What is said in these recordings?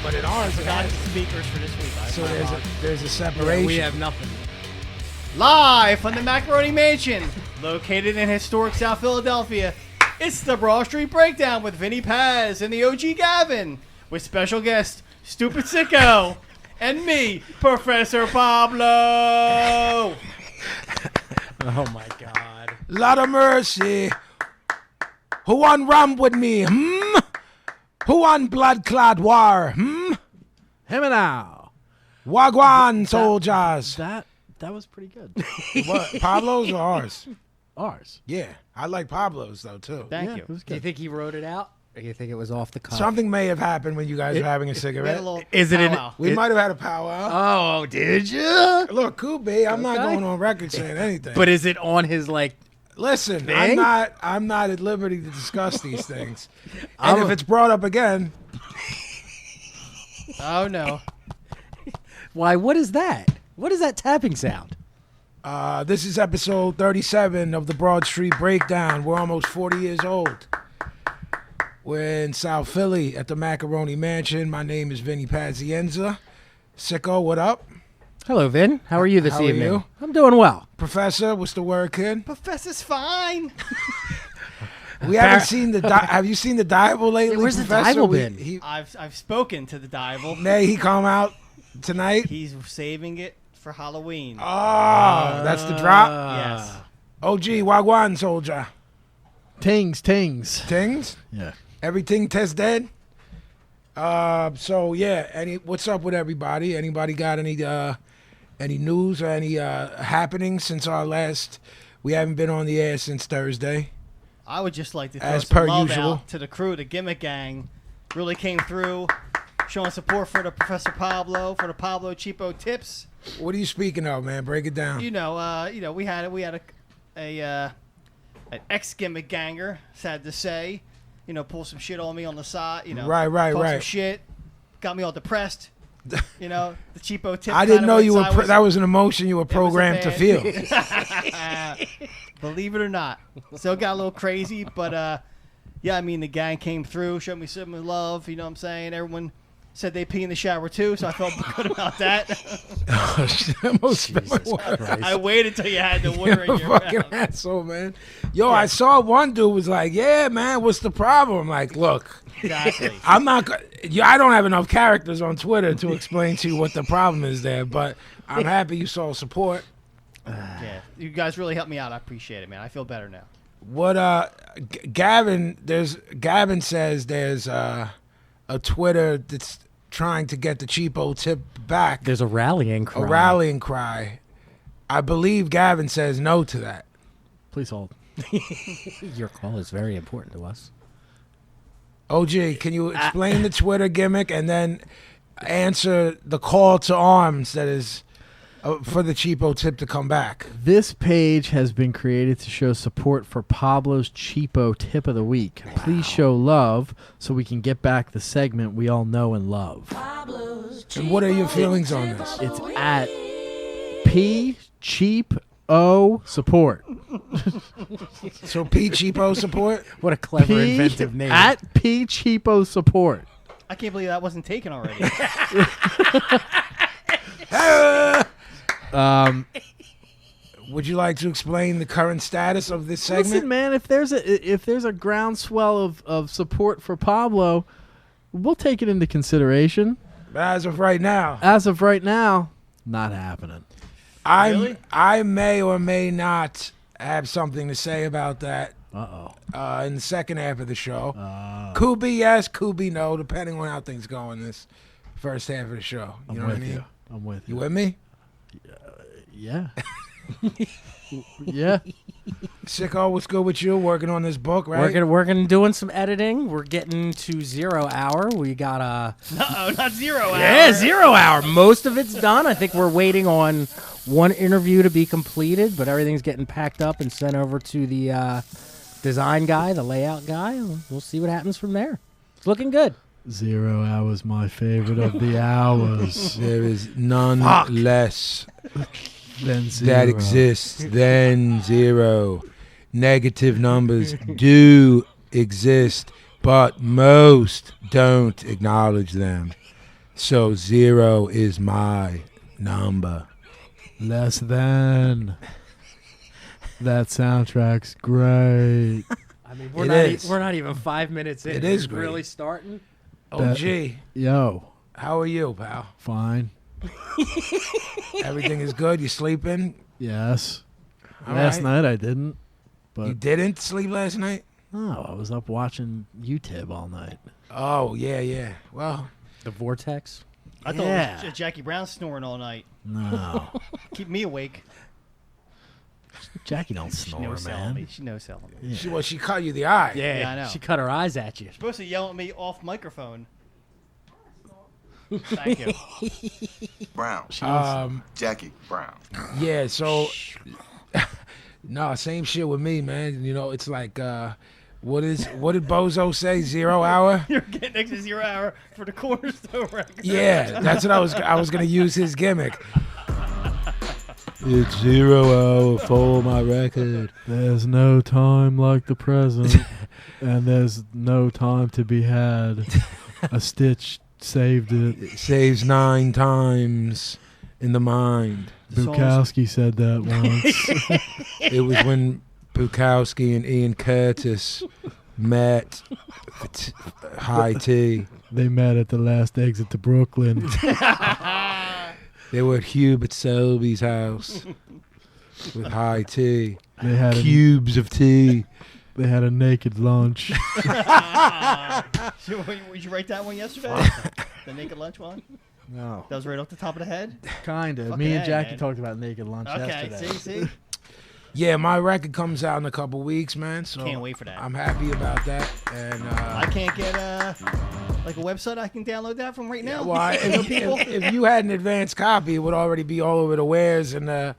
but in ours, I forgot the speakers for this week. so there's a separation. We have nothing. Live from the Macaroni Mansion, located in historic South Philadelphia, it's the Broad Street Breakdown with Vinnie Paz and the OG Gavin, with special guest Stupid Sicko and me, Professor Pablo. Oh my God. Lot of mercy. Who want rum with me? Who want blood clot war? Him and now. Wagwan soldiers. That was pretty good. What, Pablo's or ours? Ours. Yeah, I like Pablo's though too. Thank Yeah, you. it was Do you good. think he wrote it out? Or do you think it was off the cuff? Something may have happened when you guys were having a We had a cigarette. little Is it in- powwow. We might have had a powwow. Oh, did you? Look, could be. I'm not Okay. going on record saying anything. But is it on his, like... Listen, Thing? I'm not at liberty to discuss these things. And if it's brought up again, Oh, no. Why, what is that? What is that tapping sound? this is episode 37 of the Broad Street Breakdown. We're almost 40 years old. We're in South Philly at the Macaroni Mansion. My name is Vinnie Pazienza. Sicko, what up? Hello, Vin. How are you this How are evening? you? I'm doing well. Professor, what's the word, kid? Professor's fine. We haven't seen the. Have you seen the Dival lately? Yeah, where's the Professor? Dival We- been? He, I've spoken to the Dival. may he come out tonight? He's saving it for Halloween. Oh, that's the drop. Yes. OG Wagwan soldier. Tings. Things. Yeah. Everything test dead. So yeah. What's up with everybody? Anybody got any news or any happenings since our last? We haven't been on the air since Thursday. I would just like to throw As some per love usual. out to the crew, the Gimmick Gang. Really came through, showing support for the Professor Pablo, for the Pablo Cheapo tips. What are you speaking of, man? Break it down. You know, we had an ex Gimmick Ganger, sad to say. You know, pull some shit on me on the side. You know, Right. talk some shit, got me all depressed. You know, the cheapo tip. I didn't kinda know went you were. sideways. That was an emotion you were was a programmed to feel. Believe it or not, still got a little crazy, but yeah, I mean the gang came through, showed me some love. You know what I'm saying? Everyone said they pee in the shower too, so I felt good about that. I waited till you had the water in You're a your fucking mouth. asshole, man. Yo, I saw one dude was like, "Yeah, man, what's the problem?" I'm like, look, Exactly. I'm not. I don't have enough characters on Twitter to explain to you what the problem is there, but I'm happy you saw support. Yeah, you guys really helped me out. I appreciate it, man. I feel better now. What Gavin says there's a Twitter that's trying to get the cheapo tip back. There's a rallying cry. A rallying cry. I believe Gavin says no to that. Please hold. Your call is very important to us. OG, can you explain the Twitter gimmick and then answer the call to arms that is for the cheapo tip to come back? This page has been created to show support for Pablo's Cheapo Tip of the Week. Please show love so we can get back the segment we all know and love. And what are your feelings on this? It's at P Cheap O Support. So P cheapo support? What a clever, inventive name. At P Cheapo Support. I can't believe that wasn't taken already. Would you like to explain the current status of this segment? Listen, man, if there's a groundswell of support for Pablo, we'll take it into consideration. As of right now, As of right now, not happening. Really? I may or may not have something to say about that in the second half of the show. Could be yes, could be no, depending on how things go in this first half of the show. You know what I mean? I'm with You you. with me? Yeah. Yeah. Sicko, what's good with you? Working on this book, right? Working, doing some editing. We're getting to 0 hour. We got Uh-oh, not 0 hour. Yeah, 0 hour. Most of it's done. I think we're waiting on one interview to be completed, but everything's getting packed up and sent over to the design guy, the layout guy. And we'll see what happens from there. It's looking good. 0 hours, my favorite of the hours. There is none less Then zero. that exists than zero. Negative numbers do exist, but most don't acknowledge them. So 0 is my number. Less than. That soundtrack's great. I mean, we're not even 5 minutes in. It is It's great. really starting. OG, Yo, how are you, pal? fine. Everything is good? You sleeping? Yes. All Last right. night I didn't. You But didn't sleep last night? no, I was up watching UTIB all night. Oh, yeah. Well, The Vortex. I thought Yeah. it was Jackie Brown snoring all night. No. Keep me awake. Jackie don't She snore, knows selling me. man. She knows selling me. Yeah. she cut you the eye. Yeah, I know. She cut her eyes at you. Supposed to yell at me off microphone. Thank you. Brown. Jackie Brown. Yeah, so no, same shit with me, man. You know, it's like what did Bozo say? 0 hour? You're getting extra 0 hour for the Cornerstone record. Yeah, that's what I was gonna use his gimmick. It's 0 hour for my record. There's no time like the present, and there's no time to be had. A stitch saved it. It saves 9 times in the mind. Bukowski said that once. It was when Bukowski and Ian Curtis met at high tea. They met at the last exit to Brooklyn. They were at Hubert Selby's house with high tea. They had Cubes of tea. they had a naked lunch. So, would you write that one yesterday? The naked lunch one? No, That was right off the top of the head? kind of. Fucking Me and A, Jackie man. talked about naked lunch Okay, yesterday. see? Yeah, my record comes out in a couple weeks, man. So Can't wait for that. I'm happy about that. And I can't get like a website I can download that from right now? well, if you had an advanced copy, it would already be all over the wares and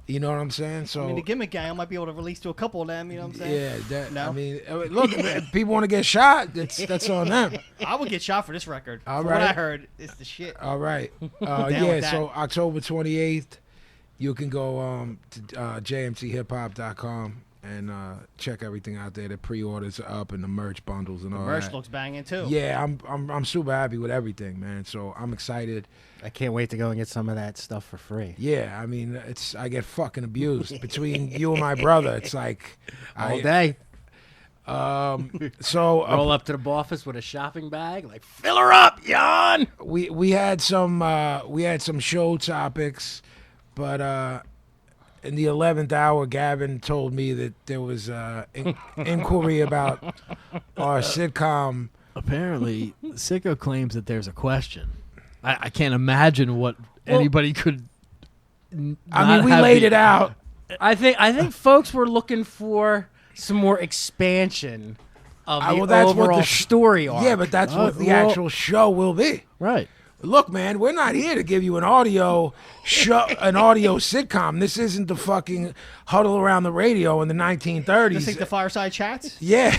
you know what I'm saying. So I mean, the Gimmick Gang, I might be able to release to a couple of them, you know what I'm saying? yeah, that, No? I mean, look, if people want to get shot, that's on them. I would get shot for this record. All From what I right. heard, it's the shit. All right. Down Yeah, with that. so October 28th, you can go to jmchiphop.com and check everything out there. The pre-orders are up and the merch bundles and all Merch that. looks banging, too. Yeah, I'm super happy with everything, man. So I'm excited. I can't wait to go and get some of that stuff for free. Yeah, I mean, I get fucking abused between you and my brother. It's like All day. So Roll up to the office with a shopping bag, like fill her up, Jan. we had some show topics, but in the 11th hour, Gavin told me that there was inquiry about our sitcom. Apparently, Sicko claims that there's a question. I can't imagine what anybody could. I mean, we laid it out. I think folks were looking for some more expansion of the well, that's what the overall sh- story arc. Yeah, but that's what the well- actual show will be. Right. Look, man, we're not here to give you an audio show, an audio sitcom. This isn't the fucking Huddle Around the Radio in the 1930s. Just think the fireside chats? Yeah.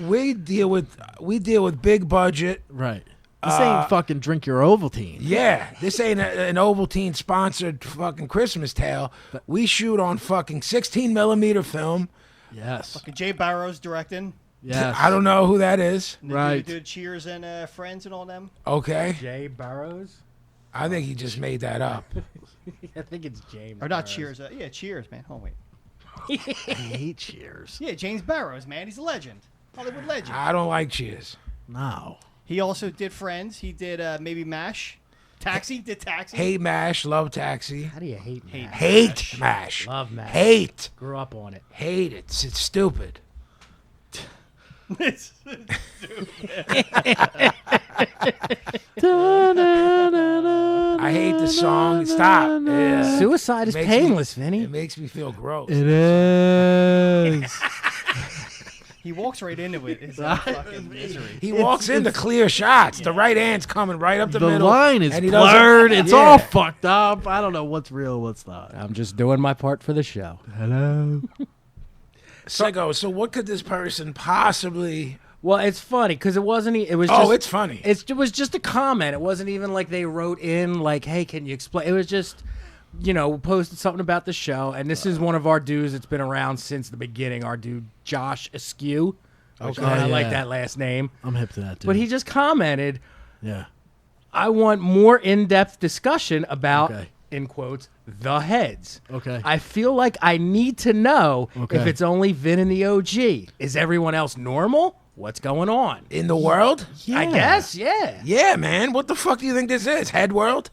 We deal with big budget. Right. This ain't fucking drink your Ovaltine. Yeah, this ain't an Ovaltine sponsored fucking Christmas tale. We shoot on fucking 16 millimeter film. Yes. Jay Barrows directing. Yes. I don't know who that is. The Right. dude who did Cheers and Friends and all them. Okay, Jay Burrows. I think he just made that up. I think it's James. Or not Burrows. Cheers. Yeah, Cheers, man. Oh, wait. I hate Cheers. Yeah, James Barrows, man. He's a legend. Hollywood legend. I don't like Cheers. No. He also did Friends. He did maybe MASH. Taxi. Did Taxi. Hate MASH, love Taxi. How do you hate Mash? Hate MASH. Love Mash. Hate. Grew up on it. Hate it. It's stupid. I hate the song. Stop. Yeah. Suicide is Makes me- painless, Vinny. It makes me feel gross. It is. He walks right into it. His own fucking misery. He walks into clear shots. The right hand's coming right up the The middle. line is and he doesn't- blurred. It's Yeah. all fucked up. I don't know what's real, what's not. I'm just doing my part for the show. Hello. Sicko, so what could this person possibly... Well, it's funny because it wasn't. It was. Oh, just, it's funny. It was just a comment. It wasn't even like they wrote in like, "Hey, can you explain?" It was just, posted something about the show, and this is one of our dudes that's been around since the beginning. Our dude Josh Askew. Okay. I like Yeah. that last name. I'm hip to that, dude. But he just commented, Yeah. I want more in-depth discussion about, Okay. in quotes, the heads. Okay. I feel like I need to know if Okay. it's only Vin and the OG. Is everyone else normal? What's going on? In the world? I guess, yeah. Yeah, man. What the fuck do you think this is? Head World?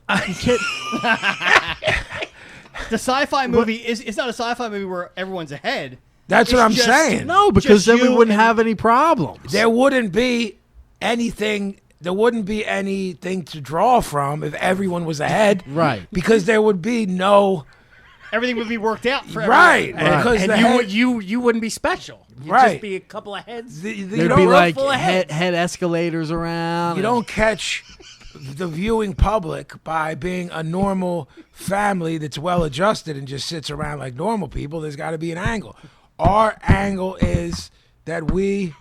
The sci-fi movie it's not a sci-fi movie where everyone's ahead. That's what It's I'm just- saying. No, because Just then we you wouldn't and- have any problems. There wouldn't be anything. There wouldn't be anything to draw from if everyone was ahead. Right. Because there would be no. Everything would be worked out for Right. everyone. Because And the you, head, would, you wouldn't be special. You'd Right. just be a couple of heads. you There'd don't be look like full of head heads. escalators around. You don't catch the viewing public by being a normal family that's well adjusted and just sits around like normal people. There's got to be an angle. Our angle is that we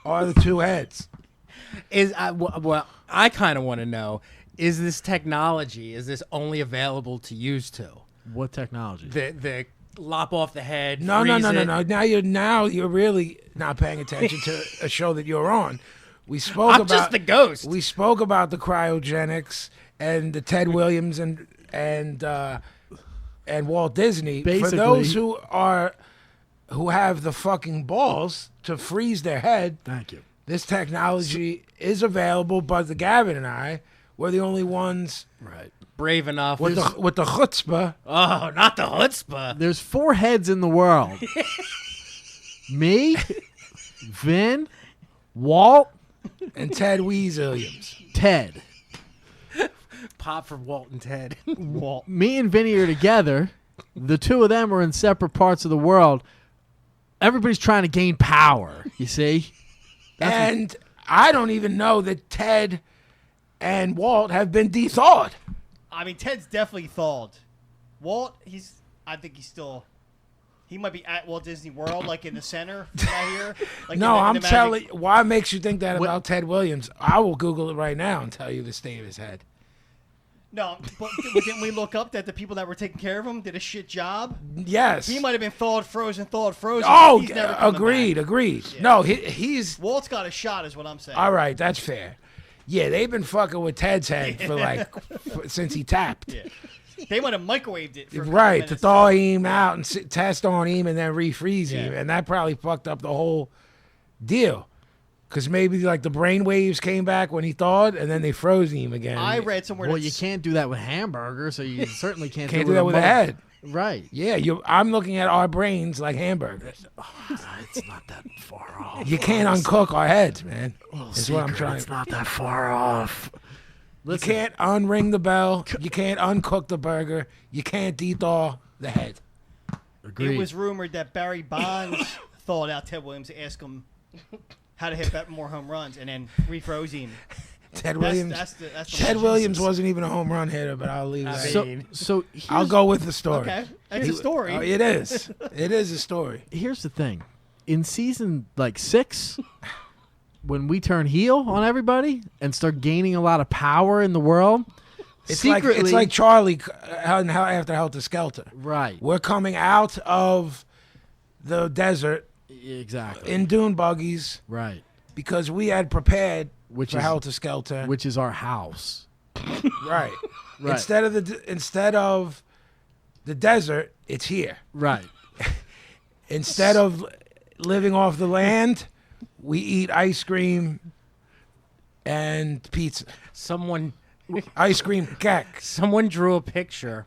are the two heads. Well, I kind of want to know: is this technology? Is this only available to use to What technology? the lop off the head? No. freeze it? Now you're really not paying attention to a show that you're on. We spoke I'm about just the ghost. We spoke about the cryogenics and the Ted Williams and Walt Disney. Basically- For those who have the fucking balls to freeze their head, Thank you. this technology is available. But the Gavin and I were the only ones Right. Brave enough. with the chutzpah. Oh, not the chutzpah. There's 4 heads in the world. Me, Vin, Walt, And Ted Williams. Ted. Pop for Walt and Ted. Me and Vinny are together. The two of them are in separate parts of the world. Everybody's trying to gain power, you see? And I don't even know that Ted and Walt have been de-thawed. I mean, Ted's definitely thawed. Walt, I think he's still. He might be at Walt Disney World, like in the center out here. Like No, in I'm the telling Magic- you. Why makes you think that about Ted Williams? I will Google it right now and tell you the state of his head. No, but didn't we look up that the people that were taking care of him did a shit job? Yes. He might have been thawed, frozen. Oh, He's never coming agreed, back. agreed. Yeah. No, he's Walt's got a shot, is what I'm saying. all right. That's fair. Yeah, they've been fucking with Ted's head for since he tapped. Yeah. They might have microwaved it. For a couple Right, to minutes. thaw him out and test on him and then refreeze him. Yeah. And that probably fucked up the whole deal. Because maybe like the brain waves came back when he thawed and then they froze him again. I read somewhere. Well, that you can't do that with hamburgers, so you certainly can't, Can't do that with a most- head. Right. Yeah, I'm looking at our brains like hamburgers. It's not that far off. You can't uncook our heads, man. Is what I'm trying It's to. not that far off. You can't unring the bell. You can't uncook the burger. You can't de-thaw the head. Agreed. It was rumored that Barry Bonds thawed out Ted Williams to ask him how to hit more home runs, and then refroze him. Ted Williams. That's the Ted legend. Williams wasn't even a home run hitter, but I'll leave that. So I'll go with the story. Okay, that's a story. Oh, it is. It is a story. here's the thing. In season like 6, when we turn heel on everybody and start gaining a lot of power in the world, It's secretly, like Charlie after Helter Skelter. right? We're coming out of the desert Exactly. in dune buggies Right. because we had prepared Which for is- Helter Skelter. Which is our house. Right. Right. Instead of the desert, it's here. Right. Instead of living off the land, we eat ice cream and pizza. Someone Ice cream cake. someone drew a picture.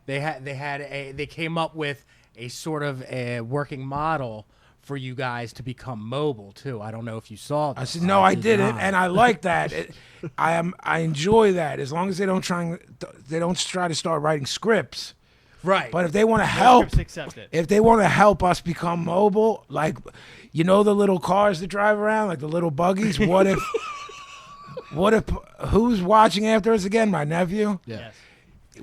They came up with a sort of a working model for you guys to become mobile too. I don't know if you saw I this. said no, I did didn't, not. and I like that. I enjoy that as long as they don't try to start writing scripts. Right. But if they want to help, Scripts accept it. if they want to help us become mobile, like the little cars that drive around, like the little buggies. What if who's watching after us again? My nephew. Yeah. Yes.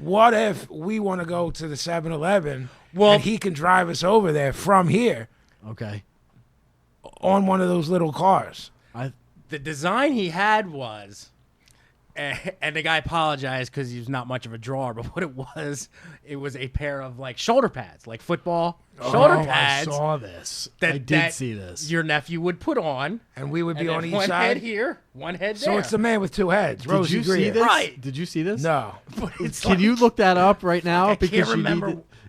What if we want to go to the 7-Eleven Well- and he can drive us over there from here Okay. on one of those little cars? I the design he had was And the guy apologized because he was not much of a drawer, but what it was a pair of like shoulder pads, like football shoulder pads. I saw this. I did that see this. Your nephew would put on, And we would be and on then each one side. head here, one head there. So it's the man with two heads. Did Rosie you see Greer. this? Right. Did you see this? No. Can you look that up right now? I can't Because you remember.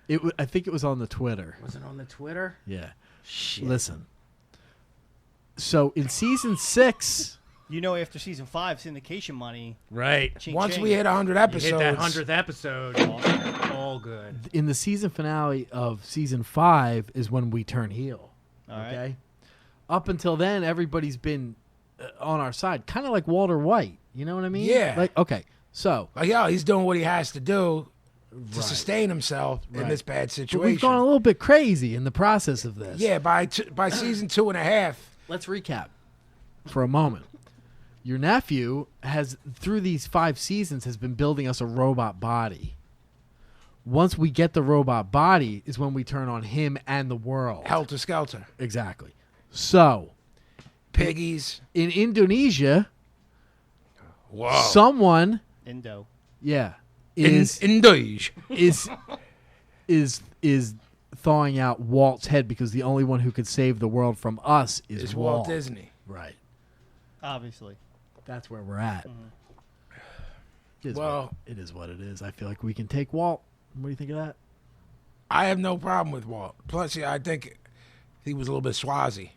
need to, I think it was on the Twitter. Was it on the Twitter? Yeah. Shit. Listen. So in season 6, You know, after season 5, syndication money. Right. Ching, Once ching. we hit 100 You episodes, hit that 100th episode. All good. in the season finale of season 5 is when we turn heel. All right. Okay. Up until then, everybody's been on our side, kind of like Walter White. You know what I mean? Yeah. Like, okay. So like, yo, he's doing what he has to do to Right. sustain himself in Right. this bad but situation. we've gone a little bit crazy in the process of this. Yeah, by season 2.5. Let's recap for a moment. Your nephew has, through these 5 seasons, has been building us a robot body. Once we get the robot body is when we turn on him and the world. Helter Skelter. Exactly. So, Piggies. in Indonesia, Whoa. someone, Indo. yeah, In is Indonesian. is thawing out Walt's head because the only one who could save the world from us is Is Walt Disney. Right. Obviously. That's where we're at. It is Well- what, it is what it is. I feel like we can take Walt. What do you think of that? I have no problem with Walt. Plus, yeah, I think he was a little bit swazi.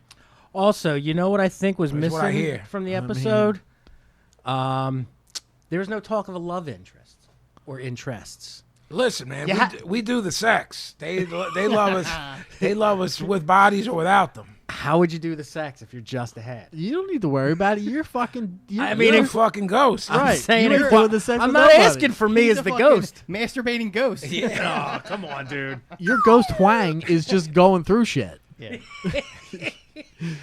Also, you know what I think was That's what I missing hear. from the I mean- episode? There was no talk of a love interest or interests. Listen, man, You ha- we do the sex. They love us. They love us with bodies or without them. How would you do the sex if you're just a head? You don't need to worry about it. You're fucking. You're, I mean, You're a if- fucking ghost. right. saying you it- ain't doing the sex I'm with not nobody. asking for me He's as a the fucking ghost. Masturbating ghost. Yeah. Oh, come on, dude. Your ghost Huang is just going through shit. Yeah.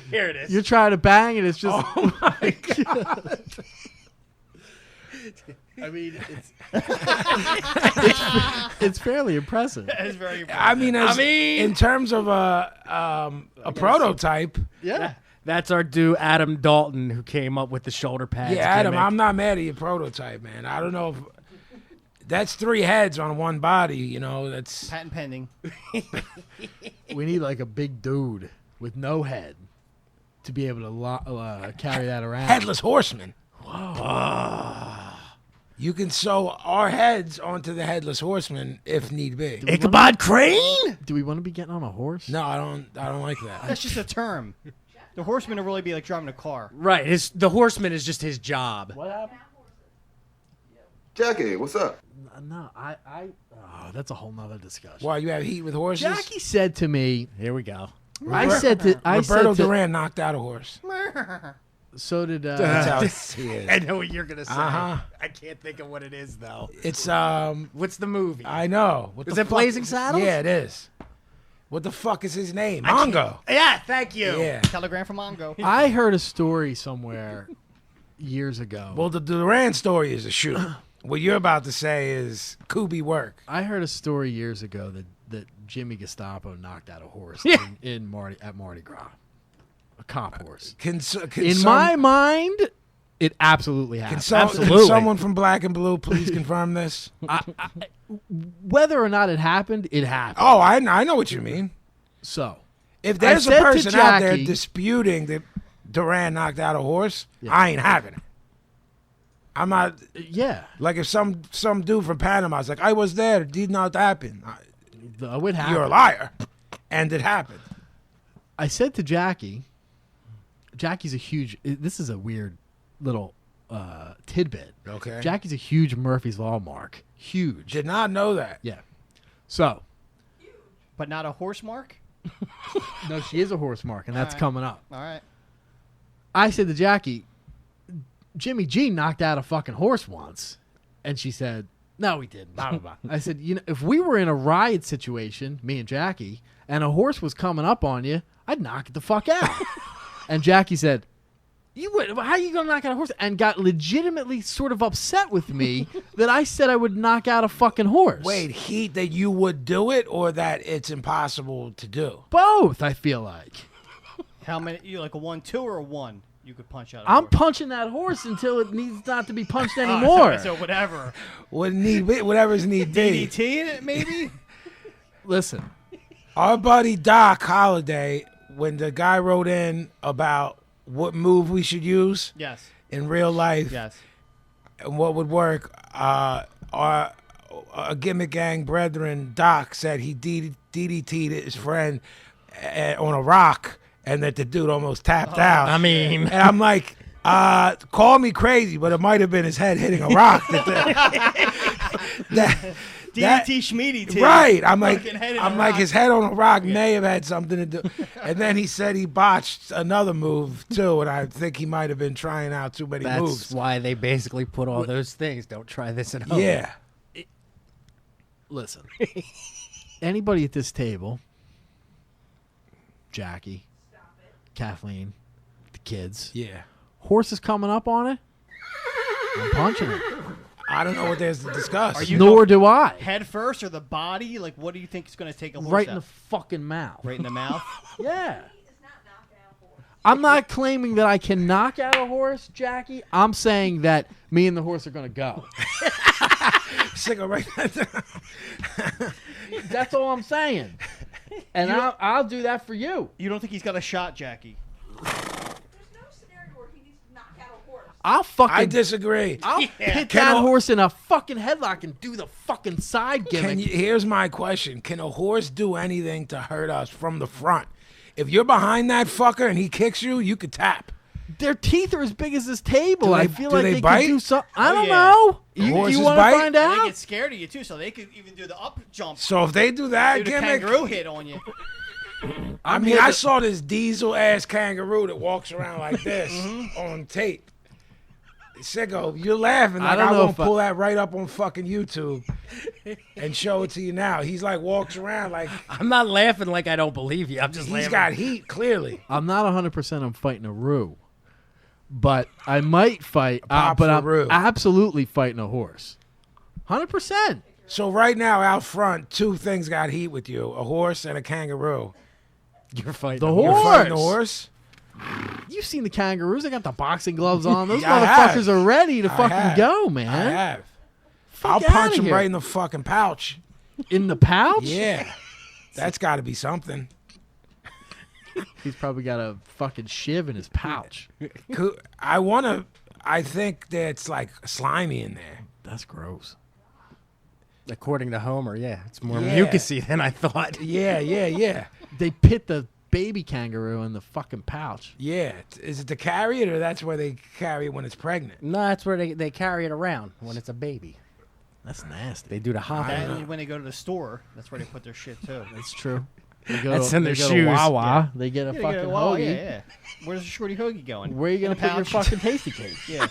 Here it is. You're trying to bang and it's just. Oh my god. I mean, it's fairly impressive. That is very impressive. I mean, mean- in terms of a prototype. Yeah. That's our dude, Adam Dalton, who came up with the shoulder pads. Yeah, Adam, gimmick. I'm not mad at your prototype, man. I don't know if that's 3 heads on one body. You know, that's Patent pending. We need like a big dude with no head to be able to carry that around. headless horseman. You can sew our heads onto the headless horseman if need be. Ichabod Crane? Do we want to be getting on a horse? No, I don't like that. That's just a term. The horseman will really be like driving a car. Right. The horseman is just his job. What happened? Jackie, what's up? No, oh, that's a whole nother discussion. Why you have heat with horses? Jackie said to me, Here we go. Roberto Duran knocked out a horse. So did That's how he is. I know what you're gonna say. Uh-huh. I can't think of what it is though. It's What's the movie? I know. What Is the it fuck- Blazing Saddles? Yeah, it is. What the fuck is his name? Mongo. Yeah, thank you. Yeah. Telegram from Mongo. I heard a story somewhere years ago. Well, the Duran story is a shoot. What you're about to say is Kubi work. I heard a story years ago that Jimmy Gestapo knocked out a horse at Mardi Gras, a cop horse. Can In my mind, it absolutely happened. can someone from Black and Blue please confirm this? Whether or not it happened, it happened. Oh, I know what you mean. So, If there's a said to person out there Jackie- disputing that Duran knocked out a horse, I ain't having it. I'm not yeah, like if some dude from Panama is like, I was there, it did not happen. it would happen. You're a liar, and it happened. I said to Jackie's a huge. This is a weird little tidbit. Okay. Jackie's a huge Murphy's Law mark. Huge. Did not know that. Yeah. So, But not a horse mark? no, she is a horse mark, and that's All right. coming up. All right. I said to Jackie, Jimmy G knocked out a fucking horse once. And she said, no, he didn't. Blah, blah, blah. I said, if we were in a riot situation, me and Jackie, and a horse was coming up on you, I'd knock it the fuck out. And Jackie said, how are you going to knock out a horse? And got legitimately sort of upset with me that I said I would knock out a fucking horse. Wait, heat that you would do it or that it's impossible to do? Both, I feel like. How many? You like a 1-2 or a 1? You could punch out. I'm punching that horse until it needs not to be punched anymore. So whatever. Whatever's need be. DDT in it, maybe. Listen, Our buddy Doc Holliday, when the guy wrote in about what move we should use Yes. in real life Yes. and what would work, our gimmick gang brethren Doc said he DDT'd his friend on a rock and that the dude almost tapped out. I mean, And I'm like, call me crazy, but it might have been his head hitting a rock. DDT Schmeedy too. Right. I'm Fucking head in a like rock. his head on a rock may have had something to do. And then he said he botched another move too, and I think he might have been trying out too many that's moves. why they basically put all those things. Don't try this at home. Yeah. listen. Anybody at this table, Jackie, Kathleen, the kids, Yeah. horse is coming up on it, I'm punching it. I don't know what there's to discuss. Are you Nor do I. head first or the body? Like, what do you think is going to take a horse Right in out? the fucking mouth. Right in the mouth. Yeah. I'm not claiming that I can knock out a horse, Jackie. I'm saying that me and the horse are going to go. Cigarette. That's all I'm saying. And I'll do that for you. You don't think he's got a shot, Jackie? There's no scenario where he needs to knock out a horse. I'll fucking I disagree. I'll hit Can that a- horse in a fucking headlock and do the fucking side gimmick. Here's my question. Can a horse do anything to hurt us from the front? If you're behind that fucker and he kicks you, you could tap. Their teeth are as big as this table. Do I they- feel do like they they bite? could do something. I Oh, don't yeah. know. You Horses want to bite? find They out? get scared of you too, so they could even do the up jump. So if they do that Do the gimmick, kangaroo hit on you. I mean, I saw this diesel ass kangaroo that walks around like this on tape. Sicko, you're laughing. Like, I don't know won't if I- pull that right up on fucking YouTube and show it to you now. He's like walks around like I'm not laughing like I don't believe you. I'm just he's laughing. got heat. Clearly, I'm not 100% I'm fighting a roo. But I might fight. pop But for I'm roo. absolutely fighting a horse. 100%. so right now out front, two things got heat with you: a horse and a kangaroo. You're fighting. The a You're horse. fighting the horse. You've seen the kangaroos. They got the boxing gloves on. Those Yeah, I have. motherfuckers are ready to I fucking have. go, I man. have. Fuck I'll punch outta him here. right in the fucking pouch. In the pouch? Yeah, that's got to be something. He's probably got a fucking shiv in his pouch. I think that's like slimy in there. That's gross. According to Homer, yeah, it's more Yeah. mucusy than I thought. Yeah. They pit the baby kangaroo in the fucking pouch. Yeah. Is it to carry it or that's where they carry it when it's pregnant? No, that's where they carry it around when it's a baby. That's nasty. They do the hop. That, and when they go to the store, that's where they put their shit too. That's true. They go, That's in their they go to shoes. Wawa. They get a Yeah, fucking well, hoagie. yeah. Where's the shorty hoagie going? Where are you In gonna a put your pouch? fucking tasty cake? Yeah.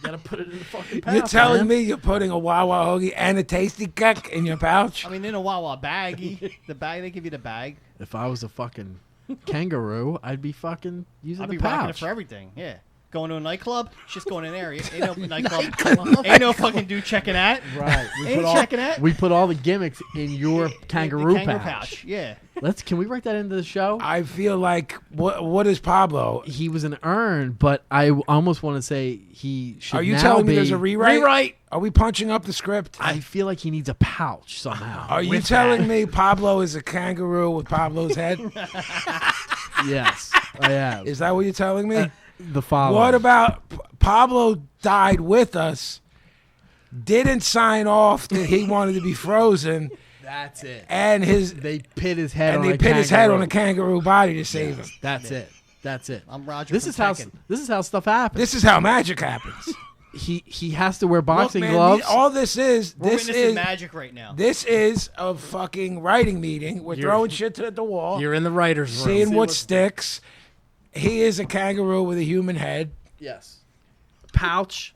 Gotta put it in the fucking pouch. You're telling man. me you're putting a Wawa hoagie and a tasty cuck in your pouch? I mean, in a Wawa baggie. The bag, they give you the bag. If I was a fucking kangaroo, I'd be fucking using I'd the be rocking it pouch. for everything. Yeah. Going to a nightclub, just going in there. Ain't no nightclub. Ain't no fucking dude checking that. Right. We Ain't put, all, checking that. we put all the gimmicks in your kangaroo, The kangaroo pouch. Yeah. Can we write that into the show? I feel like what is Pablo? He was an urn, but I almost want to say he should. Are you now telling me be- there's a rewrite? Are we punching up the script? I feel like he needs a pouch somehow. Are you telling me Pablo is a kangaroo with Pablo's head? Yes, I am. Is that what you're telling me? The following. What about Pablo died with us, didn't sign off that he wanted to be frozen, That's it. and They pit his head. and on they a pit his head on kangaroo. a kangaroo body to save him. That's it. That's it. I'm Roger. This from is how Tekken. this is how stuff happens. This is how magic happens. He has to wear boxing Look, man, gloves. all this is We're this witnessing is magic right now. this is a fucking writing meeting. We're throwing shit at the wall, You're in the writer's room. seeing what sticks. He is a kangaroo with a human head. Yes. Pouch.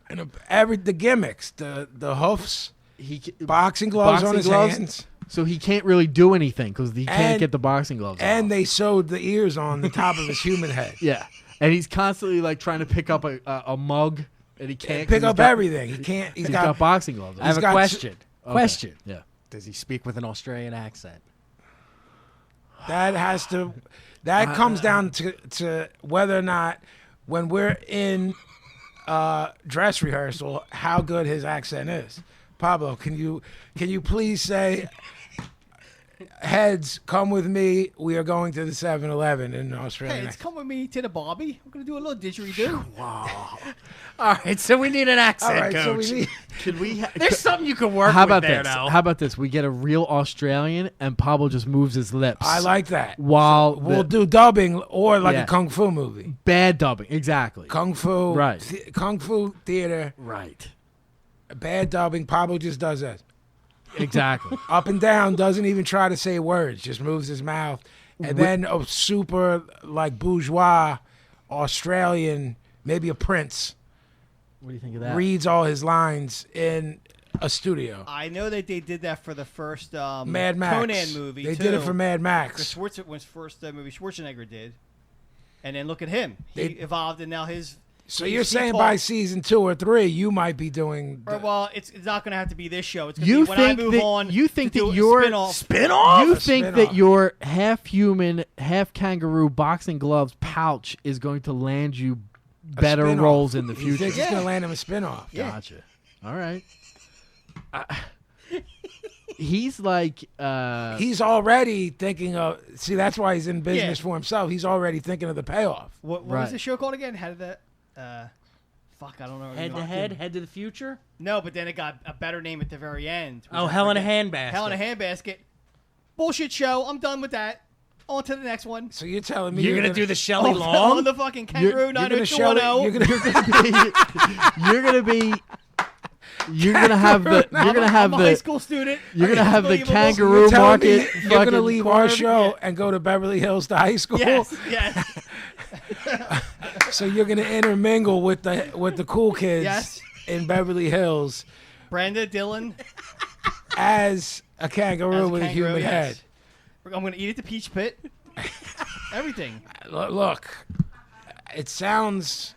And the gimmicks, the hoofs, He boxing gloves on Boxing his gloves? hands, So he can't really do anything because he can't And- get the boxing gloves. and off. they sewed the ears on the top of his human head. Yeah, and he's constantly like trying to pick up a mug, and he can't 'cause Pick he's up got- everything. He can't. He's got boxing gloves. I have He's a got question. Okay. Question. Yeah. Does he speak with an Australian accent? That comes down to whether or not, when we're in dress rehearsal, how good his accent is. Pablo, can you please say, heads, come with me. We are going to the 7-Eleven in Australia. Hey, it's come with me to the Bobby. I'm gonna do a little didgeridoo. Wow. All right, so we need an accent All right, coach. so we need. Could we? There's something you can work How with about there, this? though. How about this? We get a real Australian, and Pablo just moves his lips. I like that. While We'll do dubbing or like Yeah. a kung fu movie. bad dubbing. Exactly. Kung fu, Right. Kung fu theater, Right. bad dubbing. Pablo just does that. Exactly. Up and down, doesn't even try to say words, just moves his mouth. And then a super, like, bourgeois Australian, maybe a prince, What do you think of that? reads all his lines in a studio. I know that they did that for the first Mad Max. Conan movie. They too. did it for Mad The Max. Schwarzenegger's first movie Schwarzenegger did, and then look at him. He They- evolved, and now his. So he- you're he saying talk- by season 2 or 3, you might be doing. Or, well, it's not going to have to be this show. It's going You to be when I think move that on. you think to do that a your spin-off. You A think spin-off. that your half human, half kangaroo boxing gloves pouch is going to land you a better spin-off. roles in the He future? thinks it's going to land him a spinoff. Yeah. Gotcha. All right. He's like He's already thinking of. See, that's why he's in business Yeah. for himself. He's already thinking of the payoff. What Right. was the show called again? How did that? Fuck, I don't know. Head to head, head to the future. No, but then it got a better name at the very end. which Oh, I Hell in a forget. Handbasket. Hell in a Handbasket. Bullshit show. I'm done with that. On to the next one. So you're telling me You're gonna do the Shelley On Long? the fucking Kangaroo You're gonna show. 90210. You're gonna. you're gonna have the I'm a high school student. you're gonna have the Unbelievable. kangaroo You're telling me market. you're gonna fucking leave our corner. show and go to Beverly Hills to high school. Yes, yes, So you're gonna intermingle with the cool kids yes. in Beverly Hills Brenda, Dylan, as a kangaroo as a with a kangaroo, human yes. head. I'm gonna eat at the Peach Pit. Everything. Look, it sounds.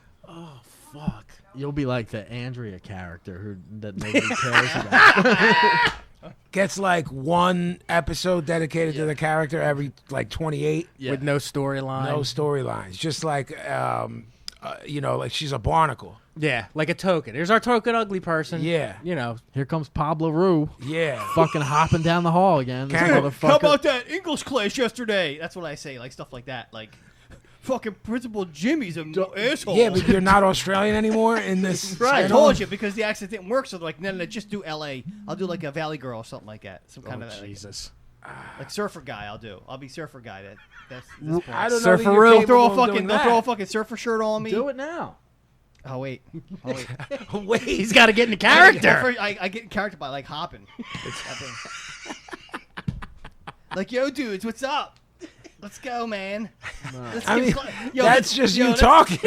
Fuck. You'll be like the Andrea character that nobody cares about. Gets like one episode dedicated to the character every like 28. Yeah. With no storyline. No storylines. Just like, like she's a barnacle. Yeah, like a token. Here's our token ugly person. Yeah. You know, Here comes Pablo Roo, Yeah. fucking hopping down the hall again. This Kangaroo. motherfucker. How about that English class yesterday? That's what I say, like stuff like that. Like, fucking Principal Jimmy's an asshole. Yeah, but you're not Australian anymore in this. I spin-off? told you because the accent didn't work. So they're like, no, just do L.A. I'll do like a Valley Girl or something like that. Some kind of Jesus. like surfer guy. I'll be surfer guy. That's this point. I don't know. that Surfer you're Roo. They'll capable throw a of fucking doing they'll throw a that. fucking surfer shirt on me. Do it now. Oh wait. Wait. He's got to get into character. I get in character by like hopping. Like, yo, dudes, what's up? Let's go, man. Let's I get mean, yo, that's just you that's- talking.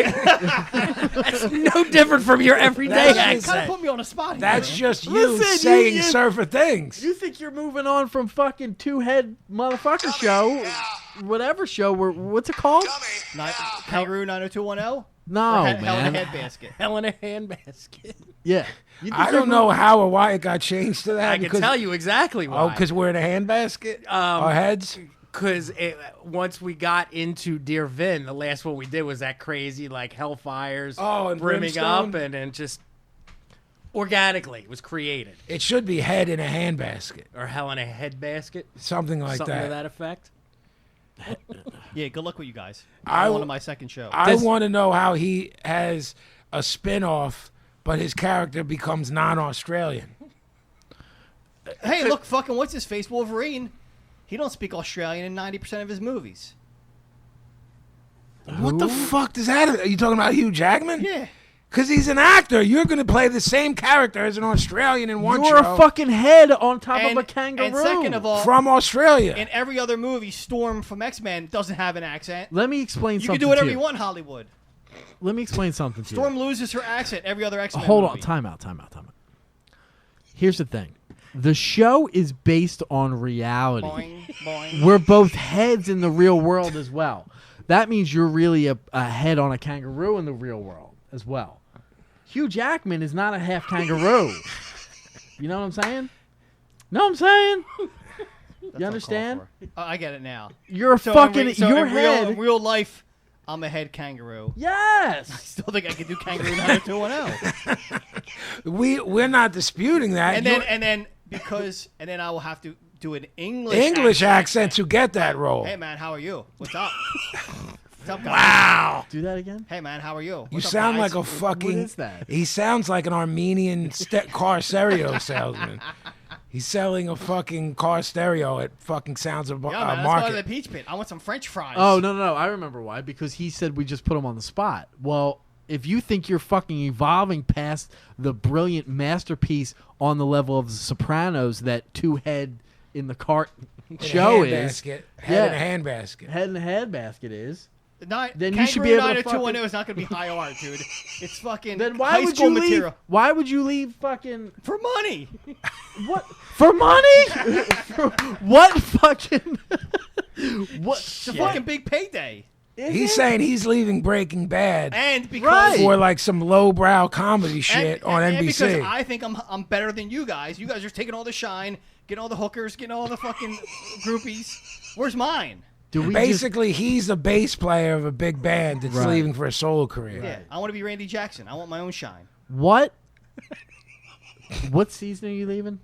That's no different from your everyday That's just- Kind of accent. put me on a spot here. That's man. just you Listen, saying you- surfer things. You think you're moving on from fucking two-head motherfucker show, whatever show? What's it called? Kangaroo 90210. No, Hell in a man. Handbasket. Hell in a handbasket. Yeah. You think I you're don't know moving- how or why it got changed to that. I can because- tell you exactly why. Oh, because we're in a handbasket? Our heads? Because once we got into Dear Vin, the last one we did was that crazy, like, hellfires And brimming brimstone? up and just organically was created. It should be head in a handbasket. Or Hell in a Head Basket. Something like Something that. to that effect. Yeah, good luck with you guys. I- On to my second show. I want to know how he has a spin-off, but his character becomes non-Australian. Hey, look, fucking what's his face? Wolverine. He don't speak Australian in 90% of his movies. What the fuck does that? Are you talking about Hugh Jackman? Yeah. Because he's an actor. You're going to play the same character as an Australian in one You're show a fucking head on top And, of a kangaroo. and second of all, from Australia. in every other movie, Storm from X-Men doesn't have an accent. Let me explain You something can do whatever to you want in Hollywood. Let me explain something to Storm you. loses her accent every other X-Men Hold movie. on. Time out. Here's the thing. The show is based on reality. Boing, boing. We're both heads in the real world as well. That means you're really a head on a kangaroo in the real world as well. Hugh Jackman is not a half kangaroo. You know what I'm saying? Know what I'm saying? You understand? I get it now. You're So fucking in head. in real life, I'm a head kangaroo. I Yes. still think I can do kangaroo 90210. We're not disputing that. And then I will have to do an English accent to get that role. Hey man, how are you? What's up? What's up, guys? Wow. Do that again. Hey man, how are you? You What's up, sound guys? like a fucking. What is that? He sounds like an Armenian car stereo salesman. He's selling a fucking car stereo at fucking Sounds of Yeah, man, let's go to Market. the Peach Pit. I want some French fries. Oh no! I remember why. Because he said we just put him on the spot. Well, if you think you're fucking evolving past the brilliant masterpiece on the level of The Sopranos that Two Head in the Cart show is, Head Yeah. in a handbasket. Head in the Handbasket is, then Kangaroo you should be able to 90210 is not going to be high art, dude. It's fucking then why high would school you leave? material. Why would you leave fucking For money. what for money? For what fucking what? It's a fucking big payday. Is He's it? saying he's leaving Breaking Bad And because Right. for like some lowbrow comedy shit on and NBC. because I think I'm better than you guys. You guys are taking all the shine, getting all the hookers, getting all the fucking groupies. Where's mine? Do we Basically, he's the bass player of a big band that's Right. leaving for a solo career. Yeah, I want to be Randy Jackson. I want my own shine. what? What season are you leaving?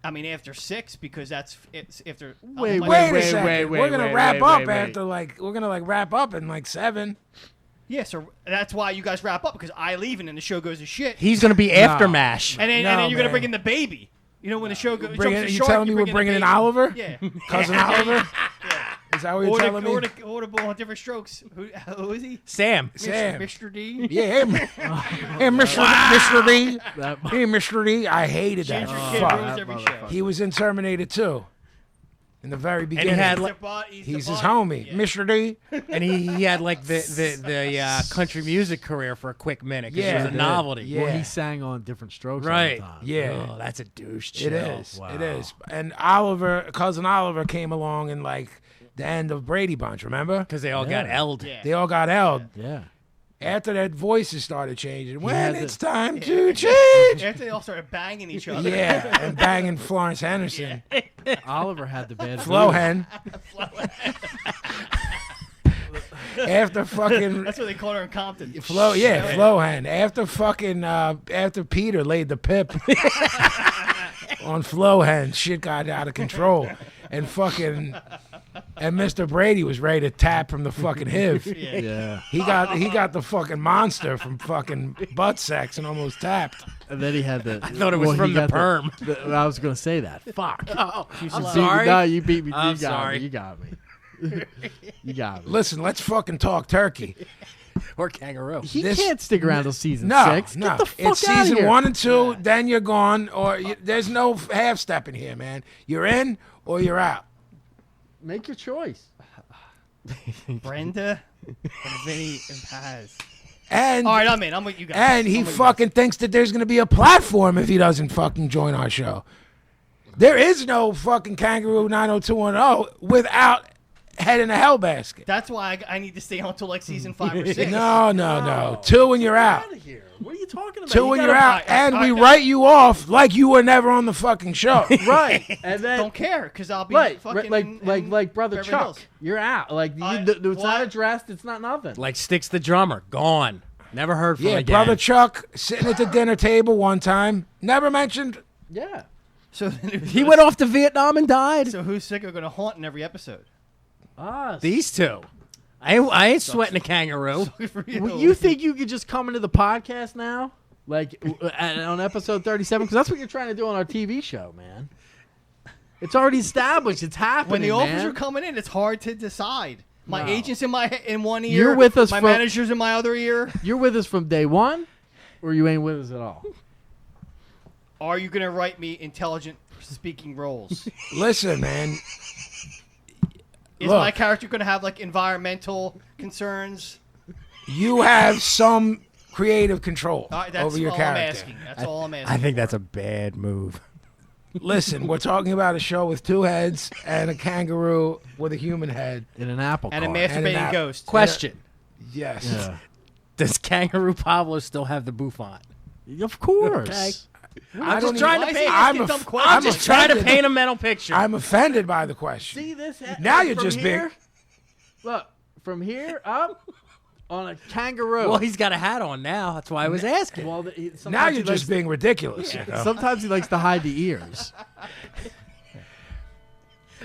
I mean, after 6 because it's after. Wait, Wait a Wait, second. wait, we're gonna wait, wrap wait, up wait, wait. after we're gonna wrap up in 7. Yeah, so that's why you guys wrap up because I leave and then the show goes to shit. He's gonna be after MASH. And then, No, and then you're gonna man. bring in the baby. You know when the show goes. You telling me we're bringing in Oliver? Yeah. Cousin Oliver? Yeah. Is that what you're telling me? Or the ball on different strokes. Who is he? Sam. Sam. Mr. D. Yeah, hey, hey Mr. D. That- Hey, Mr. D. I hated that. Change your kid Fuck. rules every show. He was in Terminator 2. In the very beginning. had, He's his homie, Yeah. Mr. D. And he had like the country music career for a quick minute because Yeah, it was he a did. novelty. Yeah. Well, he sang on different strokes. all Right. the time. Yeah. Oh, that's a douche. It chill. is. Wow. It is. And cousin Oliver came along in the end of Brady Bunch, remember? Because they all got Yeah. L'd. Yeah. They all got L'd. Yeah. After that, voices started changing. When had it's the- time to change. After they all started banging each other. Yeah, and banging Florence Henderson. Oliver had the bad Flo voodoo. Hen. After fucking That's what they call her in Compton. Flo Hen. After Peter laid the pip on Flo Hen, shit got out of control. And Mr. Brady was ready to tap from the fucking HIV. Yeah. He got the fucking monster from fucking butt sex and almost tapped. And then he had the. I thought it was from the perm. I was going to say that. Fuck. I'm See, sorry. No, you beat me. I'm You got sorry. me. You got me. You got me. Listen, let's fucking talk turkey. Or kangaroo. He this- can't stick around till season No, 6. no. Get the fuck It's out of season here. 1 and 2, then you're gone, there's no half stepping here, man. You're in or you're out. Make your choice. Brenda and Vinnie and Paz. And All right, I'm in. I'm with you guys. and he I'm with you fucking thinks that there's gonna be a platform if he doesn't fucking join our show. There is no fucking Kangaroo 90210 without head in a hell basket. That's why I need to stay on until like season 5 or 6. No. 2 and you're out. Out of here. What are you talking about? 2 You and gotta- you're out, and we write you off like you were never on the fucking show. Right. And then Don't care because I'll be right, fucking like brother Beverly Chuck, Hills. you're out. Like I- it's not what? addressed. It's not nothing. Like Sticks the drummer. Gone. Never heard from Yeah, again. brother Chuck sitting at the dinner table one time, never mentioned. Yeah. So He went off to Vietnam and died. So who's sick are going to haunt in every episode? Us. These two. I ain't sweating a kangaroo. For You think you could just come into the podcast now, like on episode 37? Because that's what you're trying to do on our TV show, man. It's already established. It's happening. when the offers man. are coming in, it's hard to decide. My No. agent's in one ear. You're with us My from- manager's in my other ear. You're with us from day one, or you ain't with us at all. Are you going to write me intelligent speaking roles? Listen, man. Is Look. my character going to have like environmental concerns? You have some creative control All right, that's over your all character. I'm asking. That's all I'm asking. I think that's a bad move. Listen, we're talking about a show with 2 heads and a kangaroo with a human head. In an apple and a cart. masturbating And ghost. Question. Yes. Yeah. Does Kangaroo Pablo still have the bouffant? Of course. Okay. I'm just trying to Why is he paint. asking dumb questions? I'm just trying to paint a mental picture. I'm offended by the question. See this? Now you're from just here, big. Look, from here up on a kangaroo. Well, he's got a hat on now. That's why I was asking. Well, Now you're just being ridiculous. You know? Sometimes he likes to hide the ears.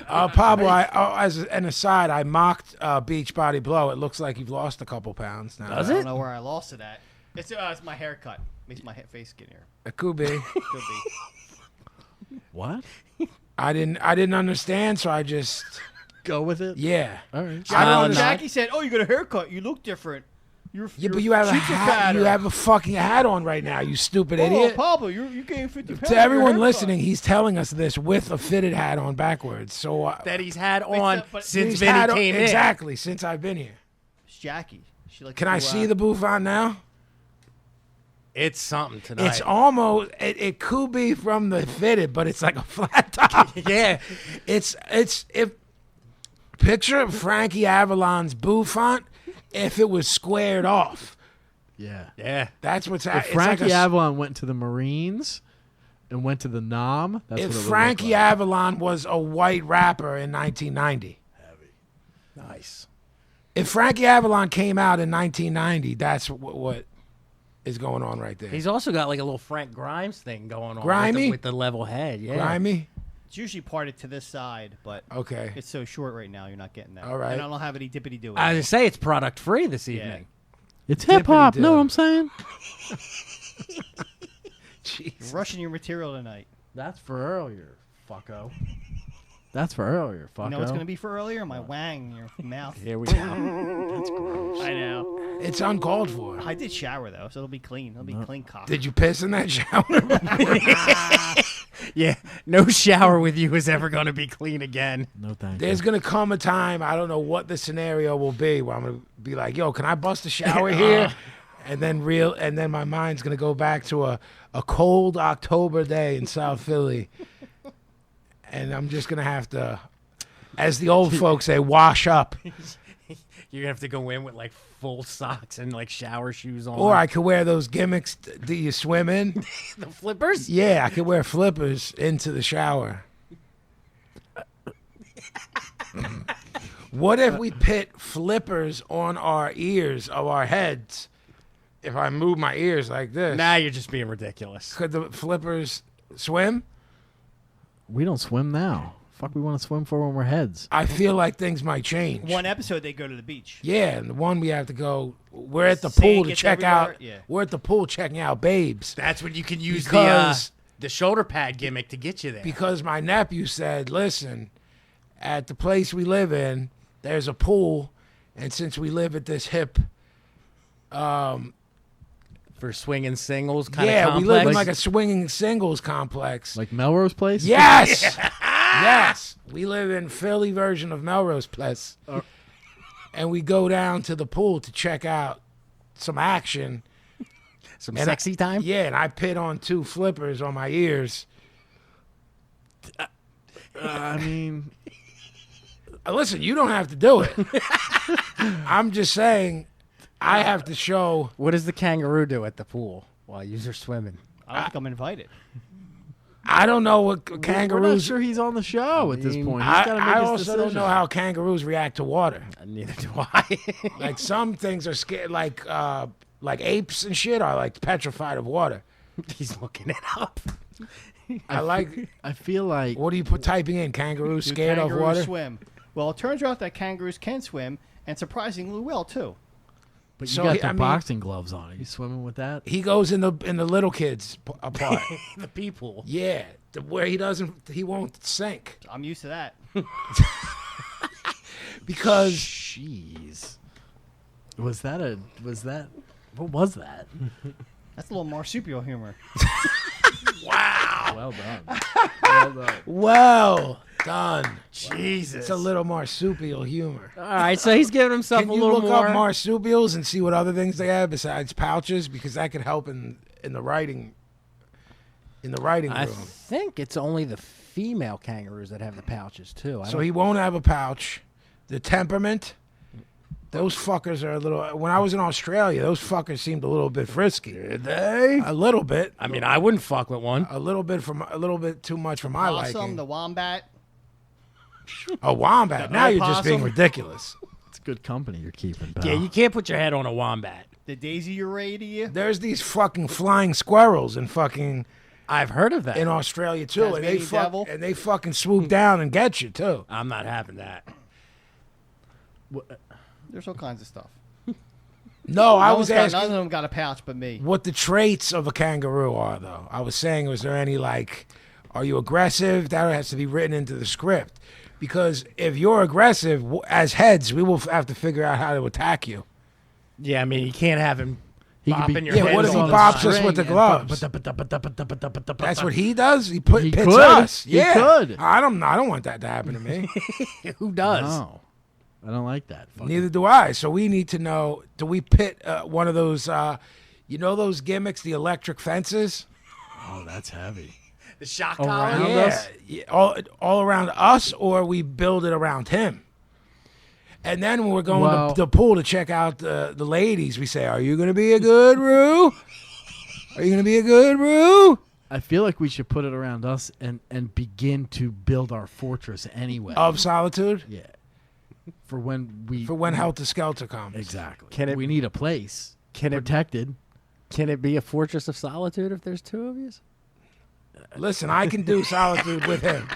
Pablo, as an aside, I mocked Beachbody Blow. It looks like you've lost a couple pounds now. Does I it? don't know where I lost it at. It's my haircut. Makes my face skinnier. It could be. Could be. What? I didn't understand, so I just Go with it. yeah. All right. I don't understand. Jackie said, "Oh, you got a haircut. You look different. Yeah, but you have a cheeks are hat. fatter." You have a fucking hat on right now. You stupid Oh, idiot. Pablo, you gained 50 pounds. To everyone listening, he's telling us this with a fitted hat on backwards. So That he's had Wait, on so- but- since he's Vinny had- came in. exactly since I've been here. It's Jackie. She likes Can to, I see the bouffant now? It's something tonight. It's almost. It could be from the fitted, but it's like a flat top. yeah. It's if picture Frankie Avalon's bouffant if it was squared off. Yeah. Yeah. That's what's If happening. Frankie Avalon went to the Marines and went to the Nam, that's If what it would Frankie look like. Avalon was a white rapper in 1990. Nice. If Frankie Avalon came out in 1990, that's what is going on right there. He's also got like a little Frank Grimes thing going on. Grimy? With the level head. Yeah. Grimy? It's usually parted to this side, but Okay. it's so short right now, you're not getting that. All right. And I don't have any dippity do. I was gonna say it's product free this evening. It's hip hop. Dippity-doo. Know what I'm saying? You're rushing your material tonight. That's for earlier, fucko. That's for earlier, fucko. You know what's going to be for earlier? My wang in your mouth. Here we go. I know. It's uncalled for. I did shower, though, so it'll be clean. It'll be clean cock. Did you piss in that shower? Yeah. No shower with you is ever going to be clean again. No thank There's you. going to come a time, I don't know what the scenario will be, where I'm going to be like, yo, can I bust a shower here? And then my mind's going to go back to a cold October day in South Philly. And I'm just going to have to, as the old folks say, wash up. You're going to have to go in with like full socks and like shower shoes on. Or I could wear those gimmicks that you swim in. the flippers? Yeah, I could wear flippers into the shower. What if we put flippers on our ears of our heads? If I move my ears like this, Now you're just being ridiculous. could the flippers swim? We don't swim now. Fuck, we want to swim for when we're heads. I feel like things might change. One episode, they go to the beach. Yeah, and the one we have to go. We're at the Sand pool to gets check out. everywhere, yeah. We're at the pool checking out babes That's when you can use Because- the shoulder pad gimmick to get you there. because my nephew said, "Listen, at the place we live in, there's a pool, and since we live at this hip, For swinging singles kind of yeah, complex. we live in like a swinging singles complex. Like Melrose Place? Yes, yes, we live in Philly version of Melrose Place, and we go down to the pool to check out some action. Some And sexy time? Yeah, and I put on 2 flippers on my ears. I mean, Listen, you don't have to do it. I'm just saying, I have to show. What does the kangaroo do at the pool while you're swimming? I don't think I'm invited. I don't know what we're not kangaroos. sure he's on the show at this mean, point. He's gotta make I his also don't decision. know how kangaroos react to water. Neither do I. Like some things are scared, like apes and shit are like petrified of water. He's looking it up. I like. I feel like What are you typing in? Kangaroos Do scared of kangaroos water? swim? Well, it turns out that kangaroos can swim, and surprisingly well, too. but you So got he- the I mean- boxing gloves on. Are you swimming with that? He goes in the little kids part. The people. Yeah, where he won't sink I'm used to that. because Jeez. What was that? That's a little marsupial humor. Well done. Well done. well done. Jesus. It's a little marsupial humor. All right, so he's giving himself Can a you little look more. up marsupials and see what other things they have besides pouches? Because that could help in the writing. In the writing I room. think it's only the female kangaroos that have the pouches too. So he won't have a pouch. The temperament Those fuckers are a little. When I was in Australia, those fuckers seemed a little bit frisky. Did they? A little bit. I mean, I wouldn't fuck with one. A little bit too much for my Possum, liking. the wombat. A wombat. Now you're just being opossum. ridiculous. It's good company you're keeping, pal. Yeah, you can't put your head on a wombat. The Daisy Uradia. There's these fucking flying squirrels in fucking I've heard of that. in Australia too, Tasmanian devil. they fucking swoop down and get you too. I'm not having that. There's all kinds of stuff. No, I was None of asking them got a pouch but me. what the traits of a kangaroo are, though. I was saying, was there any like, are you aggressive? That has to be written into the script, because if you're aggressive, as heads, we will have to figure out how to attack you. Yeah, I mean, you can't have him He could bopping be- your Yeah, head what if he all the bops time. us with the String gloves? and That's what he does. He He pits could. us. He Yeah, could. I don't want that to happen to me. Who does? No, I don't like that. Fucking- Neither do I. So we need to know: do we pit one of those? You know those gimmicks, the electric fences? Oh, that's heavy. The shock Around collar? Yeah, us? yeah, all around us, or we build it around him. And then when we're going Well- to the pool to check out the ladies, we say, "Are you going to be a good Roo? Are you going to be a good Roo?" I feel like we should put it around us and begin to build our fortress anyway. Of solitude Yeah. For when Helter Skelter comes. exactly. Can it- we need a place protected. Can it be a fortress of solitude if there's two of you? Listen, I can do solitude with him.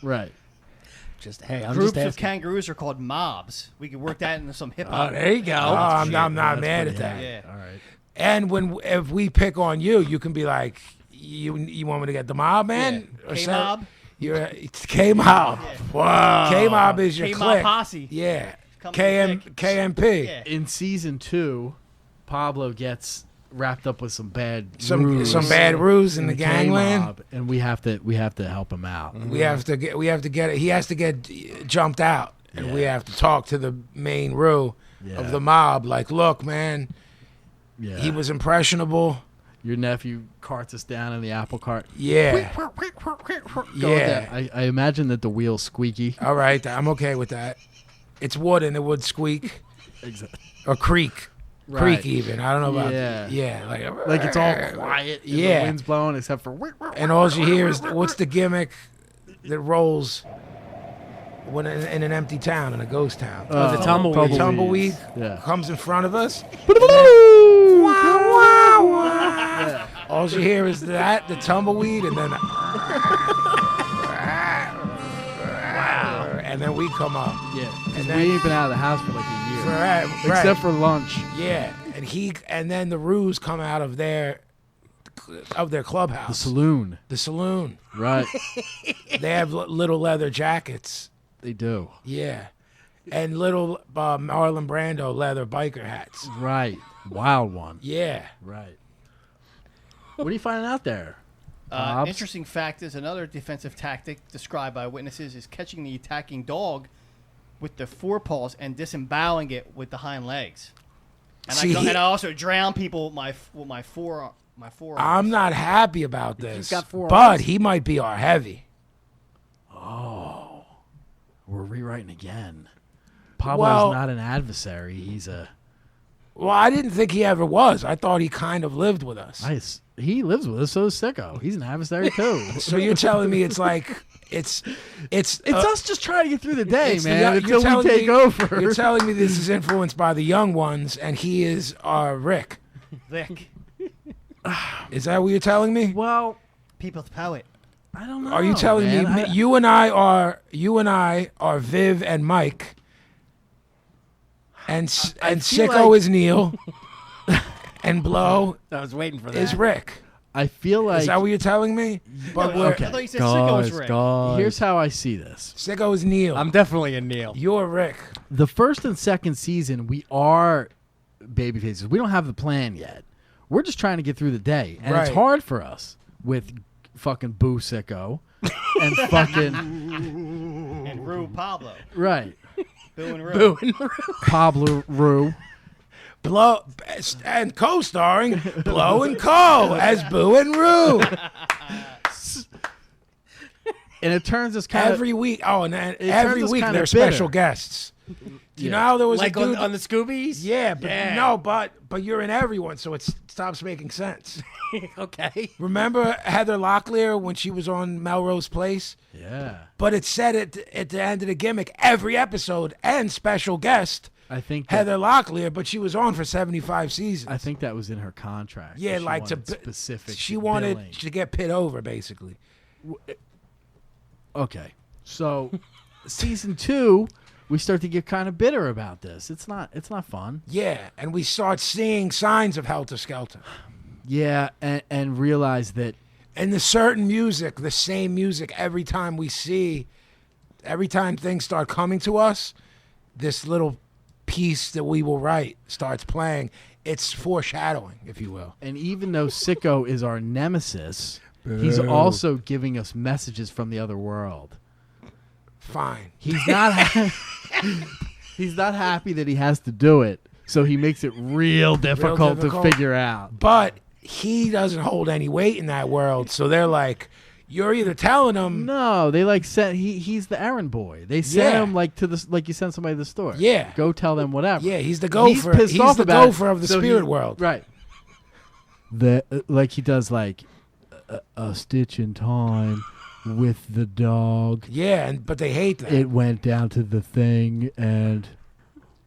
Right. Just hey, I'm Groups just of asking. kangaroos are called mobs. We could work that into some hip Oh, hop. there you go. Oh, I'm not That's mad pretty at that. heavy. Yeah. All right. And if we pick on you, you can be like, "You want me to get the mob, man?" Yeah. Or K-Mob? You're K-Mob. Wow. K-Mob is your K-Mob clique. posse. Yeah. Come to the dick. KMP. Yeah. In season 2, Pablo gets wrapped up with some bad Some ruse bad ruse in the K gangland. mob, and we have to help him out. We have to get it. He has to get jumped out, and we Yeah. have to talk to the main Roo Yeah. of the mob. Like, look, man, Yeah. he was impressionable. Your nephew carts us down in the apple cart. Yeah. Go with Yeah. that. I imagine that the wheel's squeaky. All right, I'm okay with that. It's wood and it would squeak Exactly. or creak. Right. Creak even. I don't know about Yeah. like Like it's all quiet. And Yeah. The wind's blowing except for. and all you hear is what's the gimmick that rolls when in an empty town, in a ghost town. the tumbleweed. Tumbleweed Yeah. comes in front of us. Yeah. All you hear is that, the tumbleweed, and then and then we come up. Yeah. 'Cause And we then- ain't been out of the house for like a year. Right, Except for lunch. yeah, and then the Roos come out of their clubhouse, The saloon. the saloon. Right. They have little leather jackets. They do. Yeah. And little Marlon Brando leather biker hats. Right. Wild one. Yeah. Right. What are you finding out there? Hobbs? Interesting fact is another defensive tactic described by witnesses is catching the attacking dog with the forepaws and disemboweling it with the hind legs. And, See, I also drown people with my forearm. I'm not happy about this. got 4 but arms. he might be our heavy. We're rewriting again. Pablo's Well- not an adversary. He's a. Well, I didn't think he ever was. I thought he kind of lived with us. He lives with us, so is Sicko. He's an adversary too. So you're telling me it's like it's It's us just trying to get through the day, it's the man, young- until you're we telling take me- over. You're telling me this is influenced by the young ones, and he is our Rick. Lick. Is that what you're telling me? well, People's poet. I don't know. Are you telling me man. you and I are Viv and Mike, and I feel Sicko like- is Neil, and Blow I was waiting for that. is Rick? I feel like Is that what you're telling me? But No, we're, I thought you said Sicko was Rick. here's how I see this. Sicko is Neil. I'm definitely a Neil. You're Rick. The first and second season, we are baby faces. We don't have the plan yet. We're just trying to get through the day, and it's Right. hard for us with fucking Boo Sicko and fucking And Rue Pablo. right Boo and Rue. Pablo Rue. Blow and co-starring Blow and Co as Boo and Roo And it turns us kind every week. Oh, and then It every turns us week kinda they're special bitter. guests. Do you know how there was Like a dude on the Scoobies? Yeah, but Yeah. no, but you're in everyone, so it stops making sense. Okay. Remember Heather Locklear when she was on Melrose Place? Yeah. But it said at the end of the gimmick, every episode and special guest I think Heather Locklear, but she was on for 75 seasons. I think that was in her contract. Yeah, She like wanted specific. She wanted billing. to get pit over, basically. Okay, so season 2, we start to get kind of bitter about this. It's not fun. Yeah, and we start seeing signs of Helter Skelter. Yeah, and realize that And the certain music, the same music, every time things start coming to us, this little piece that we will write starts playing. It's foreshadowing, if you will. and even though Sicko is our nemesis, he's also giving us messages from the other world. Fine. He's not he's not happy that he has to do it, so he makes it real difficult to difficult. figure out. But he doesn't hold any weight in that world, so they're like, you're either telling him, No, they like sent he's the errand boy. They sent Yeah. him like to the like you send somebody to the store. Yeah. Go tell them whatever. yeah, he's the gopher. He's pissed off the about gopher it, of the so spirit he- world. Right. Like he does like a stitch in time with the dog. Yeah, but they hate that. It went down to the thing and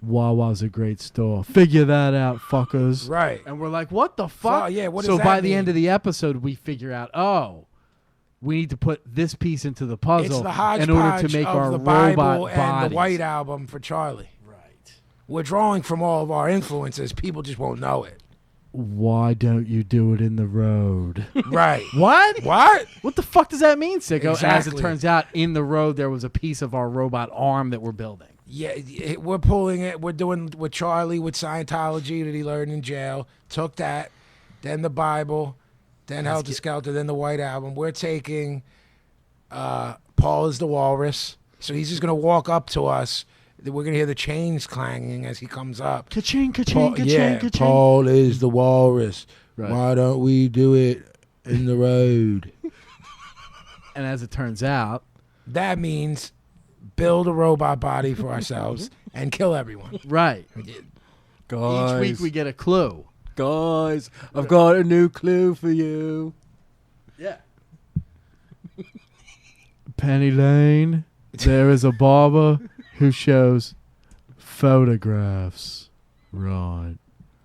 Wawa's a great store. Figure that out, fuckers. Right. And we're like, what the fuck? Yeah, what does so that by the mean? end of the episode, we figure out, we need to put this piece into the It's puzzle the hodgepodge in order to make of our the robot Bible and bodies. the White Album for Charlie. Right. We're drawing from all of our influences. People just won't know it. Why don't you do it in the road? Right. What? What? What the fuck does that mean, Sicko? As it Exactly. turns out, in the road there was a piece of our robot arm that we're building. Yeah, we're pulling it. We're doing with Charlie with Scientology that he learned in jail. Took that, then the Bible, then Helter Skelter, then the White Album. We're taking Paul is the Walrus. So he's just gonna walk up to us. We're gonna hear the chains clanging as he comes up. Ka-ching, ka-ching, Paul, ka-ching, yeah, ka-ching. Paul is the Walrus. Right. Why don't we do it in the road? And as it turns out, That means build a robot body for ourselves and kill everyone. right. Guys, Each week we get a clue. guys, I've got a new clue for you. Yeah. Penny Lane, there is a barber who shows photographs. Right.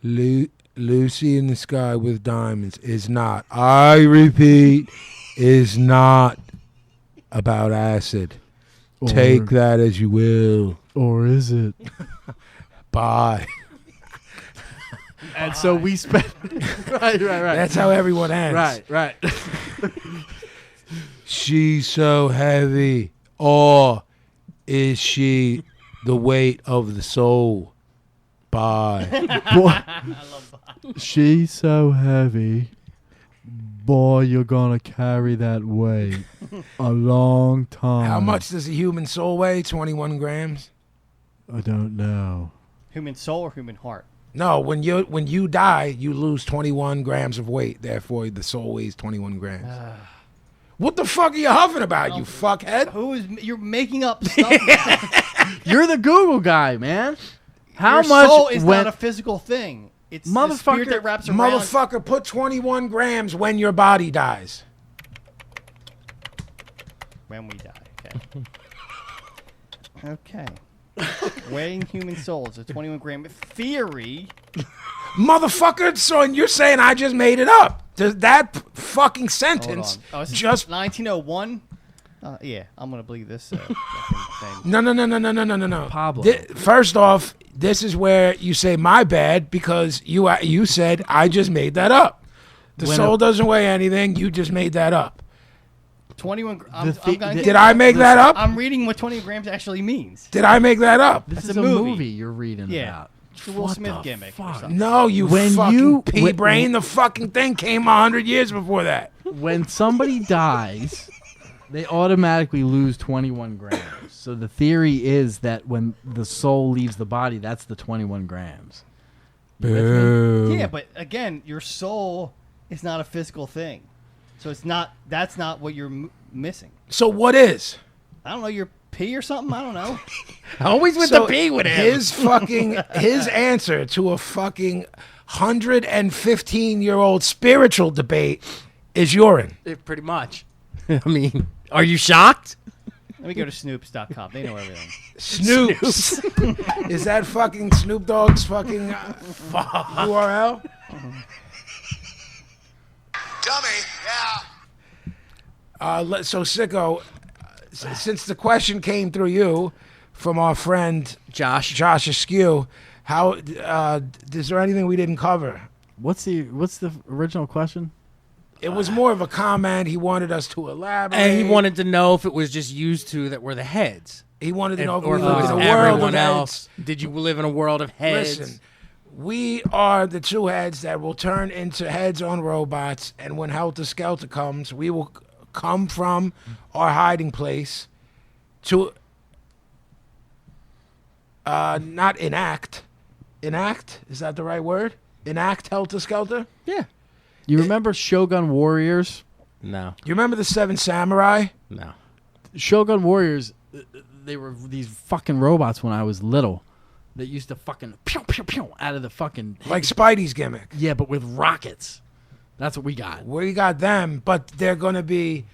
Lucy in the Sky with Diamonds is not, I repeat, is not about acid. Take that as you will. Or is it? Bye. And so we spent. right. That's how everyone ends. Right. She's so heavy. Or is she the weight of the soul? Bye. She's so heavy. Boy, you're going to carry that weight a long time. How much does a human soul weigh? 21 grams? I don't know. Human soul or human heart? No, when you die, you lose 21 grams of weight. Therefore, the soul weighs 21 grams. What the fuck are you huffing about, you fuckhead? You're making up stuff. You're the Google guy, man. How Your much soul is when not a physical thing. It's the Motherfucker- spirit that wraps around. Motherfucker, put 21 grams when your body dies. When we die. Okay. Weighing human souls, a 21-gram theory. Motherfucker, so you're saying I just made it up. That fucking Hold sentence on. Oh, is this just... 1901? Yeah, I'm going to believe this fucking thing. No. Pablo. First off, this is where you say my bad because you said I just made that up. The When soul doesn't weigh anything. You just made that up. 21 Did I make that up? I'm reading what 20 grams actually means. Did I make that up? This That's is a a movie. movie you're reading Yeah. about. It's the Will What Smith the gimmick. or fuck? something. No, you When fucking you- pea when- brain. The fucking thing came 100 years before that. When somebody dies, they automatically lose 21 grams. So the theory is that when the soul leaves the body, that's the 21 grams. Yeah, but again, your soul is not a physical thing. So it's not. That's not what you're missing. So what is? I don't know. Your P or something? I don't know. Always with So the P with him. His answer to a fucking 115-year-old spiritual debate is urine. Pretty much. I mean, are you shocked? Let me go to Snoops.com. They know everything. Snoops. Is that fucking Snoop Dogg's fucking URL? Dummy. Yeah. So, Sicko, since the question came through you from our friend Josh Askew, how is there anything we didn't cover? What's the original question? It was more of a comment. He wanted us to elaborate. And he wanted to know if it was just used two that were the heads. He wanted to know if or we if it lived was in a world everyone of else. heads. Did you live in a world of heads? Listen, we are the two heads that will turn into heads on robots, and when Helter Skelter comes, we will come from our hiding place to not enact. Enact? Is that the right word? Enact Helter Skelter? Yeah. You remember Shogun Warriors? No. You remember the Seven Samurai? No. Shogun Warriors, they were these fucking robots when I was little that used to fucking pew, pew, pew out of the fucking... Like Spidey's gimmick. Yeah, but with rockets. That's what we got. We got them, but they're going to be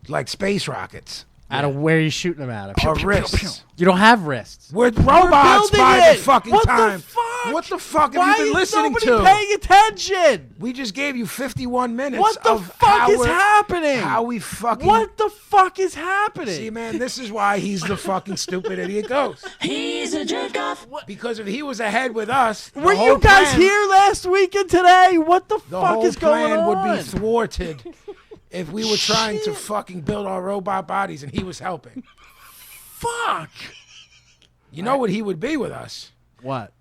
like space rockets. Out of where are you shooting them out of? Our wrists. You don't have wrists. We're robots building by it. the fucking What time. the fuck? What the fuck Why have you been is listening nobody to? paying attention? We just gave you 51 minutes. What the of fuck how is we're- happening? How we fucking... What the fuck is happening? See, man, this is why he's the fucking stupid idiot ghost. He's a jerk off. Because if he was ahead with us, the Were whole you guys plan- here last week and today? What the The fuck whole is going plan on? would be thwarted if we were trying to fucking build our robot bodies and he was helping. Fuck. You know what he would be with us? What?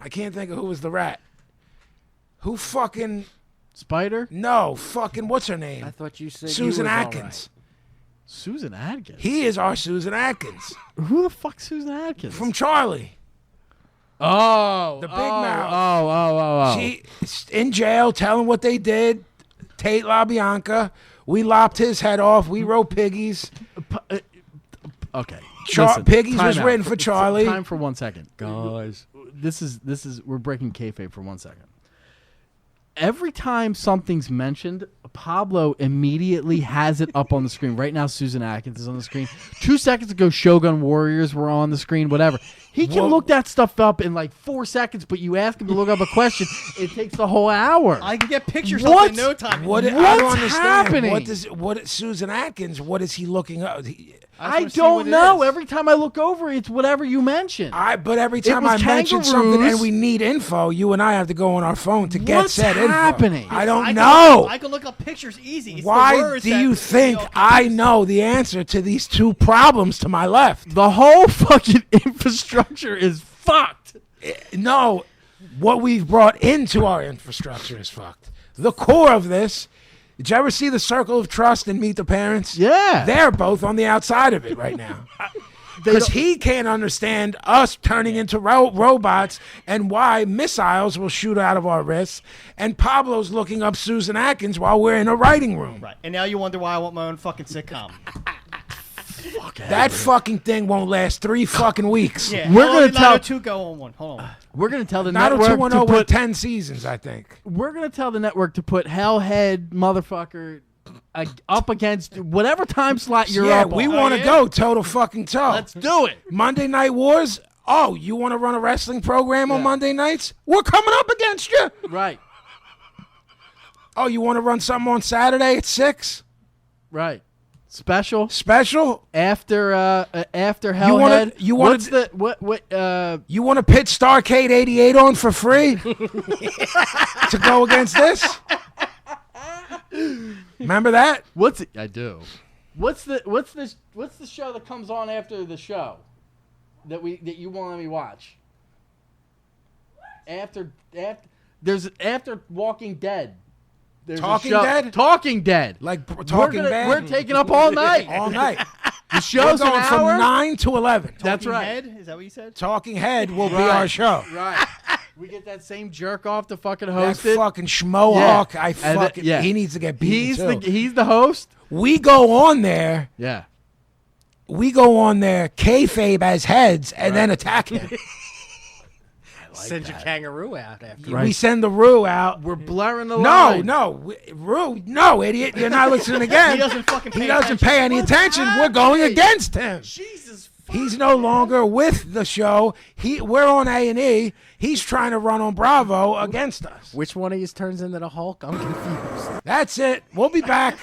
I can't think of who was the rat. Who fucking... Spider? No, fucking... What's her name? I thought you said Susan you was all Atkins. Susan Atkins? He is our Susan Atkins. Who the fuck's Susan Atkins? From Charlie. Oh. The big oh, mouth. Oh. She's in jail telling what they did. Tate LaBianca. We lopped his head off. We wrote Piggies. Okay. Piggies time was out. written for Charlie. Time for 1 second. Guys. This is we're breaking kayfabe for 1 second. Every time something's mentioned, Pablo immediately has it up on the screen. Right now, Susan Atkins is on the screen. 2 seconds ago, Shogun Warriors were on the screen, whatever. He can look that stuff up in like 4 seconds, but you ask him to look up a question, it takes the whole hour. I can get pictures What? up in no time. I don't What's understand. happening? What Susan Atkins? What is he looking up? I just wanna see what don't it know. is. Every time I look over, it's whatever you mention. But every time was I mention something kangaroos. and we need info, you and I have to go on our phone to get What's said happening? info. I don't I know. can look up pictures easy. It's the Why words do that, you think I know the answer to these two problems to my left? The whole fucking infrastructure is fucked. No, what we've brought into our infrastructure is fucked. The core of this, did you ever see the Circle of Trust and Meet the Parents? Yeah. They're both on the outside of it right now. Because he can't understand us turning into robots and why missiles will shoot out of our wrists. And Pablo's looking up Susan Atkins while we're in a writing room. Right. And now you wonder why I want my own fucking sitcom. That fucking thing won't last 3 fucking weeks. Yeah. We're gonna tell- 2 go on one. Hold on. We're gonna tell the Not a network 210 to with put. 10 seasons, I think. We're gonna tell the network to put Hellhead motherfucker up against whatever time slot you're Yeah, up. we on. want to go toe to fucking toe. Let's do it. Monday Night Wars. Oh, you want to run a wrestling program on Monday nights? We're coming up against you. Right. Oh, you want to run something on Saturday at 6? Right. Special Special? after Hellhead. you wanna What's the what? You want to pit Starcade 88 on for free to go against this? Remember that? What's it? I do. What's the show that comes on after the show that you won't let me watch? After Walking Dead. There's a Talking show- Dead? Talking Dead. Like Talking Bad? We're taking up all night. all night. The We're show's an going from hour. 9 to 11. That's Talking right. Head? Is that what you said? Talking Head will be Right. our show. Right. We get that same jerk off to fucking That host it. fucking schmo Yeah. hawk, And that- he needs to get beaten He's too. he's the host. We go on there Yeah. we go on there kayfabe as heads and then attack him. Send your kangaroo out after. We send the Roo out. We're blurring the No, line. Roo, no, idiot. You're not listening again. He doesn't fucking pay He doesn't attention. pay any attention. We're going against him. Jesus. He's no longer with the show. We're on A&E. He's trying to run on Bravo against us. Which one of you turns into the Hulk? I'm confused. That's it. We'll be back.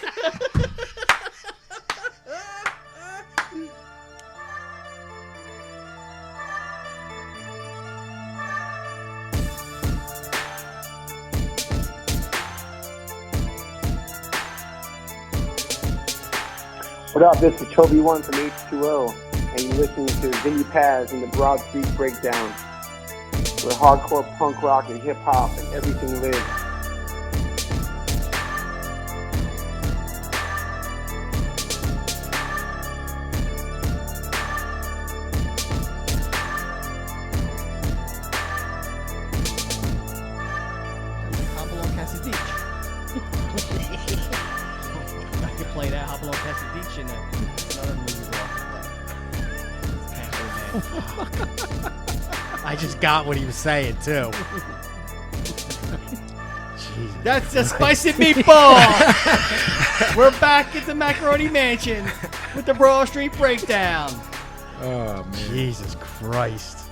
What up? This is Toby One from H2O, and you're listening to Vinnie Paz and the Broad Street Breakdown, where hardcore punk rock and hip hop and everything lives. Hopalong Casadich. I could play that Hopalong Casadich in another movie. I just got what he was saying too. That's a spicy meatball. We're back at the Macaroni Mansion with the Broad Street Breakdown. Oh, man. Jesus Christ.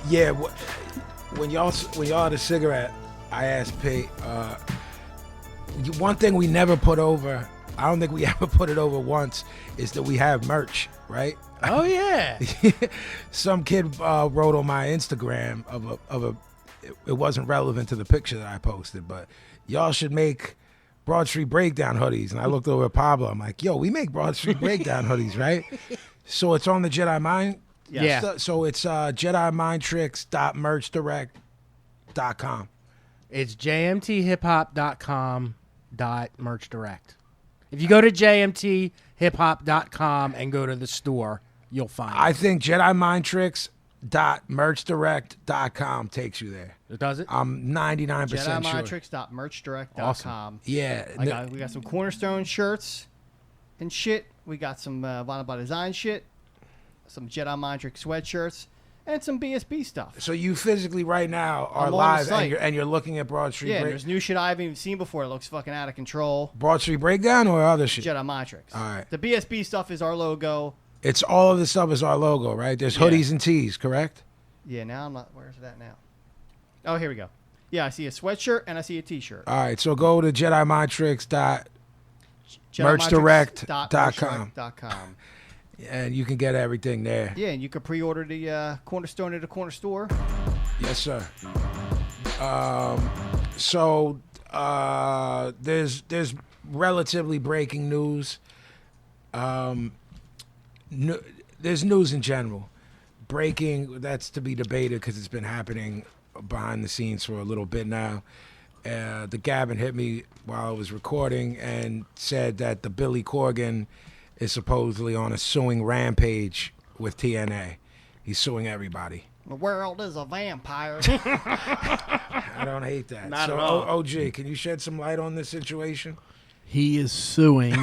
Yeah, when y'all had a cigarette, I asked Pete, one thing we never put over, I don't think we ever put it over once, is that we have merch, right? Oh yeah. Some kid wrote on my Instagram it wasn't relevant to the picture that I posted, but y'all should make Broad Street Breakdown hoodies. And I looked over at Pablo. I'm like, yo, we make Broad Street Breakdown hoodies, right? So it's on the Jedi Mind. Yeah. So it's JediMindTricks.merchdirect.com. It's jmthiphop.com.merchdirect. If you go to jmthiphop.com and go to the store, you'll find I it. think JediMindTricks.merchdirect.com takes you there. Does it? I'm 99% sure. JediMindTricks.merchdirect.com. Yeah. We got some Cornerstone shirts and shit. We got some Vinyl by Design shit. Some Jedi Mind Trick sweatshirts. And some BSB stuff. So you physically right now are I'm on the live site. and you're looking at Broad Street Yeah, there's new shit I haven't even seen before. It looks fucking out of control. Broad Street Breakdown or other shit? Jedi Mind Tricks. All right. The BSB stuff is our logo. It's all of the stuff is our logo, right? There's Yeah. hoodies and tees, correct? Yeah, now I'm not. Where's that now? Oh, here we go. Yeah, I see a sweatshirt and I see a t-shirt. All right, so go to JediMindTricks.merchdirect.com and you can get everything there. Yeah, and you can pre-order the Cornerstone at the corner store. Yes, sir. There's relatively breaking news. There's news in general. Breaking, that's to be debated because it's been happening behind the scenes for a little bit now. The Gavin hit me while I was recording and said that the Billy Corgan is supposedly on a suing rampage with TNA. He's suing everybody. The world is a vampire. I don't hate that. Not so, at all. OG, can you shed some light on this situation? He is suing.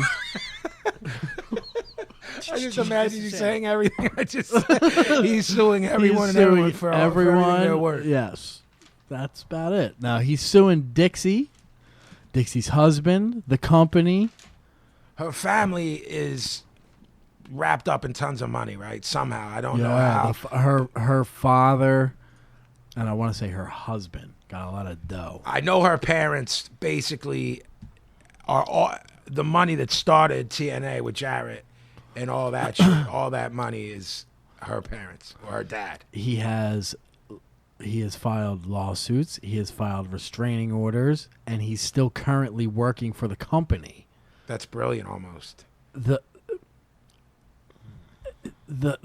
I just imagine you saying everything I just said. He's suing everyone He's and everyone suing for everything their work. Yes, that's about it. Now he's suing Dixie's husband, the company. Her family is wrapped up in tons of money, right? Somehow. I don't know how. Her father, and I want to say her husband, got a lot of dough. I know her parents basically are all the money that started TNA with Jarrett and all that shit. All that money is her parents or her dad. He has filed lawsuits. He has filed restraining orders, and he's still currently working for the company. That's brilliant almost. The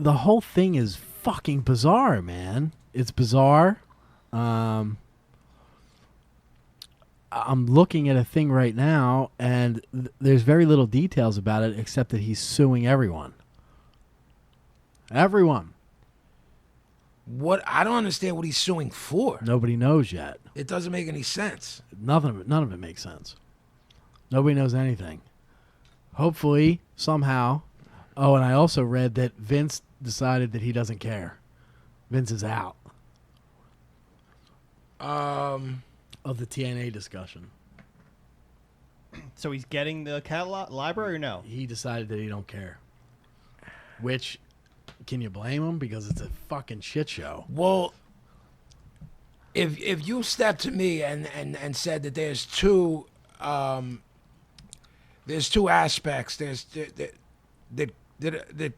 whole thing is fucking bizarre, man. It's bizarre. I'm looking at a thing right now, and there's very little details about it except that he's suing everyone. Everyone. What I don't understand what he's suing for. Nobody knows yet. It doesn't make any sense. None of it makes sense. Nobody knows anything. Hopefully, somehow. Oh, and I also read that Vince decided that he doesn't care. Vince is out of the TNA discussion. So he's getting the catalog library or no? He decided that he don't care. Which, can you blame him? Because it's a fucking shit show. Well, if you stepped to me and said that there's two aspects that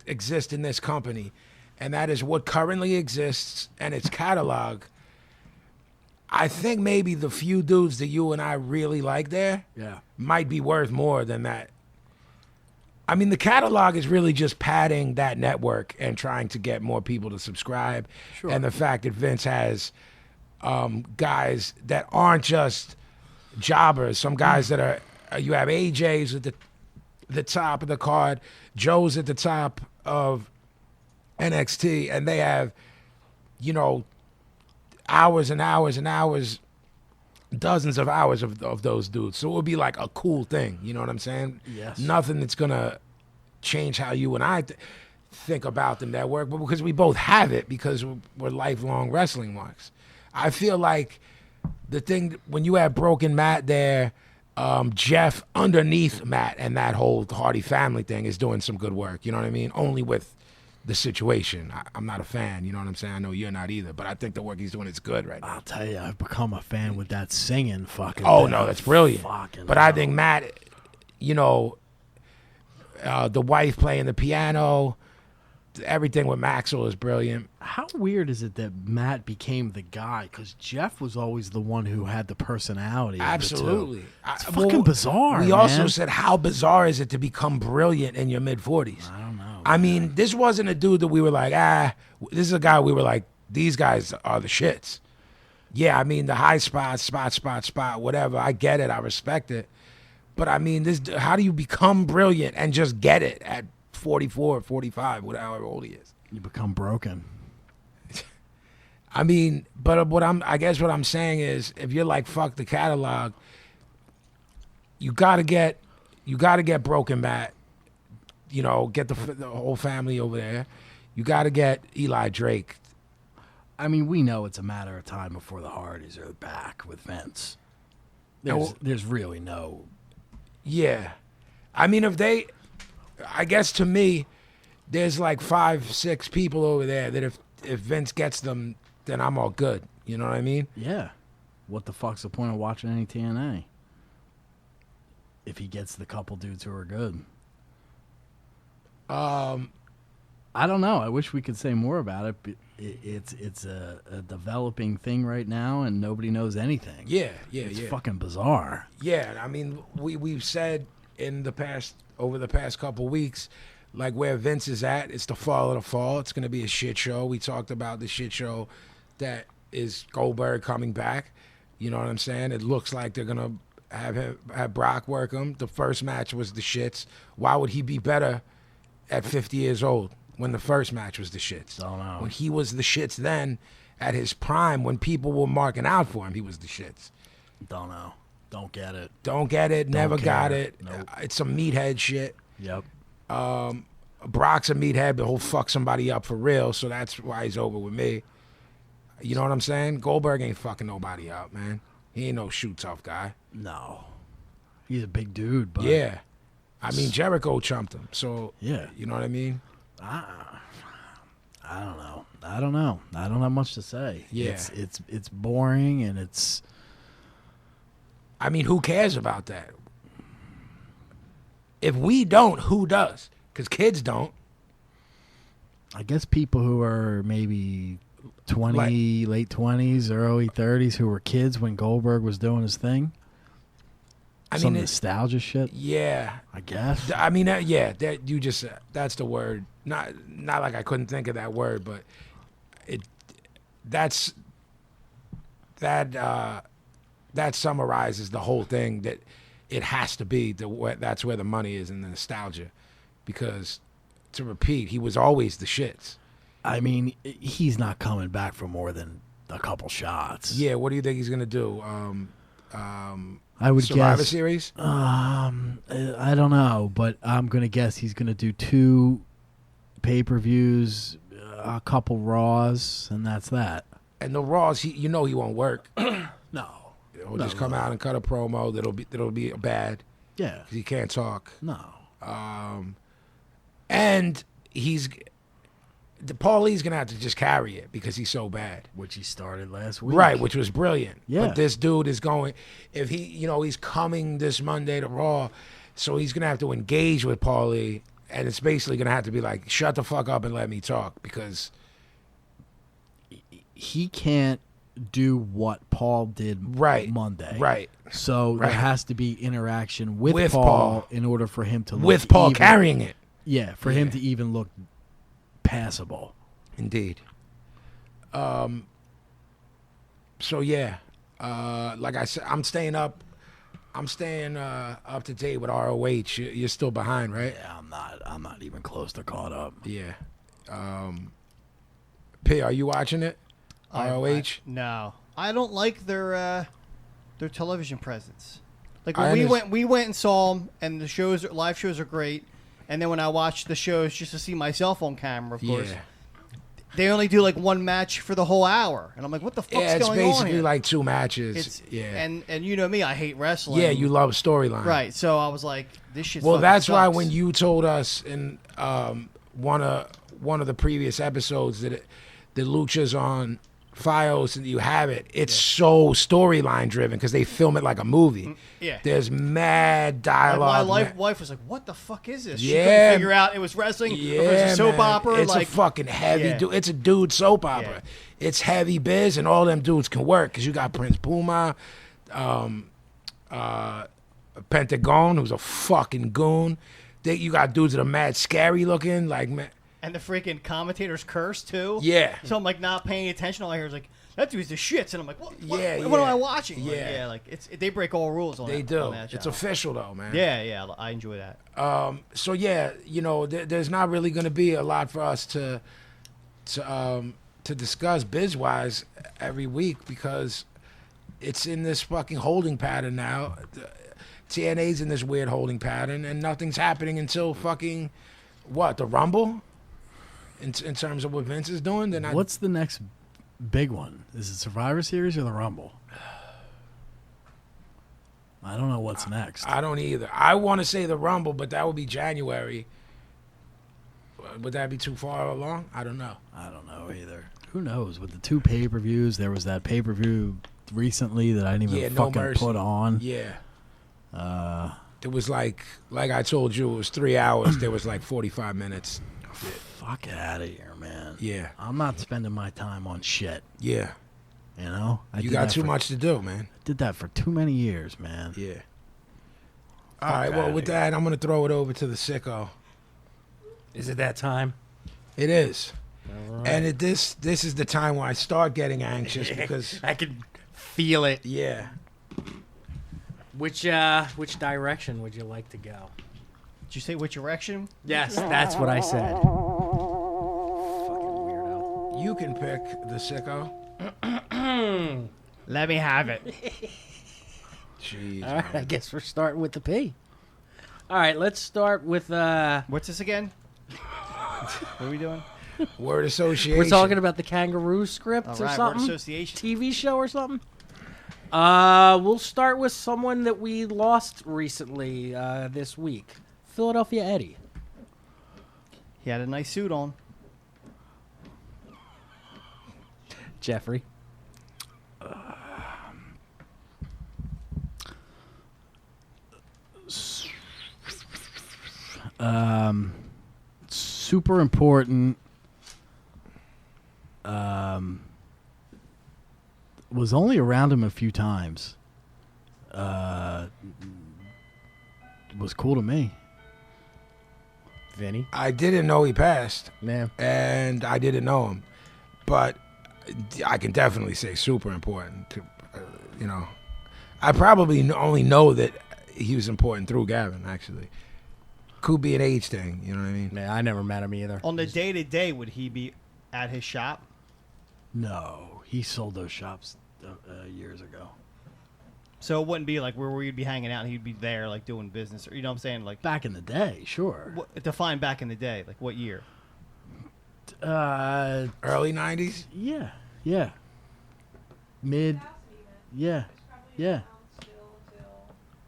exist in this company, and that is what currently exists and its catalog. I think maybe the few dudes that you and I really like there might be worth more than that. I mean, the catalog is really just padding that network and trying to get more people to subscribe. Sure. And the fact that Vince has guys that aren't just jobbers, some guys that are, you have AJ's at the top of the card, Joe's at the top of NXT, and they have, you know, hours and hours and hours, dozens of hours of those dudes. So it would be like a cool thing. You know what I'm saying? Yes. Nothing that's going to change how you and I think about the network, but because we both have it, because we're lifelong wrestling marks. I feel like the thing, when you have Broken Matt there, Jeff underneath Matt and that whole Hardy family thing is doing some good work. You know what I mean? Only with the situation. I'm not a fan, you know what I'm saying? I know you're not either, but I think the work he's doing is good right now. I'll tell you, I've become a fan with that singing fucking Oh, thing. no, that's brilliant. Fucking But I think Matt, you know, the wife playing the piano, everything with Maxwell is brilliant. How weird is it that Matt became the guy? Because Jeff was always the one who had the personality. Absolutely. It's fucking bizarre, We man. also said, how bizarre is it to become brilliant in your mid-40s? I don't know. I mean, this wasn't a dude that we were like, this is a guy we were like, these guys are the shits. Yeah, I mean, the high spot, whatever. I get it. I respect it. But I mean, how do you become brilliant and just get it at 44, 45, whatever old he is? You become broken. I mean, but I guess what I'm saying is, if you're like, fuck the catalog, you gotta get Broken Matt. You know, get the whole family over there. You got to get Eli Drake. I mean, we know it's a matter of time before the Hardys are back with Vince. There's really no... Yeah. I mean, I guess to me, there's like 5, 6 people over there that if Vince gets them, then I'm all good. You know what I mean? Yeah. What the fuck's the point of watching any TNA? If he gets the couple dudes who are good. I don't know. I wish we could say more about it. But it's a developing thing right now, and nobody knows anything. Yeah. It's fucking bizarre. Yeah, I mean, we've said over the past couple weeks, like where Vince is at, it's the fall of the fall. It's going to be a shit show. We talked about the shit show that is Goldberg coming back. You know what I'm saying? It looks like they're going to have Brock work him. The first match was the shits. Why would he be better at 50 years old when the first match was the shits? Don't know. When he was the shits then, at his prime, when people were marking out for him, he was the shits. Don't know. Don't get it. Don't get it. Never got care. it. Nope. It's some meathead shit. Yep. Brock's a meathead, but he'll fuck somebody up for real, so that's why he's over with me. You know what I'm saying? Goldberg ain't fucking nobody up, man. He ain't no shoot tough guy. No. He's a big dude, but... Yeah. I mean, Jericho chumped him, so... Yeah. You know what I mean? I don't know. I don't have much to say. Yeah. It's boring, and it's... I mean, who cares about that? If we don't, who does? Because kids don't. I guess people who are maybe 20, late 20s, early 30s, who were kids when Goldberg was doing his thing. Some nostalgia shit. Yeah. I guess. I mean, yeah, that's the word. Not like I couldn't think of that word, but that summarizes the whole thing, that it has to be that's where the money is, in the nostalgia. Because, to repeat, he was always the shits. I mean, he's not coming back for more than a couple shots. Yeah, what do you think he's going to do? I would Survivor guess. Series? I don't know, but I'm gonna guess he's gonna do 2 pay-per-views, a couple Raws, and that's that. And the Raws, he won't work. No. He'll just come out and cut a promo that'll be bad Yeah. 'cause he can't talk. No. And Paulie's gonna have to just carry it because he's so bad. Which he started last week. Right, which was brilliant. Yeah. But this dude is going, if he's coming this Monday to Raw, so he's gonna have to engage with Paulie, and it's basically gonna have to be like, shut the fuck up and let me talk, because he can't do what Paul did Right, Monday. right. So Right. there has to be interaction with, With Paul, Paul. in order for him to look with Paul even, carrying it. Yeah, for him to even look passable. Indeed. So yeah, like I said, I'm staying up to date with ROH. You're still behind, right? Yeah, I'm not even close to caught up. Yeah. P, are you watching it? ROH? No, I don't like their television presence. Like I when we went and saw them, and the live shows are great. And then when I watch the shows just to see my cell phone camera, of course, Yeah. they only do like one match for the whole hour, and I'm like, what the fuck's Yeah, it's going on basically here? like 2 matches. It's yeah. and you know me, I hate wrestling. Yeah, you love storyline. right. So I was like, this shit. Well, fucking that's why sucks. when you told us in one of the previous episodes that the Lucha's on Fios and you have it, it's so storyline driven because they film it like a movie. Yeah. There's mad Like, dialogue. my man. wife was like, "What the fuck is this?" She Yeah. couldn't figure out it was wrestling or it was Yeah, a soap man. opera. It's like a fucking heavy Yeah. dude. It's a dude soap opera. It's heavy biz, and all them dudes can work because you got Prince Puma, Pentagon, who's a fucking goon. You got dudes that are mad scary looking, like man. And the freaking commentators curse too. Yeah. So I'm like not paying attention. All I hear is like, "That dude's the shits," and I'm like, "What? Yeah, what am yeah. I watching?" Like, Yeah. yeah. Like they break all rules on They that. do. On that It's channel. official though, man. Yeah, I enjoy that. So yeah, there's not really going to be a lot for us to discuss biz wise every week because it's in this fucking holding pattern now. TNA's in this weird holding pattern, and nothing's happening until fucking the Rumble. In terms of what Vince is doing, then What's the next big one? Is it Survivor Series or the Rumble? I don't know what's next. I don't either. I want to say the Rumble, but that would be January. Would that be too far along? I don't know. I don't know either. Who knows? With the 2 pay-per-views, there was that pay-per-view recently that I didn't even No fucking Mercy. put on. Yeah. It was like I told you, it was 3 hours. There was like 45 minutes. Fuck out of here, man. Yeah. I'm not spending my time on shit. Yeah. You know? I You did got that too for- much to do, man. Did that for too many years, man. Yeah. All right, well, with that, I'm going to throw it over to the sicko. Is it that time? It is. And this is the time where I start getting anxious because, I can feel it. yeah. Which direction would you like to go? Did you say which direction? Yes, that's what I said. Fucking weirdo. You can pick the sicko. Let me have it. Jeez. All right, I guess we're starting with the P. All right, let's start with What's this again? What are we doing? Word association. we're talking about the kangaroo script All or right, word something. association. TV show or something. We'll start with someone that we lost recently this week. Philadelphia Eddie. He had a nice suit on. Jeffrey. Super important. Was only around him a few times. Was cool to me. Vinny. I didn't know he passed, Man. and I didn't know him, but I can definitely say super important. I probably only know that he was important through Gavin. Actually, could be an age thing. You know what I mean? Man, I never met him either. On the day-to-day, would he be at his shop? No, he sold those shops years ago. So it wouldn't be like where we'd be hanging out and he'd be there like doing business, or you know what I'm saying? Like Back in the day, sure. define back in the day, like what year? Early 90s? Yeah, yeah. Mid, yeah, yeah.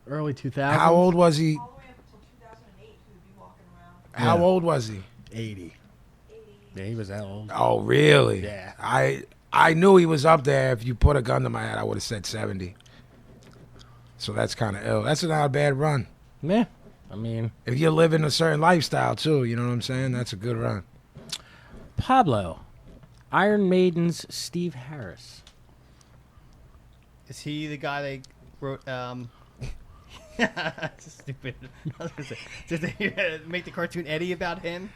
Early 2000s. How old was he? All the way up until 2008, he would be walking around. How old was he? 80. Yeah, he was that old. Oh, really? Yeah. I knew he was up there. If you put a gun to my head, I would have said 70. So that's kind of ill. That's not a bad run. Yeah. I mean, If you're living a certain lifestyle, too, you know what I'm saying? That's a good run. Pablo, Iron Maiden's Steve Harris. Is he the guy they wrote? That's stupid. I was gonna say, did they make the cartoon Eddie about him?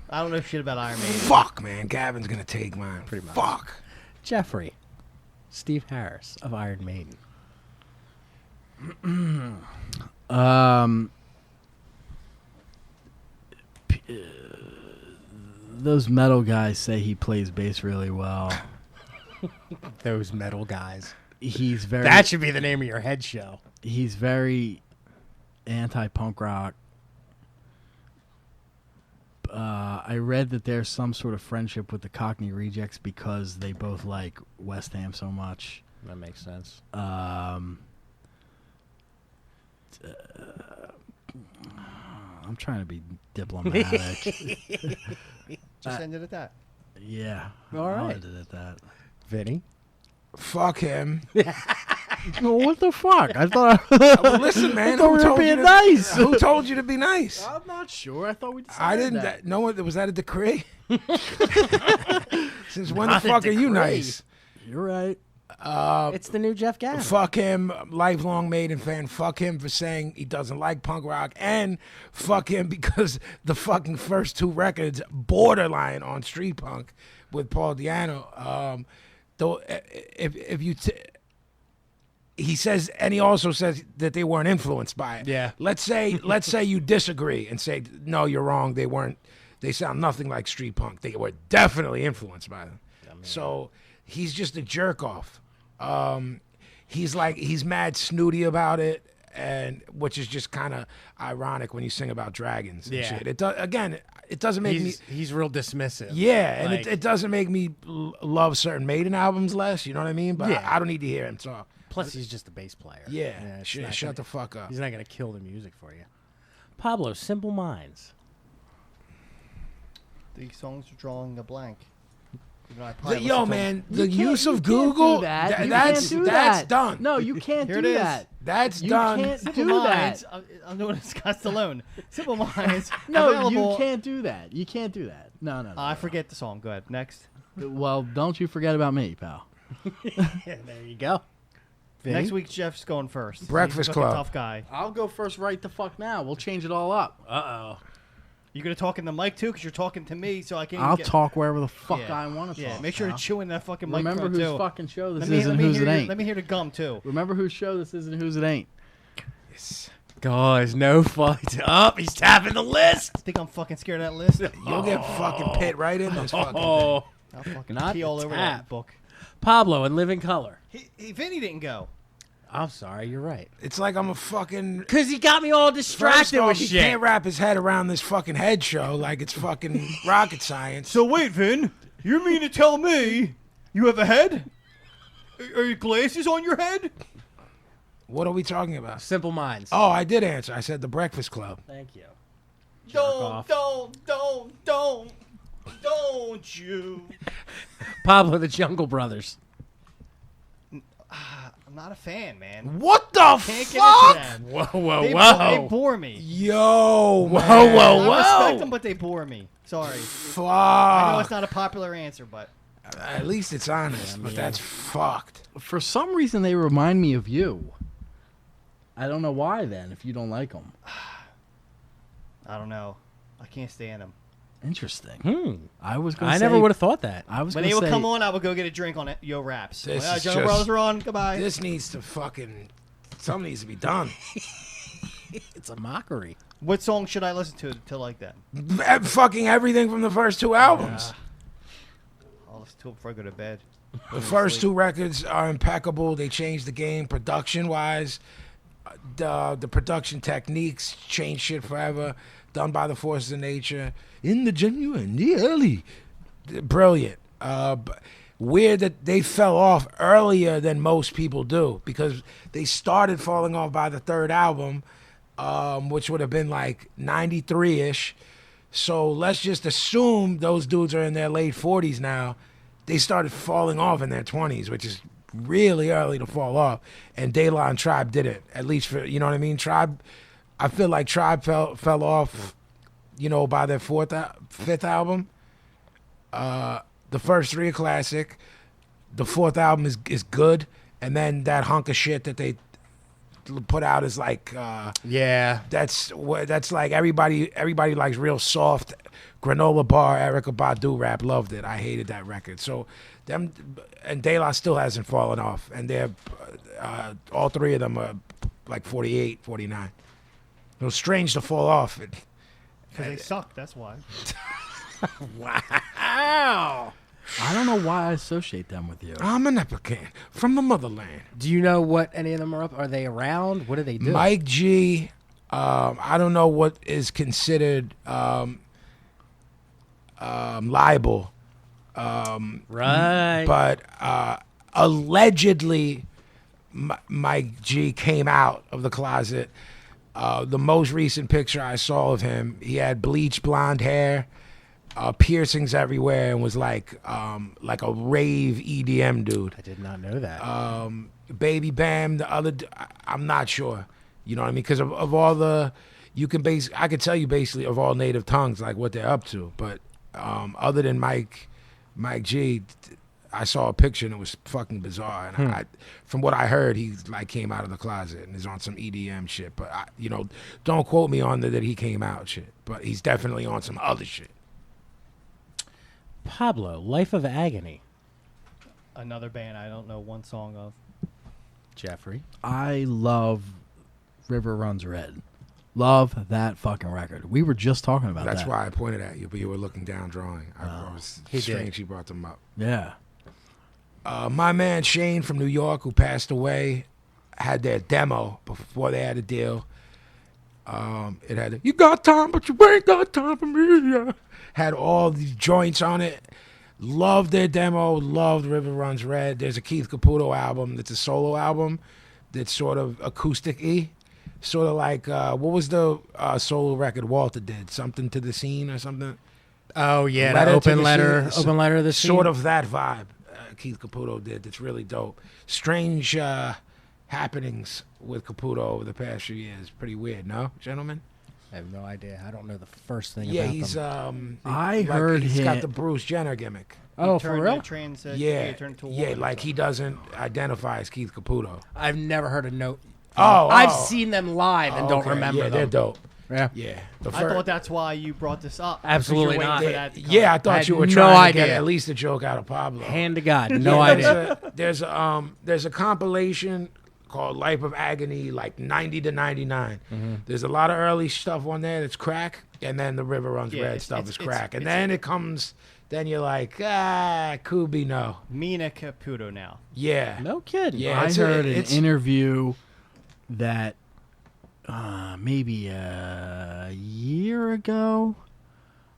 I don't know shit about Iron Maiden. Fuck, man. Gavin's going to take mine. Pretty much. Fuck. Jeffrey, Steve Harris of Iron Maiden. Those metal guys say he plays bass really well. Those metal guys. He's very. That should be the name of your head show. He's very anti-punk rock. I read that there's some sort of friendship with the Cockney Rejects because they both like West Ham so much. That makes sense. I'm trying to be diplomatic. Just ended at that. Yeah. All I'll right. end it at that. Vinny. Fuck him. Well, what the fuck? I thought. Well, listen, man. thought we were being nice. Who told you to be nice? I'm not sure. I thought we decided I didn't. that. No one. Was that a decree? Since when the Not a fuck are you decree. nice? You're right. It's the new Jeff Gavin. Fuck him, lifelong Maiden fan. Fuck him for saying he doesn't like punk rock, and fuck him because the fucking first two records borderline on street punk with Paul Di'Anno. Though, if you. He says, and he also says that they weren't influenced by it. Yeah. Let's say you disagree and say, no, you're wrong. They weren't. They sound nothing like street punk. They were definitely influenced by them. So he's just a jerk off. He's mad snooty about it, and which is just kind of ironic when you sing about dragons. And Yeah. shit. It doesn't make me. He's real dismissive. Yeah, and Like- it doesn't make me love certain Maiden albums less. You know what I mean? But Yeah. I don't need to hear him talk. Plus, he's just a bass player. Yeah, it's shut not the gonna- fuck up. He's not going to kill the music for you. Pablo, Simple Minds. The songs are drawing a blank. Even though I probably Yo, listened to man, them. the You can't- use you of can't do Google, that. You that's can't do that's that. done. No, you can't Here do it is. that. That's You done. can't Simple do Minds. that. I'm doing Scott Stallone. Simple Minds. No, available. you can't do that. You can't do that. No. I forget the song. Go ahead. Next. Well, don't you forget about me, pal. Yeah, there you go. Vinny? Next week, Jeff's going first. Breakfast He's a fucking Club. tough guy. I'll go first right the fuck now. We'll change it all up. Uh-oh. You're gonna talk in the mic too, because you're talking to me, so I can't. I'll even get... talk wherever the fuck Yeah. I want to Yeah, talk. make sure to pal. chew in that fucking mic. Remember whose too. fucking show this Let me, is let and me whose hear it your- ain't. Let me hear the gum too. Remember whose show this is and whose it ain't. Guys, no fight. Up, he's tapping the list. I think I'm fucking scared of that list. You'll get fucking pit right in this fucking thing. Oh. I'll fucking Not pee all the over tap. that book. Pablo in Living Color. Vinny didn't go. I'm sorry, you're right. It's like I'm a fucking. Because he got me all First distracted off, with he shit. can't wrap his head around this fucking head show like it's fucking rocket science. So wait, Vin, you mean to tell me you have a head? Are your glasses on your head? What are we talking about? Simple Minds. Oh, I did answer. I said the Breakfast Club. Thank you. Don't you? Pablo the Jungle Brothers. I'm not a fan, man. What the Can't get into fuck? them. Whoa, They bore me. Yo, man. I respect them, but they bore me. Sorry. Fuck. I know it's not a popular answer, but At least it's honest, but that's fucked. For some reason, they remind me of you. I don't know why. Then, if you don't like them, I don't know. I can't stand them. interesting. I was. Gonna I never say- would have thought that. I was. When gonna they would say, come on, I would go get a drink on it. Yo Raps. This Well, is General just- Brothers are on. Goodbye. This needs to fucking. Something needs to be done. It's a mockery. What song should I listen to like that? Fucking everything from the first two albums. I'll listen to it before I go to bed. The first two records are impeccable. They changed the game production-wise. The production techniques changed shit forever. Done by the forces of nature. In the genuine, the early. Brilliant. Weird that they fell off earlier than most people do because they started falling off by the third album, which would have been like 93-ish. So let's just assume those dudes are in their late 40s now. They started falling off in their 20s, which is really early to fall off. And De La and Tribe did it, at least for, you know what I mean? Tribe, I feel like Tribe fell off, by their fifth album. The first three are classic. The fourth album is good. And then that hunk of shit that they put out is like, that's like everybody likes real soft granola bar Erykah Badu rap. Loved it. I hated that record. So them and De La still hasn't fallen off, and they're all three of them are like 48, 49. It was strange to fall off. Because they suck, that's why. Wow. I don't know why I associate them with you. I'm an Epican from the motherland. Do you know what any of them are up? Are they around? What do they do? Mike G, I don't know what is considered libel. Right. But allegedly, Mike G came out of the closet. The most recent picture I saw of him, he had bleached blonde hair, piercings everywhere, and was like a rave EDM dude. I did not know that. Baby Bam, the other, I'm not sure. You know what I mean? Because of all the, I could tell you basically of all native tongues, like what they're up to. But other than Mike G, I saw a picture and it was fucking bizarre. And from what I heard, he like came out of the closet and is on some EDM shit. But don't quote me on that he came out shit. But he's definitely on some other shit. Pablo, Life of Agony. Another band I don't know one song of. Jeffrey. I love River Runs Red. Love that fucking record. We were just talking about that. That's why I pointed at you, but you were looking down drawing. I was strange you brought them up. Yeah. My man Shane from New York, who passed away, had their demo before they had a deal. It had you got time, but you ain't got time for me. Yeah. Had all these joints on it. Loved their demo. Loved River Runs Red. There's a Keith Caputo album that's a solo album that's sort of acoustic-y. Sort of like, what was the solo record Walter did? Something to the Scene or something? Oh, yeah. Open Letter to the Scene. Sort of that vibe Keith Caputo did. That's really dope. Strange happenings with Caputo over the past few years. Pretty weird, no, gentlemen? I have no idea. I don't know the first thing Yeah, about he's them. he's got the Bruce Jenner gimmick. Oh, for real? Like he doesn't identify as Keith Caputo. I've never heard a note. Oh, I've seen them live and don't okay. remember them. They're dope. Yeah. Yeah. I thought that's why you brought this up. Absolutely Because not. you're waiting for that to come. Yeah, I thought you were no trying to get idea. at least a joke out of Pablo. Hand to God, no idea. There's a compilation called Life of Agony, like 90 to 99. There's a lot of early stuff on there that's crack, and then the River Runs Red stuff is crack. And then it comes, then you're like, Kubi, no. Mina Caputo now. Yeah. No kidding. Yeah, I heard an interview that maybe a year ago.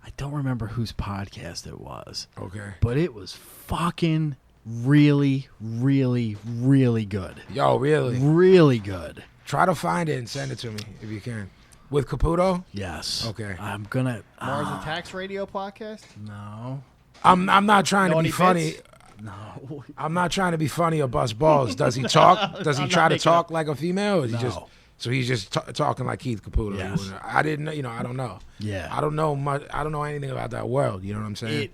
I don't remember whose podcast it was. Okay. But it was fucking really, really, really good. Yo, really? Really good. Try to find it and send it to me if you can. With Caputo? Yes. Okay. I'm gonna. Mars Attacks Radio podcast? No. I'm not trying to be funny. Bits? No. I'm not trying to be funny or bust balls. Does he talk? Does he I'm try not to making talk like a female? Or is he No. just so he's just talking like Keith Caputo? Yes. I didn't know. I don't know. Yeah. I don't know much. I don't know anything about that world. You know what I'm saying?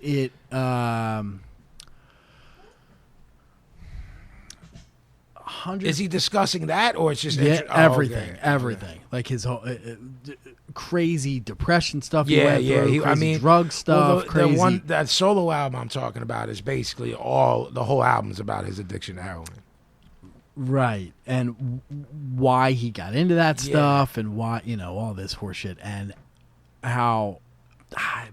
Is he discussing that, or it's just everything, okay. everything, like his whole crazy depression stuff. Yeah, he went through, I mean, drug stuff. Crazy. That solo album I'm talking about is basically the whole album's about his addiction to heroin. Right, and why he got into that stuff, and why all this horseshit, and how,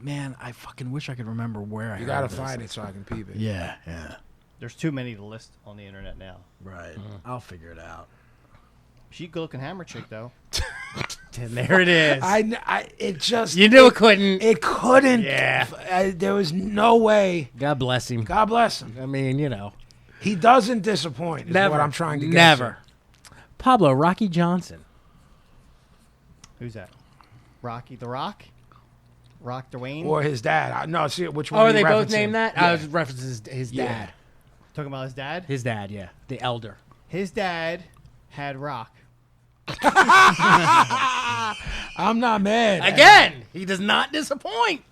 man, I fucking wish I could remember where I. You gotta find it so I can peep it. Yeah, yeah. There's too many to list on the internet now. Right. I'll figure it out. She good looking hammer chick though. And there it is. It just. You knew it couldn't. It couldn't. Yeah. There was no way. God bless him. God bless him. I mean, you know. He doesn't disappoint. Is Never. what I'm trying to get. Never. Pablo, Rocky Johnson. Who's that? Rocky the Rock? Rock Dwayne? Or his dad. No, see which one. Oh, are are you they both referencing? named that? Yeah. I was referencing his Yeah. dad. Talking about his dad? His dad, yeah. The elder. His dad had Rock. I'm not mad. Again, he does not disappoint.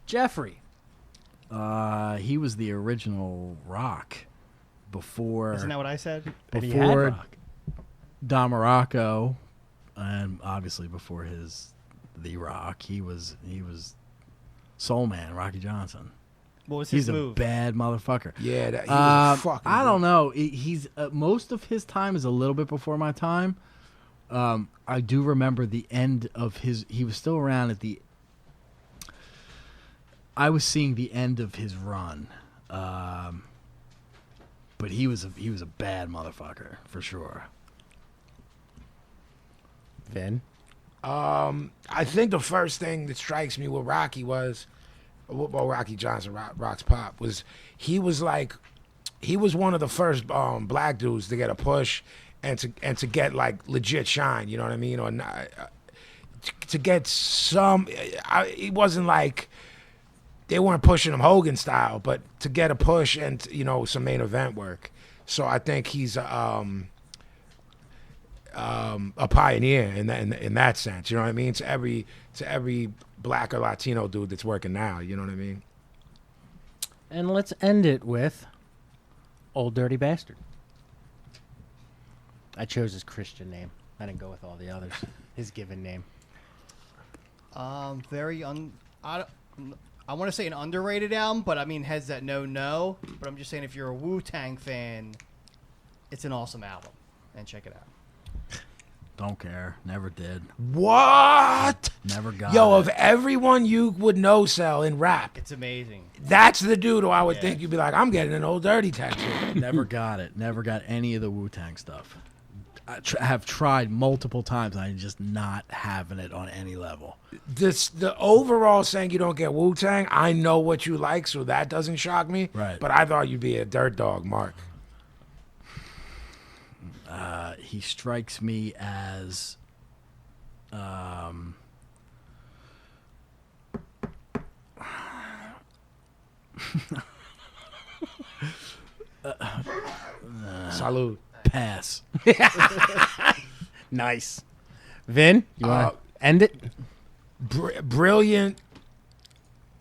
Jeffrey. He was the original Rock before. Isn't that what I said? And he had Before Rock. Don Morocco, and obviously before The Rock, he was Soul Man, Rocky Johnson. What was his He's a move? bad motherfucker. Yeah, he was a fucking. I don't know. He's most of his time is a little bit before my time. I do remember the end of his. He was still around at the. I was seeing the end of his run, but he was a bad motherfucker for sure. Vin. I think the first thing that strikes me with Rocky was, well, Rocky Johnson, Rock's pop, was he was one of the first black dudes to get a push and to get like legit shine. You know what I mean? Or not, to get some. It wasn't like they weren't pushing him Hogan style, but to get a push and some main event work. So I think he's a pioneer in that sense. You know what I mean? To every black or Latino dude that's working now. You know what I mean? And let's end it with Old Dirty Bastard. I chose his Christian name. I didn't go with all the others. His given name. I want to say an underrated album, but I mean has that no. But I'm just saying if you're a Wu-Tang fan, it's an awesome album, and check it out. Don't care. Never did. What? Never got Yo, it. of everyone you would know, Sal, in rap, It's amazing. that's the dude who I would Yeah. think you'd be like, I'm getting an Old Dirty tattoo. Never got it. Never got any of the Wu-Tang stuff. I have tried multiple times. I'm just not having it on any level. The overall saying you don't get Wu-Tang, I know what you like, so that doesn't shock me. Right. But I thought you'd be a dirt dog, Mark. He strikes me as Salud. pass. Nice. Vin, you want to end it? Brilliant,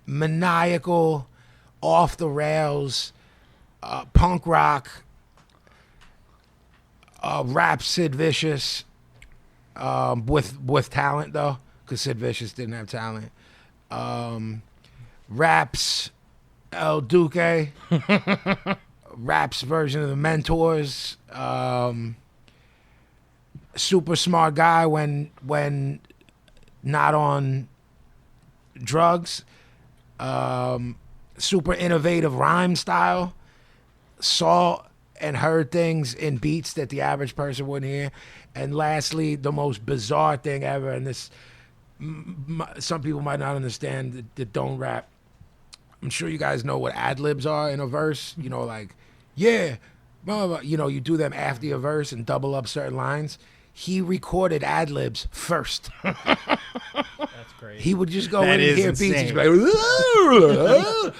maniacal, off the rails, punk rock, rap Sid Vicious, with talent though, because Sid Vicious didn't have talent. Raps El Duque, raps version of the Mentors. Super smart guy when not on drugs. Super innovative rhyme style. Saw and heard things in beats that the average person wouldn't hear. And lastly, the most bizarre thing ever, and this some people might not understand that don't rap. I'm sure you guys know what ad-libs are in a verse. You know, like, yeah, blah, blah, blah. You know, you do them after your verse and double up certain lines. He recorded ad-libs first. That's great. He would just go That in and is hear beats and insane. just be like,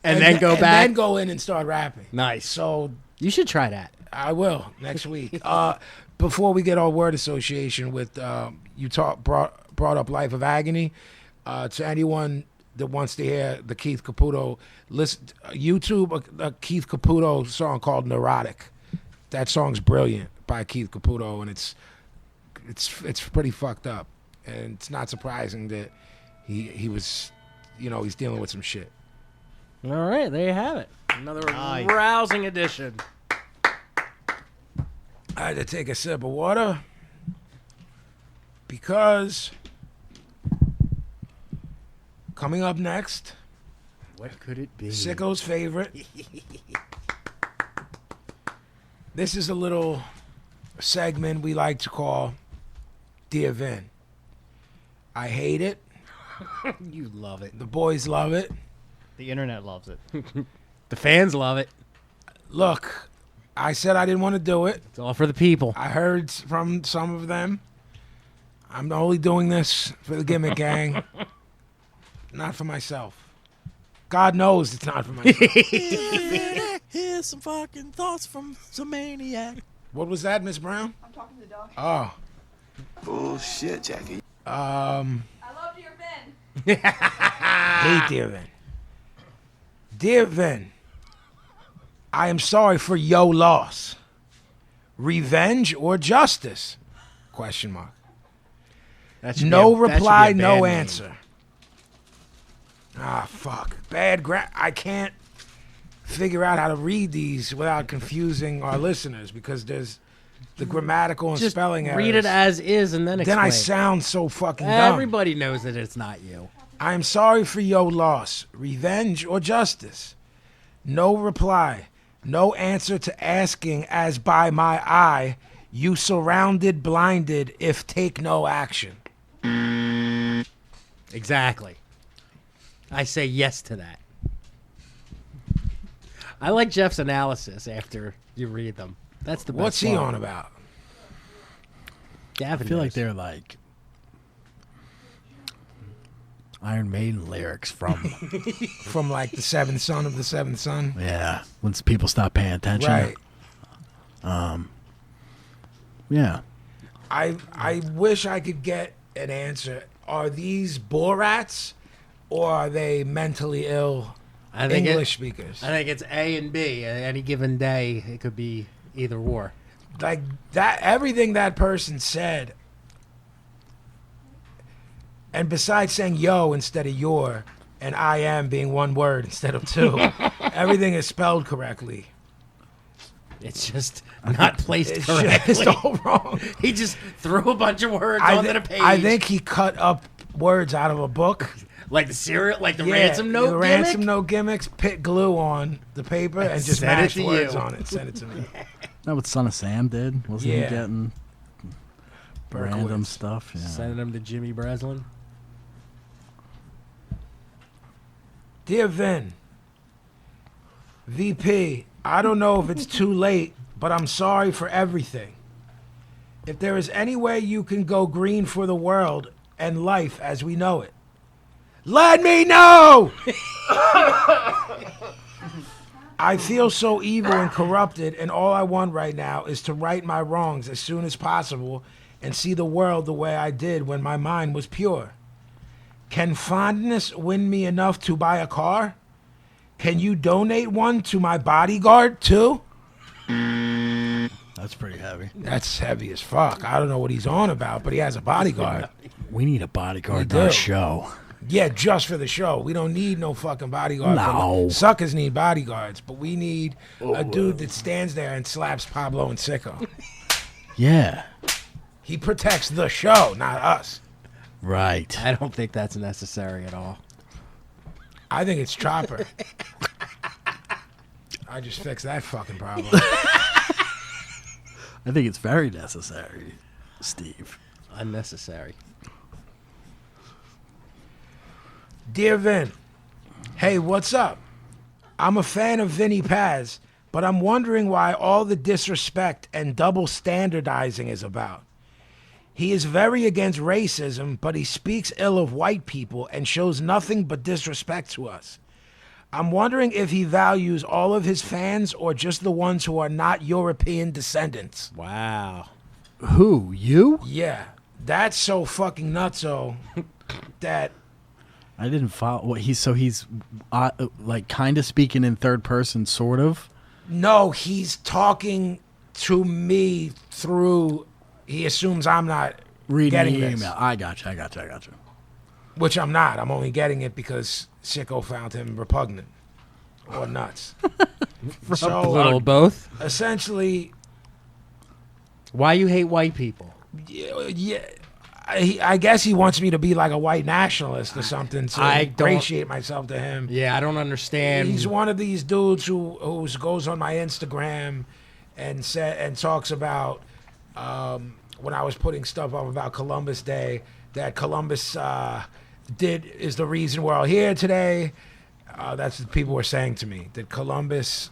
And then go and back. then go in and start rapping. Nice. So You should try that. I will next week. Before we get our word association with you brought up Life of Agony. To anyone that wants to hear the Keith Caputo, listen YouTube a Keith Caputo song called Neurotic. That song's brilliant by Keith Caputo, and it's pretty fucked up, and it's not surprising that he was, he's dealing with some shit. All right, there you have it. Another Nice. rousing edition. I had to take a sip of water because coming up next, What could it be? Sicko's favorite, This is a little segment we like to call Dear Vin. I hate it. You love it. The boys love it. The internet loves it. The fans love it. Look, I said I didn't want to do it. It's all for the people. I heard from some of them. I'm only doing this for the gimmick gang, not for myself. God knows it's not for myself. Here's some fucking thoughts from some maniac. What was that, Miss Brown? I'm talking to the dog. Oh. Bullshit, Jackie. I love Dear Vin. Hey, Dear Vin. Dear Vin, I am sorry for your loss. Revenge or justice? Question mark. That should No be a- that should be reply, a no band name. answer. Ah, fuck. I can't figure out how to read these without confusing our listeners because there's the grammatical and Just spelling errors. read it as is and then explain. Then I sound so fucking dumb. Everybody knows that it's not you. I am sorry for your loss. Revenge or justice? No reply. No answer to asking as by my eye. You surrounded, blinded, if take no action. Exactly. I say yes to that. I like Jeff's analysis after you read them. That's the best. What's he one. on about? Gavin I feel like knows. they're like Iron Maiden lyrics from From like the seventh son of the seventh son? once people stop paying attention. Right. Yeah. I wish I could get an answer. Are these Borats or are they mentally ill I think English speakers? I think it's A and B. Any given day, it could be either or. Like that, everything that person said, and besides saying yo instead of your, and I am being one word instead of two, everything is spelled correctly. It's just not placed It's correctly. just all wrong. He just threw a bunch of words I, onto thi- the page. I think he cut up words out of a book. like the serial, like the Yeah, ransom note. the ransom note gimmicks, pit glue on the paper, and just Send it mashed to words you. on it. Send it to me. That what Son of Sam did? Wasn't Yeah. he getting random Berkowitz. stuff? Yeah. Sending them to Jimmy Breslin. Dear Vin, VP, I don't know if it's too late, but I'm sorry for everything. If there is any way you can go green for the world and life as we know it, let me know! I feel so evil and corrupted, and all I want right now is to right my wrongs as soon as possible and see the world the way I did when my mind was pure. Can fondness win me enough to buy a car? Can you donate one to my bodyguard too? That's pretty heavy. That's heavy as fuck. I don't know what he's on about, but he has a bodyguard. We need a bodyguard We on our do. show. Yeah, just for the show. We don't need no fucking bodyguard. No. Suckers need bodyguards, but we need a dude that stands there and slaps Pablo and Sicko. Yeah. He protects the show, not us. Right. I don't think that's necessary at all. I think it's Chopper. I just fixed that fucking problem. I think it's very necessary, Steve. Unnecessary. Dear Vin, hey, what's up? I'm a fan of Vinnie Paz, but I'm wondering why all the disrespect and double standardizing is about. He is very against racism, but he speaks ill of white people and shows nothing but disrespect to us. I'm wondering if he values all of his fans or just the ones who are not European descendants. Wow. Who? You? Yeah, that's so fucking nutso that I didn't follow. What he's like kind of speaking in third person, sort of. no, he's talking to me through. He assumes I'm not Reading getting the this, email. I got you. which I'm not. I'm only getting it because Sicko found him repugnant or nuts. A So little of both. essentially, Why you hate white people? yeah. I guess he wants me to be like a white nationalist or something to I don't- ingratiate myself to him. Yeah, I don't understand. He's one of these dudes who goes on my Instagram and talks about when I was putting stuff up about Columbus Day, that Columbus is the reason we're all here today. That's what people were saying to me, that Columbus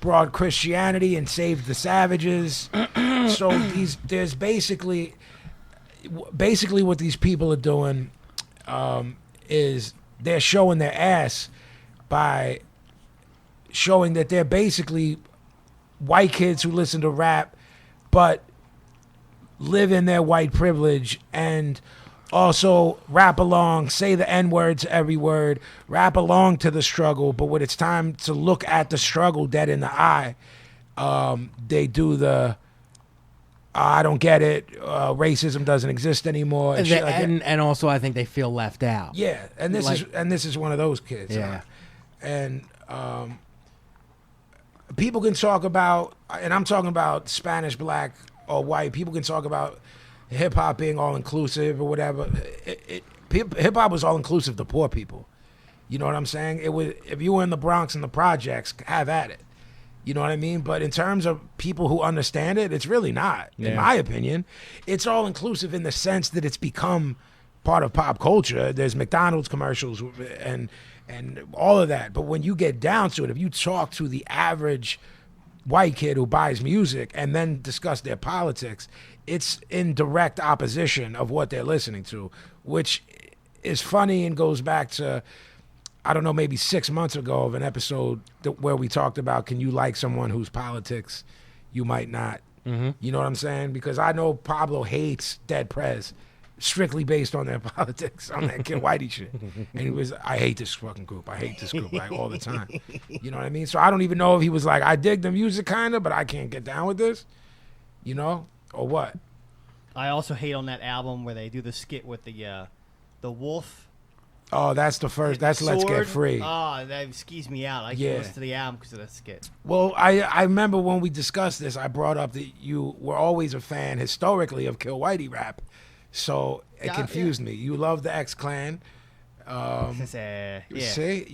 brought Christianity and saved the savages. So there's basically what these people are doing is they're showing their ass by showing that they're basically white kids who listen to rap but live in their white privilege and also rap along, say the N-words every word, rap along to the struggle, but when it's time to look at the struggle dead in the eye, they do the I don't get it, racism doesn't exist anymore. And, shit like that. and also I think they feel left out. Yeah, and this is one of those kids. Yeah. And people can talk about, and I'm talking about Spanish, black, or white. People can talk about hip hop being all inclusive or whatever. Hip hop was all inclusive to poor people. You know what I'm saying? It was, if you were in the Bronx and the projects, have at it. You know what I mean? But in terms of people who understand it, it's really not, in my opinion. It's all inclusive in the sense that it's become part of pop culture. There's McDonald's commercials and all of that. But when you get down to it, if you talk to the average white kid who buys music and then discuss their politics, it's in direct opposition of what they're listening to, which is funny and goes back to, I don't know, maybe 6 months ago of an episode where we talked about, can you like someone whose politics you might not? Mm-hmm. You know what I'm saying? Because I know Pablo hates Dead Prez strictly based on their politics, on that Kid Whitey shit. And he was, I hate this fucking group. I hate this group, like, all the time. You know what I mean? So I don't even know if he was like, I dig the music kind of, but I can't get down with this, you know, or what? I also hate on that album where they do the skit with the wolf. Oh, that's the first. That's sword. Let's Get Free. Oh, that skis me out. I can't listen to the album because of that skit. Well, I remember when we discussed this, I brought up that you were always a fan historically of Kill Whitey rap, so it confused me. You love the X-Clan. See,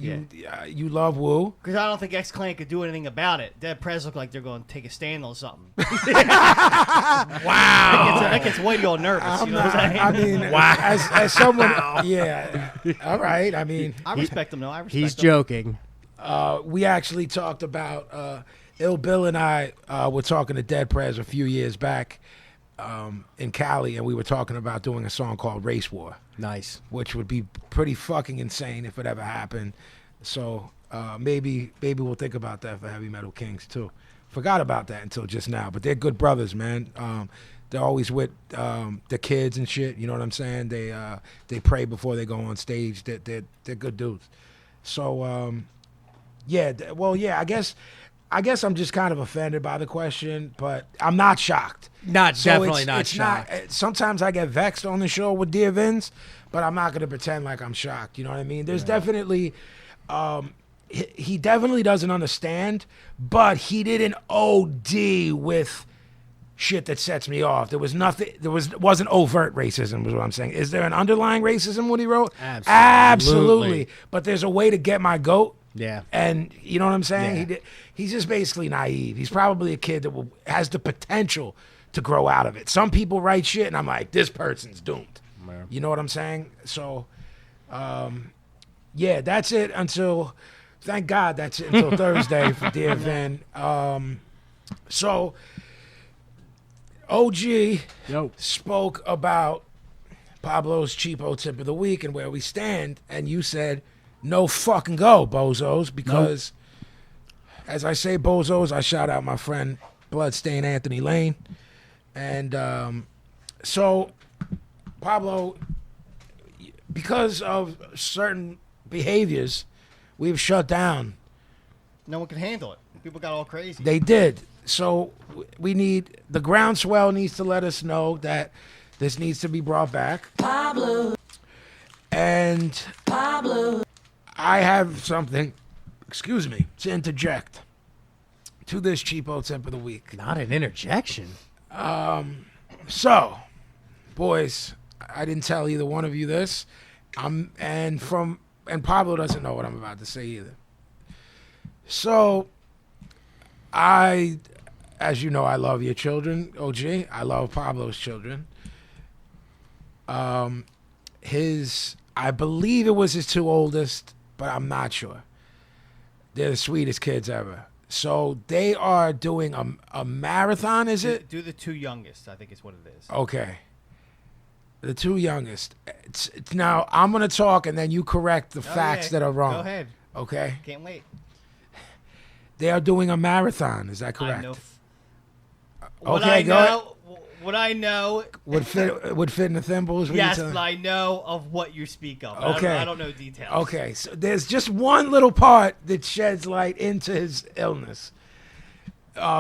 you love Wu. Because I don't think X-Clan could do anything about it. Dead Prez look like they're going to take a stand on something. Wow. That gets Whitey all nervous. You know what I'm saying? I mean, as someone, yeah. All right. I mean, I respect him, though. I respect He's him. joking. We actually talked about, Ill Bill and I were talking to Dead Prez a few years back in Cali, and we were talking about doing a song called Race War. Nice. Which would be pretty fucking insane if it ever happened. So maybe we'll think about that for Heavy Metal Kings too. Forgot about that until just now. But they're good brothers, man. They're always with the kids and shit. You know what I'm saying? They pray before they go on stage. They're good dudes. So I guess I'm just kind of offended by the question, but I'm not shocked. Definitely not it's shocked. Sometimes I get vexed on the show with Dear Vince, but I'm not going to pretend like I'm shocked. You know what I mean? There's definitely, he definitely doesn't understand, but he didn't OD with shit that sets me off. There was nothing. Wasn't overt racism, was what I'm saying. Is there an underlying racism what he wrote? Absolutely. But there's a way to get my goat. Yeah. And you know what I'm saying? Yeah. He's just basically naive. He's probably a kid that has the potential to grow out of it. Some people write shit, and I'm like, this person's doomed. Yeah. You know what I'm saying? So, that's it until, thank God, that's it until Thursday for Dear Vin. So, OG spoke about Pablo's cheapo tip of the week and where we stand, and you said, no fucking go, bozos, because as I say bozos, I shout out my friend Bloodstain Anthony Lane. And so, Pablo, because of certain behaviors, we've shut down. No one can handle it. People got all crazy. They did. So we need, the groundswell needs to let us know that this needs to be brought back. Pablo. And Pablo. I have something, to interject to this cheapo tip of the week. Not an interjection. So, boys, I didn't tell either one of you this. And Pablo doesn't know what I'm about to say either. So, I as you know, I love your children, OG. I love Pablo's children. I believe it was his two oldest, but I'm not sure. They're the sweetest kids ever. So they are doing a marathon, is it? Do the two youngest, I think is what it is. Okay. The two youngest. Now, I'm going to talk, and then you correct the facts that are wrong. Go ahead. Okay? Can't wait. They are doing a marathon. Is that correct? I know. Okay, go ahead. What I know Would fit in the thimbles? Yes, but I know of what you speak of. Okay. I don't know details. Okay, so there's just one little part that sheds light into his illness.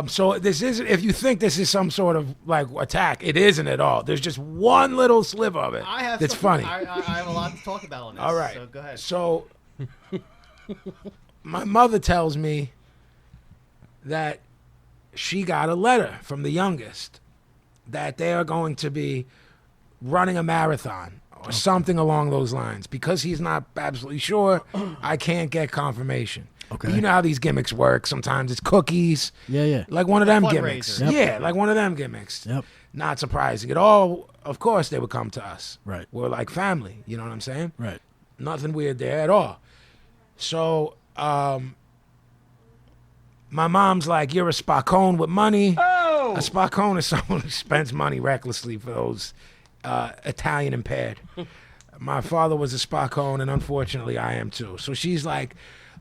So this isn't, if you think this is some sort of like attack, it isn't at all. There's just one little sliver of it that's funny. I have a lot to talk about on this. All right. So go ahead. So my mother tells me that she got a letter from the youngest that they are going to be running a marathon or something along those lines. Because he's not absolutely sure, I can't get confirmation. Okay. You know how these gimmicks work. Sometimes it's cookies. Yeah. Like one of them Fundraiser. gimmicks. Yep. Yeah, like one of them gimmicks. Yep. Not surprising at all. Of course they would come to us. Right. We're like family. You know what I'm saying? Right. Nothing weird there at all. So my mom's like, you're a spacone with money. Oh! A spacone is someone who spends money recklessly for those Italian impaired. My father was a spacone, and unfortunately I am too. So she's like,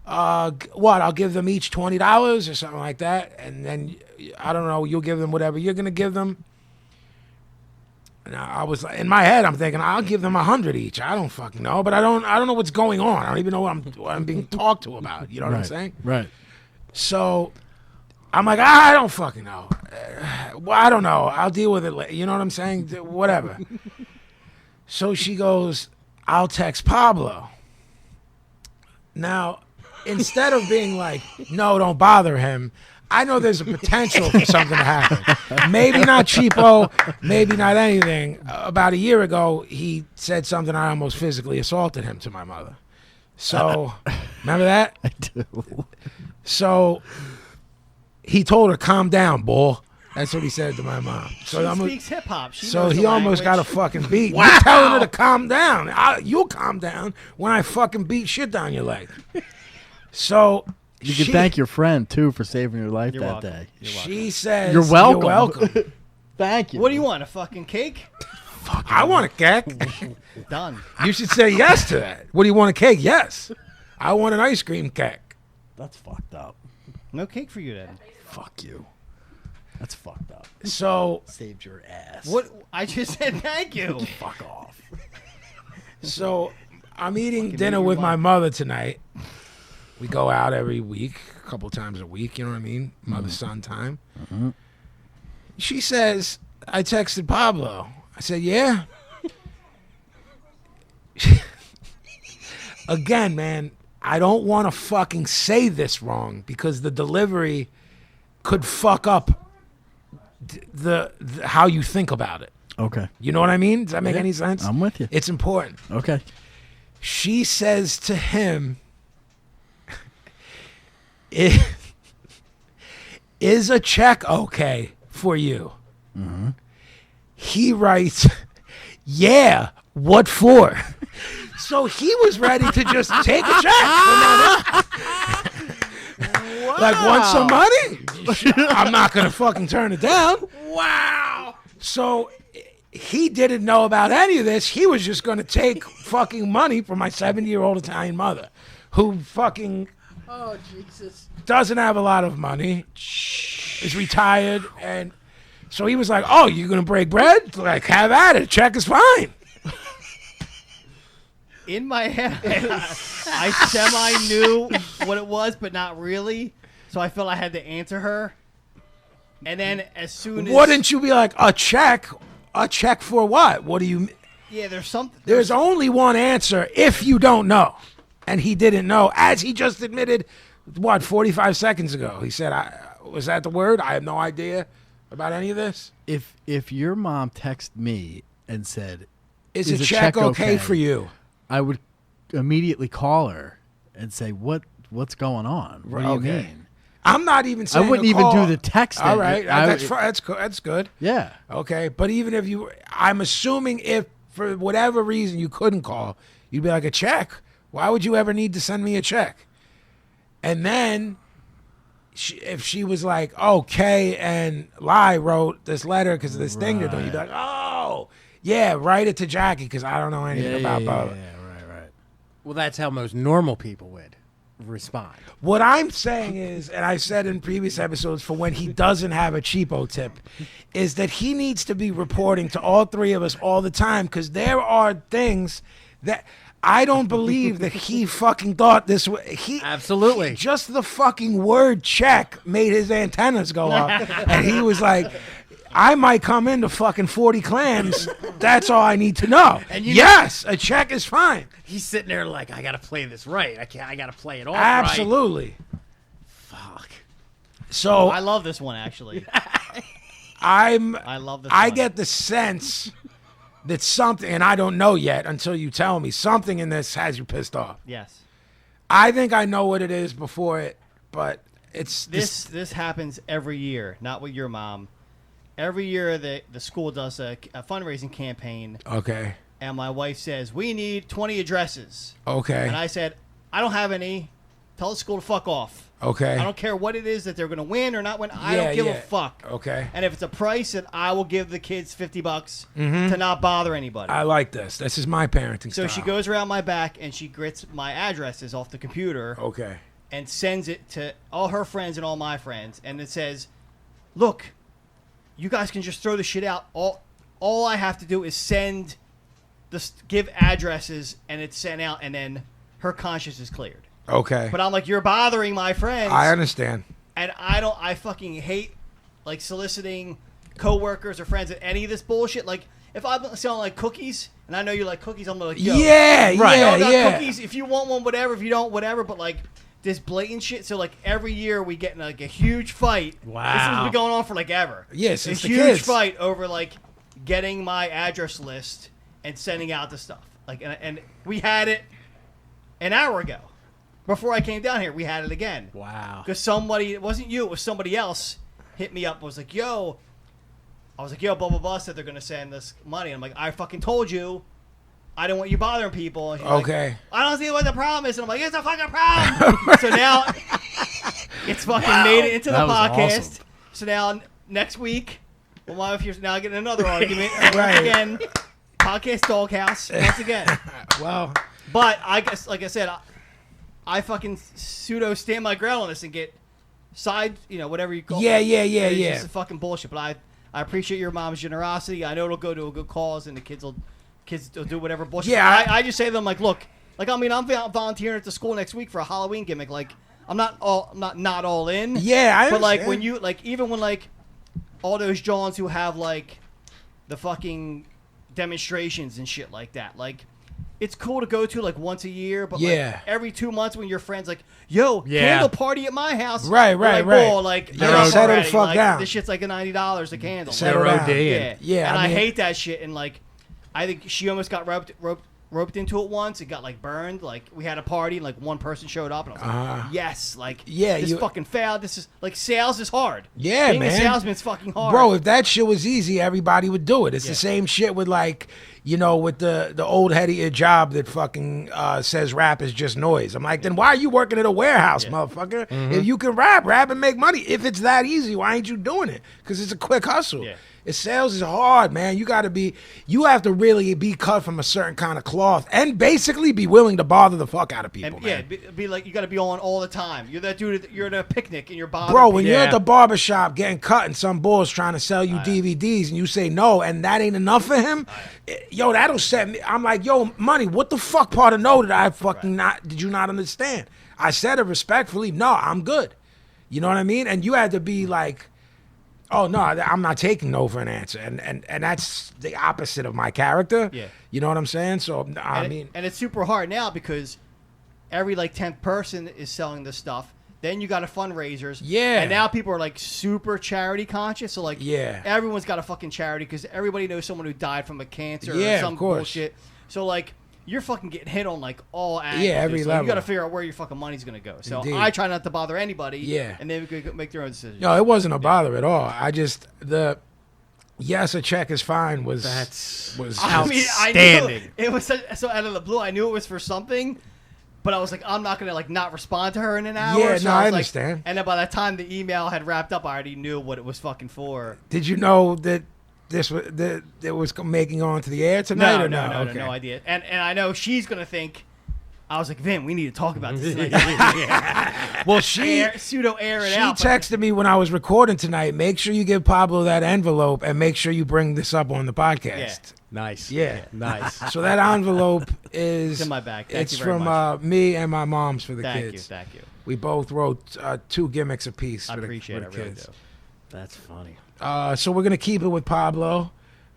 what, I'll give them each $20 or something like that, and then, I don't know, you'll give them whatever you're going to give them. And I was like, in my head, I'm thinking, I'll give them 100 each. I don't fucking know, but I don't know what's going on. I don't even know what I'm being talked to about. You know what I'm saying? Right. So I'm like, I don't fucking know. Well, I don't know. I'll deal with it later. You know what I'm saying? Whatever. So she goes, I'll text Pablo. Now, instead of being like, no, don't bother him, I know there's a potential for something to happen. Maybe not cheapo, maybe not anything. About a year ago, he said something, I almost physically assaulted him to my mother. So, remember that? I do. So, he told her, calm down, boy. That's what he said to my mom. So She speaks hip hop. So he almost got a fucking beat. Wow. You're telling her to calm down. You'll calm down when I fucking beat shit down your leg. So You can thank your friend too for saving your life You're that welcome. day. She says, You're welcome. You're welcome. Thank you. What do you want? A fucking cake? I want a cake. Done. You should say yes to that. What do you want, a cake? Yes. I want an ice cream cake. That's fucked up. No cake for you then. Fuck you. That's fucked up. So Saved your ass. What? I just said thank you. Fuck off. So I'm eating Fucking dinner made me with my laugh. mother tonight. We go out every week, a couple times a week, you know what I mean? Mother-son time. Mm-hmm. She says, I texted Pablo. I said, yeah? Again, man, I don't want to fucking say this wrong because the delivery could fuck up the how you think about it. Okay. You know what I mean? Does that make Yeah, any sense? I'm with you. It's important. Okay. She says to him, is a check okay for you? Mm-hmm. He writes, yeah, what for? So he was ready to just take a check. Like, want some money? I'm not going to fucking turn it down. Wow. So he didn't know about any of this. He was just going to take fucking money from my 70-year-old Italian mother who fucking doesn't have a lot of money, is retired, and so he was like, oh, you're going to break bread? Like, have at it. Check is fine. In my head, I semi knew what it was, but not really. So I felt I had to answer her. And then as soon as Wouldn't you be like, a check? A check for what? What do you... yeah, there's something. There's only one answer if you don't know. And he didn't know, as he just admitted, 45 seconds ago. He said, was that the word? I have no idea about any of this. If your mom texted me and said, Is a check okay for you? I would immediately call her and say, what's going on? What do you Okay. mean? I'm not even saying I wouldn't to even call. do the texting. All right, I- that's good. Yeah. Okay, but even if I'm assuming if for whatever reason you couldn't call, you'd be like a check. Why would you ever need to send me a check? And then, if she was like, "Oh, Kay and Lai wrote this letter because of this thing they're doing," you'd be like, "Oh, yeah, write it to Jackie because I don't know anything about Bubba." Right. Well, that's how most normal people would respond. What I'm saying is, and I've said in previous episodes for when he doesn't have a cheapo tip, is that he needs to be reporting to all three of us all the time because there are things that I don't believe that he fucking thought this way. Absolutely. Just the fucking word check made his antennas go up. And he was like, I might come into fucking 40 clams. That's all I need to know. And yes, a check is fine. He's sitting there like, I gotta play this right. I gotta play it off Absolutely. right. Fuck. So I love this one actually. I love this. I one. get the sense that something, and I don't know yet until you tell me, something in this has you pissed off. Yes. I think I know what it is before it, but it's This happens every year, not with your mom. Every year the school does a fundraising campaign, Okay. and my wife says, we need 20 addresses. Okay. And I said, I don't have any. Tell the school to fuck off. Okay. I don't care what it is that they're going to win or not win. I Yeah, don't give yeah. a fuck. Okay. And if it's a price, then I will give the kids $50 to not bother anybody. I like this. This is my parenting So style. she goes around my back and she grits my addresses off the computer Okay. and sends it to all her friends and all my friends. And it says, look, you guys can just throw the shit out. All I have to do is give addresses, and it's sent out, and then her conscience is cleared. Okay. But I'm like, you're bothering my friends. I understand. And I fucking hate, like, soliciting coworkers or friends at any of this bullshit. Like, if I'm selling, like, cookies, and I know you like cookies, I'm like, yo. Yeah, Right. yeah, yeah. Cookies, if you want one, whatever. If you don't, whatever. But, like, this blatant shit. So, like, every year we get in, like, a huge fight. Wow. This has been going on for, like, ever. Yeah, a since the huge kids. fight over, like, getting my address list and sending out the stuff. Like, and we had it an hour ago. Before I came down here, we had it again. Wow. Because somebody, it wasn't you, it was somebody else, hit me up, was like, yo, blah, blah, blah, said they're going to send this money. I'm like, I fucking told you, I don't want you bothering people. And she's Okay. like, I don't see what the problem is. And I'm like, it's a fucking problem. So now, it's fucking made it into the That was podcast. awesome. So now, next week, well, my wife here's now getting another argument. Right. Once again, podcast doghouse, once again. Well, But I guess, like I said, I fucking pseudo stand my ground on this and get side, whatever you call it. It's just fucking bullshit. But I appreciate your mom's generosity. I know it'll go to a good cause and the kids will do whatever bullshit. Yeah, I just say to them, like, look, like, I mean, I'm volunteering at the school next week for a Halloween gimmick. Like, I'm not all in. Yeah, I But, like, understand. when you, like, even when, like, all those Johns who have, like, the fucking demonstrations and shit like that, like, it's cool to go to, like, once a year, but, Yeah. like, every 2 months when your friend's like, yo, Yeah. candle party at my house. Right, You're right, like, right. whoa, like, Yeah, enough settle the already. fuck Like, down. this shit's like $90 a candle. Settle Like, down. yeah. Yeah, And I I mean- hate that shit. And, like, I think she almost got roped into it once. It got, like, burned. Like, we had a party and, like, one person showed up and I was like, yes, like, Yeah, this fucking failed. This is, like, sales is hard. Yeah, Being man. a salesman's fucking hard. Bro, if that shit was easy, everybody would do it. It's Yeah. the same shit with, like, with the old head of your job that fucking says rap is just noise. I'm like, then why are you working at a warehouse, motherfucker? If you can rap and make money. If it's that easy, why ain't you doing it? Because it's a quick hustle. Yeah. Sales is hard, man. You have to really be cut from a certain kind of cloth and basically be willing to bother the fuck out of people, And, man. be like, you got to be on all the time. You're that dude, you're at a picnic and you're bothering Bro, when people. you're at the barbershop getting cut and some bull's trying to sell you DVDs and you say no and that ain't enough for him, yo, that'll set me. I'm like, yo, money, what the fuck part of no did I fucking did you not understand? I said it respectfully, no, I'm good. You know what I mean? And you had to be like, oh, no, I'm not taking no for an answer. And that's the opposite of my character. Yeah. You know what I'm saying? So, And it's super hard now because every, like, 10th person is selling this stuff. Then you got a fundraisers. Yeah. And now people are, like, super charity conscious. So, like, Yeah. everyone's got a fucking charity because everybody knows someone who died from a cancer Yeah, or some of course. bullshit. So, like, you're fucking getting hit on like all angles. Yeah, every so level. You got to figure out where your fucking money's gonna go. So Indeed. I try not to bother anybody. Yeah. And they could make their own decisions. No, it wasn't a bother at all. I just yes, a check is fine was I mean, I outstanding. knew it was so out of the blue. I knew it was for something, but I was like, I'm not gonna like not respond to her in an hour. Yeah, so no, I was like- understand. and then by the time the email had wrapped up, I already knew what it was fucking for. Did you know that that it was making on to the air tonight? No, or no, Okay. no idea. And I know she's gonna think. I was like, Vin, we need to talk about this. Well, she pseudo air it she out. but- texted me when I was recording tonight. Make sure you give Pablo that envelope and make sure you bring this up on the podcast. Nice. Yeah. Nice. So that envelope is It's in my bag. Thank it's you very from much. Me and my mom's for the Thank kids. you. We both wrote 2 gimmicks apiece. I for appreciate the it. I really kids. do. That's funny. So we're gonna keep it with Pablo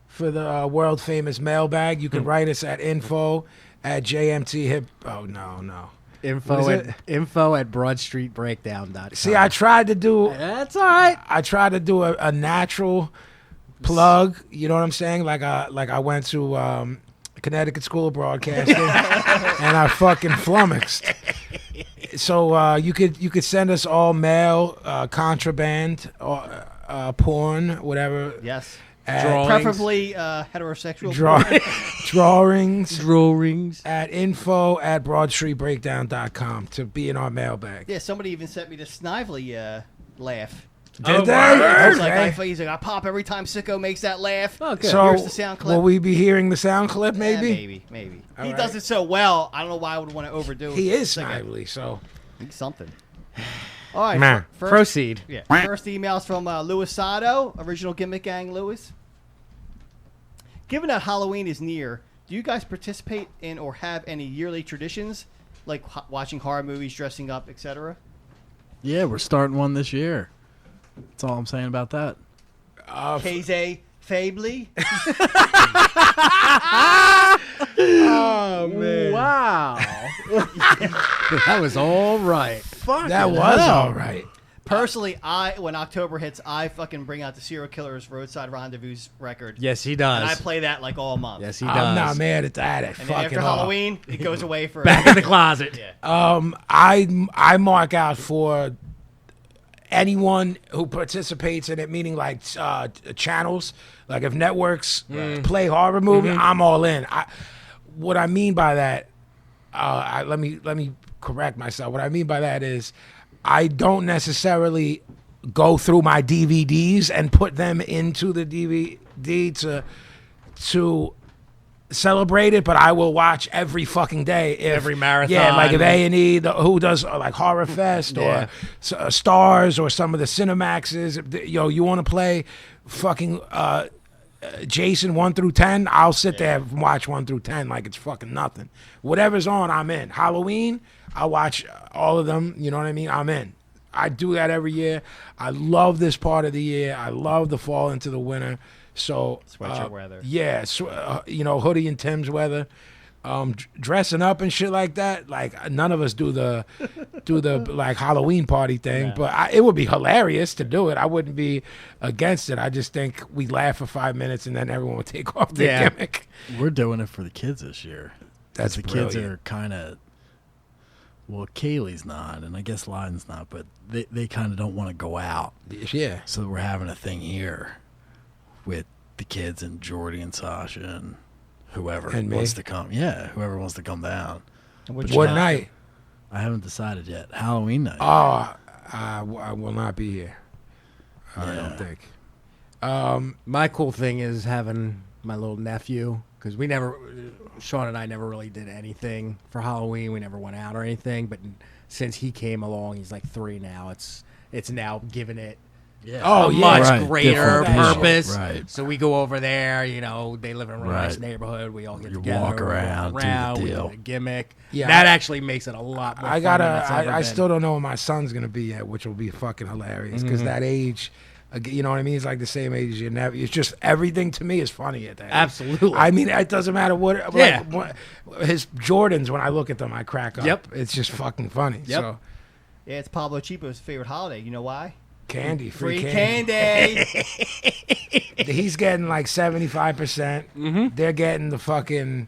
for the world famous mailbag. You can write us at info@jmthip. Oh no. What is Info at broadstreetbreakdown.com. See, I tried to do. That's all right. I tried to do a natural plug. You know what I'm saying? Like I went to Connecticut School of Broadcasting and I fucking flummoxed. So you could send us all mail, contraband, or porn, whatever. Yes. At Preferably heterosexual. drawings at info@broadstreetbreakdown.com to be in our mailbag. Yeah, somebody even sent me the Snively laugh. Did they? I was Okay. like, he's like, I pop every time Sicko makes that laugh. Oh, good. So Here's the sound clip. will we be hearing the sound clip? Maybe. Maybe. All He right. does it so well. I don't know why I would want to overdo it. He is It's like snively, so something. All right. Man. First, Proceed. Yeah. First email's from Louis Sato, original Gimmick Gang Louis. Given that Halloween is near, do you guys participate in or have any yearly traditions, like watching horror movies, dressing up, etc.? Yeah, we're starting one this year. That's all I'm saying about that. KZ Fably. oh man, Wow. That was all right. that was all right. Personally, when October hits, I fucking bring out the Serial Killers Roadside Rendezvous record. Yes, he And I does. play that like all month. Yes, he does. I'm not mad at that. And then after Halloween, it goes away for Back in the closet. Yeah. I mark out for anyone who participates in it, meaning like channels, like if networks play horror movie, I'm all in. What I mean by that, let me correct myself. What I mean by that is, I don't necessarily go through my DVDs and put them into the DVD to celebrate it, but I will watch every fucking day. Every marathon. Yeah, like if A&E, who does like Horror Fest or Stars or some of the Cinemaxes. You want to play fucking Jason 1 through 10? I'll sit there and watch 1 through 10 like it's fucking nothing. Whatever's on, I'm in. Halloween, I watch all of them. You know what I mean? I'm in. I do that every year. I love this part of the year. I love the fall into the winter. So Sweatshirt weather. Yeah, hoodie and Tim's weather. Dressing up and shit like that. Like none of us do the like Halloween party thing, but it would be hilarious to do it. I wouldn't be against it. I just think we laugh for 5 minutes and then everyone would take off their gimmick. We're doing it for the kids this year. That's the kids brilliant. are kind of. Well, Kaylee's not, and I guess Lyden's not, but they kind of don't want to go out. Yeah. So we're having a thing here with the kids and Jordy and Sasha and whoever And me. wants to come. Yeah, whoever wants to come down. What night? I haven't decided yet. Halloween night. Oh, I will not be here. I don't think. My cool thing is having my little nephew, because Sean and I never really did anything for Halloween. We never went out or anything. But since he came along, he's like 3 now. It's now given it Oh, a yeah. much Right, greater different deal. purpose. Right. So we go over there. They live in a real nice Right. neighborhood. We all get You together. walk we around, do the we deal. do a gimmick. Yeah, That actually makes it a lot more. I fun than it's gotta. ever I been. still don't know what my son's gonna be yet, which will be fucking hilarious because that age, you know what I mean? It's like the same age as your nephew. It's just everything to me is funny at that age. Absolutely. I mean, it doesn't matter what. Yeah. Like, his Jordans, when I look at them, I crack up. Yep. It's just fucking funny. Yep. So Yeah, it's Pablo Chipo's favorite holiday. You know why? Candy, Free candy. candy. He's getting like 75%. They're getting the fucking.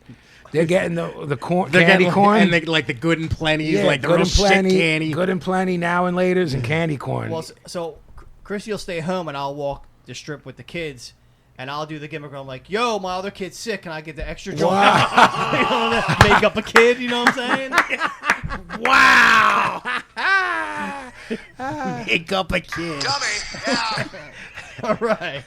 They're getting the corn, They're candy getting corn. and like the good and plenty, yeah, like the good real and plenty, shit candy. good and plenty now and later's and candy corn. Well, so Chrissy will stay home and I'll walk the strip with the kids. And I'll do the gimmick where I'm like, yo, my other kid's sick. Can I get the extra joint? Wow. Make up a kid, you know what I'm saying? Wow! Make up a kid. All right.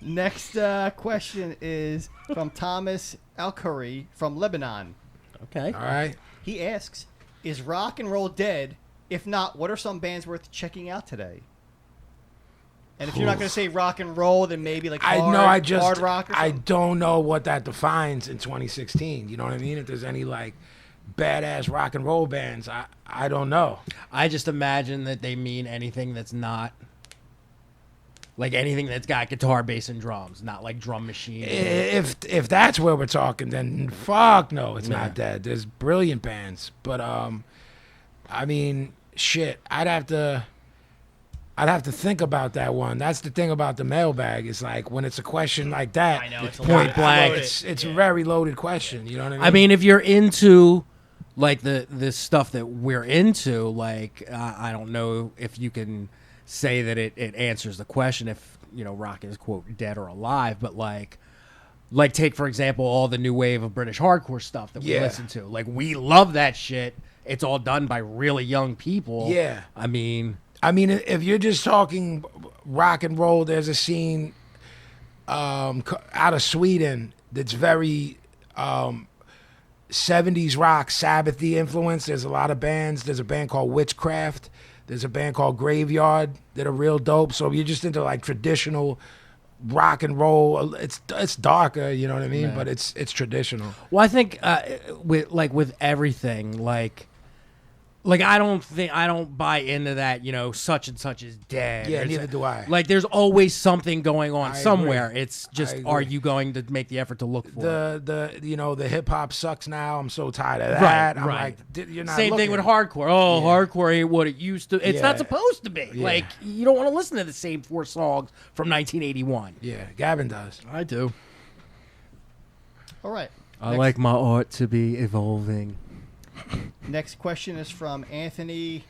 Next question is from Thomas Al-Khoury from Lebanon. Okay. All right. He asks, is rock and roll dead? If not, what are some bands worth checking out today? And if you're not going to say rock and roll, then maybe like hard rock or I something? don't know what that defines in 2016. You know what I mean? If there's any like badass rock and roll bands, I don't know. I just imagine that they mean anything that's not like anything that's got guitar, bass, and drums, not like drum machine. If that's where we're talking, then fuck no, it's not dead. There's brilliant bands, but I mean, shit, I'd have to think about that one. That's the thing about the mailbag. Is like when it's a question like that, I know, it's point blank. It's a very loaded question. You know what I mean? I mean, if you're into like the stuff that we're into, like I don't know if you can say that it answers the question if rock is quote dead or alive, but like take for example all the new wave of British hardcore stuff that we listen to. Like we love that shit. It's all done by really young people. Yeah. I mean, if you're just talking rock and roll, there's a scene out of Sweden that's very 70s rock, Sabbathy influence. There's a lot of bands. There's a band called Witchcraft. There's a band called Graveyard that are real dope. So if you're just into like traditional rock and roll, it's darker, you know what I mean? Yeah. But it's traditional. well, I think with everything, like I don't buy into that, such and such is dead. Yeah, There's neither do I. Like there's always something going on I somewhere. agree. It's just, I agree. are you going to make the effort to look for it? The hip hop sucks now. I'm so tired of that. I'm right. like, you're not Same thing with looking. hardcore. Oh, hardcore ain't what it used to. It's Yeah. not supposed to be. Yeah. Like you don't want to listen to the same 4 songs from 1981. Yeah, Gavin does. I do. All right. I like my art to be evolving. Next question is from Anthony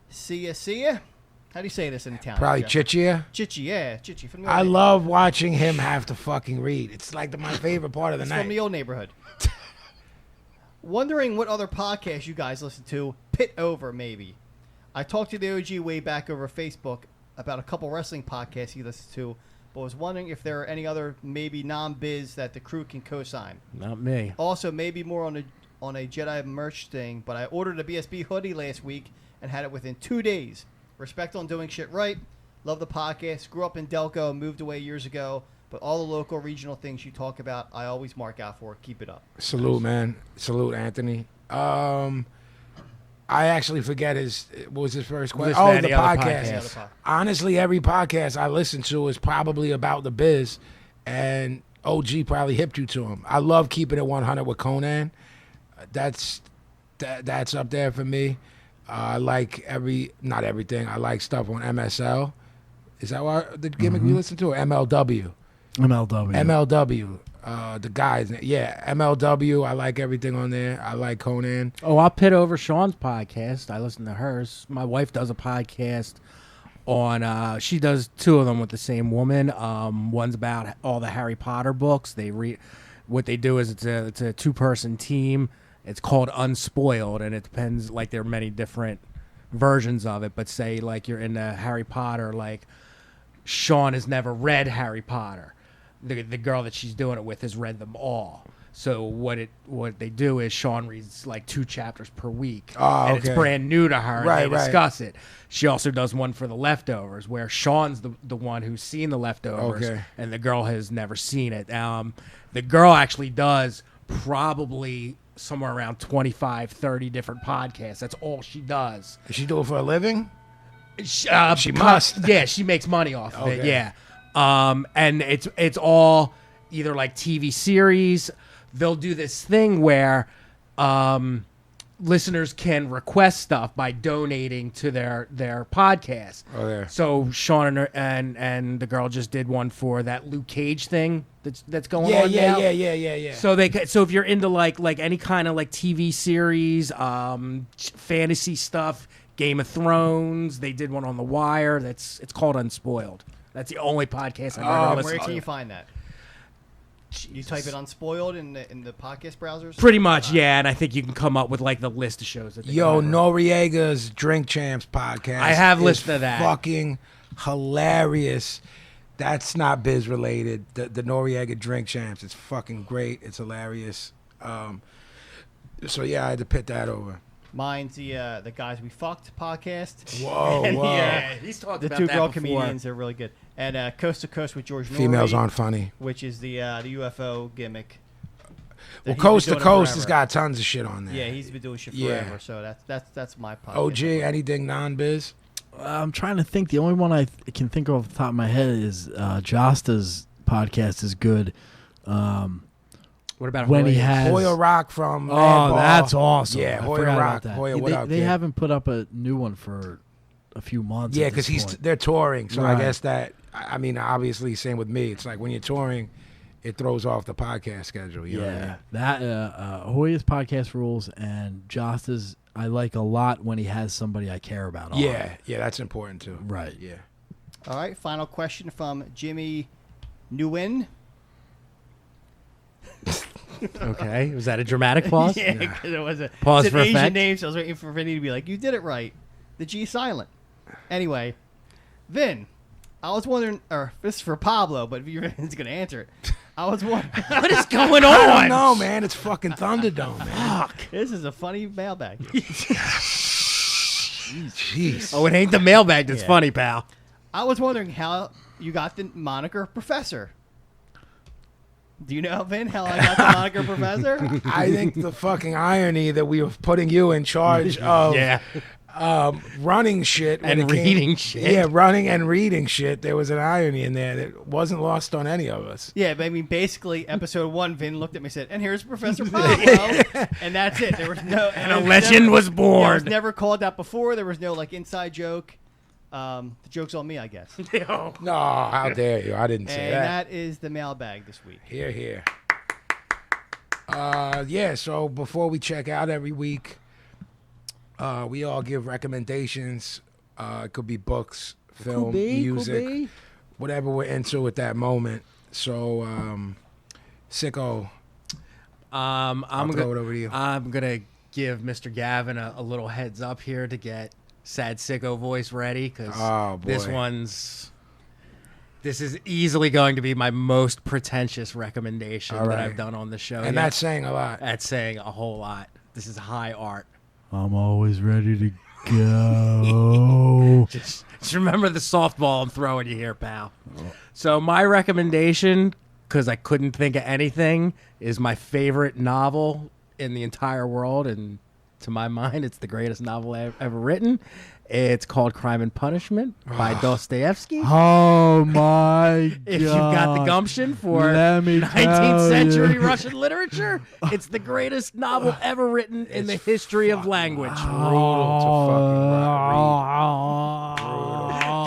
Sia. How do you say this in Italian? Probably Jeff? Chichia. Chichi, yeah. Chichi from the I old love watching him have to fucking read. It's like my favorite part of the It's night. from the old neighborhood. Wondering what other podcasts you guys listen to. Pit Over, maybe. I talked to the OG way back over Facebook about a couple wrestling podcasts he listens to, but was wondering if there are any other maybe non-biz that the crew can co-sign. Not me. Also, maybe more on a Jedi merch thing, but I ordered a BSB hoodie last week and had it within 2 days. Respect on doing shit right. Love the podcast. Grew up in Delco, moved away years ago, but all the local regional things you talk about, I always mark out for. Keep it up. Salute, man. Salute, Anthony. I actually forget what was his first question? Listen to Oh, any the other podcast. podcast. Honestly, every podcast I listen to is probably about the biz, and OG probably hipped you to him. I love Keeping It 100 with Conan. That's up there for me. I like not everything. I like stuff on MSL. Is that what the gimmick we listen to? Or MLW. MLW. MLW. The guys. Yeah, MLW. I like everything on there. I like Conan. Oh, I'll pit over Sean's podcast. I listen to hers. My wife does a podcast on. She does 2 of them with the same woman. One's about all the Harry Potter books. They read. What they do is it's a 2-person team. It's called Unspoiled, and it depends. Like there are many different versions of it, but say like you're into Harry Potter, like Sean has never read Harry Potter. The girl that she's doing it with has read them all. So what they do is Sean reads like 2 chapters per week, and it's okay. brand new to her. Right, and they right. discuss it. She also does one for the leftovers, where Sean's the one who's seen the leftovers, Okay. and the girl has never seen it. The girl actually does probably somewhere around 25, 30 different podcasts. That's all she does. Does she do it for a living? She must. Yeah, she makes money off of it. Okay. Yeah. And it's all either like TV series. They'll do this thing where listeners can request stuff by donating to their podcast. Oh, yeah. So Sean and the girl just did one for that Luke Cage thing that's going on now. Yeah. So if you're into like any kind of like TV series, fantasy stuff, Game of Thrones, they did one on The Wire. It's called Unspoiled. That's the only podcast I've ever Where listened can to. you find that? You type it Unspoiled in the podcast browsers? Pretty much, yeah. And I think you can come up with like the list of shows that they Yo, cover. Noriega's Drink Champs podcast. I have is listened to that. Fucking hilarious. That's not biz related. The Noriega Drink Champs. It's fucking great. It's hilarious. So yeah, I had to pit that over. Mine's the Guys We Fucked podcast. Whoa, And whoa. He's talked the about two that girl before. comedians are really good. And Coast to Coast with George Females Norrie, aren't funny. which is the UFO gimmick. Well, He's Coast been to doing it Coast has forever. got tons of shit on there. Yeah, he's been doing shit Yeah. forever. So that's my podcast. OG, anything non-biz? I'm trying to think. The only one I can think of off the top of my head is Josta's podcast is good. What about When he Hoya? has Hoya Rock from Oh, Mad Ball. that's awesome. Yeah, I Hoya forgot Rock. about that. Hoya, Yeah, what up, they kid? haven't put up a new one for a few months. Yeah, because because they're touring. So I Right. guess that, I mean, obviously, same with me. It's like when you're touring, it throws off the podcast schedule. You know what I mean? that Hoya's podcast rules and Josta's I like a lot when he has somebody I care about. On. Yeah, that's important too. Right. Yeah. All right, final question from Jimmy Nguyen. Okay, was that a dramatic pause? Yeah, because it was Pause it's for an Asian effect. name, so I was waiting for Vinny to be like, "You did it right." The G silent. Anyway, Vin, I was wondering, or this is for Pablo, but if you're going to answer it, I was wondering. What is going on? I don't know, man. It's fucking Thunderdome, man. This is a funny mailbag. Jeez. Oh, it ain't the mailbag that's Yeah. funny, pal. I was wondering how you got the moniker Professor. Do you know, Vin, how I got the moniker Professor? I think the fucking irony that we were putting you in charge of Yeah. running shit when And it came- reading shit. Yeah, running and reading shit. There was an irony in there that wasn't lost on any of us. Yeah, but I mean, basically, episode 1, Vin looked at me and said, "And here's Professor Pablo," and that's it. There was no, and a it was legend was born. Yeah, it was never called that before. There was no like inside joke. The joke's on me, I guess. No, how dare you? I didn't say And that. that is the mailbag this week. Here, here. Yeah, so before we check out every week, we all give recommendations. It could be books, film, music, whatever we're into at that moment. So, Sicko, I'm I'll throw it over to you. I'm gonna give Mr. Gavin a little heads up here to get Sad Sicko voice ready because Oh, boy. this is easily going to be my most pretentious recommendation All that right. I've done on the show. And yet. that's saying a lot. That's saying a whole lot. This is high art. I'm always ready to go. Just remember the softball I'm throwing you here, pal. So my recommendation, because I couldn't think of anything, is my favorite novel in the entire world, and to my mind, it's the greatest novel ever written. It's called Crime and Punishment by Dostoevsky. Oh my god! If you've got the gumption for Let me 19th tell century you. Russian literature, it's the greatest novel ever written in the history of language. Brutal to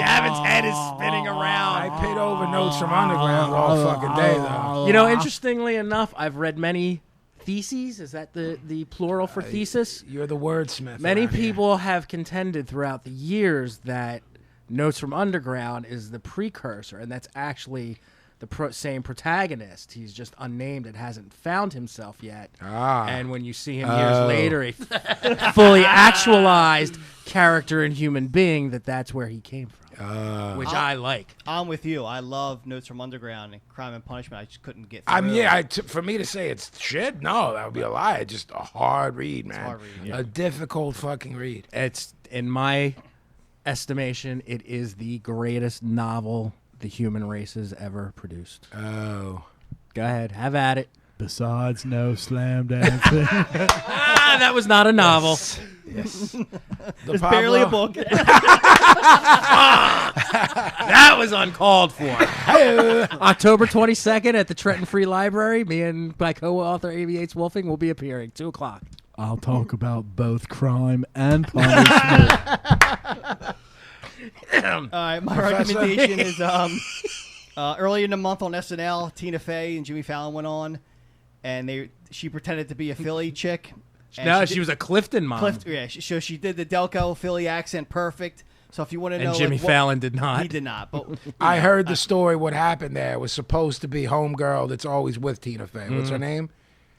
Gavin's head is spinning around. I paid over Notes from Underground all fucking day, though. You know, interestingly enough, I've read many theses. Is that the plural for thesis? You're the wordsmith. Many around here. people have contended throughout the years that Notes from Underground is the precursor, and that's actually the same protagonist. He's just unnamed and hasn't found himself yet. And when you see him years later, a fully actualized character and human being, that's where he came from, which I like. I'm with you. I love Notes from Underground and Crime and Punishment. I just couldn't get through. For me to say it's shit, no, that would be a lie. It's just a hard read, man. hard read, yeah. A difficult fucking read. It's, in my estimation, it is the greatest novel the human race has ever produced. Oh. Go ahead, have at it. Besides no slam dancing. That was not a novel. Yes. It's barely a book. That was uncalled for. October 22nd at the Trenton Free Library. Me and my co-author, Amy Yates Wolfing, will be appearing. 2:00. I'll talk about both crime and punishment. All right, my recommendation is early in the month on SNL, Tina Fey and Jimmy Fallon went on, and she pretended to be a Philly chick. No, she was a Clifton mom. So she did the Delco Philly accent perfect. So if you want to know, and Jimmy Fallon did not. He did not. But I heard the story. What happened there was supposed to be homegirl that's always with Tina Fey. What's her name?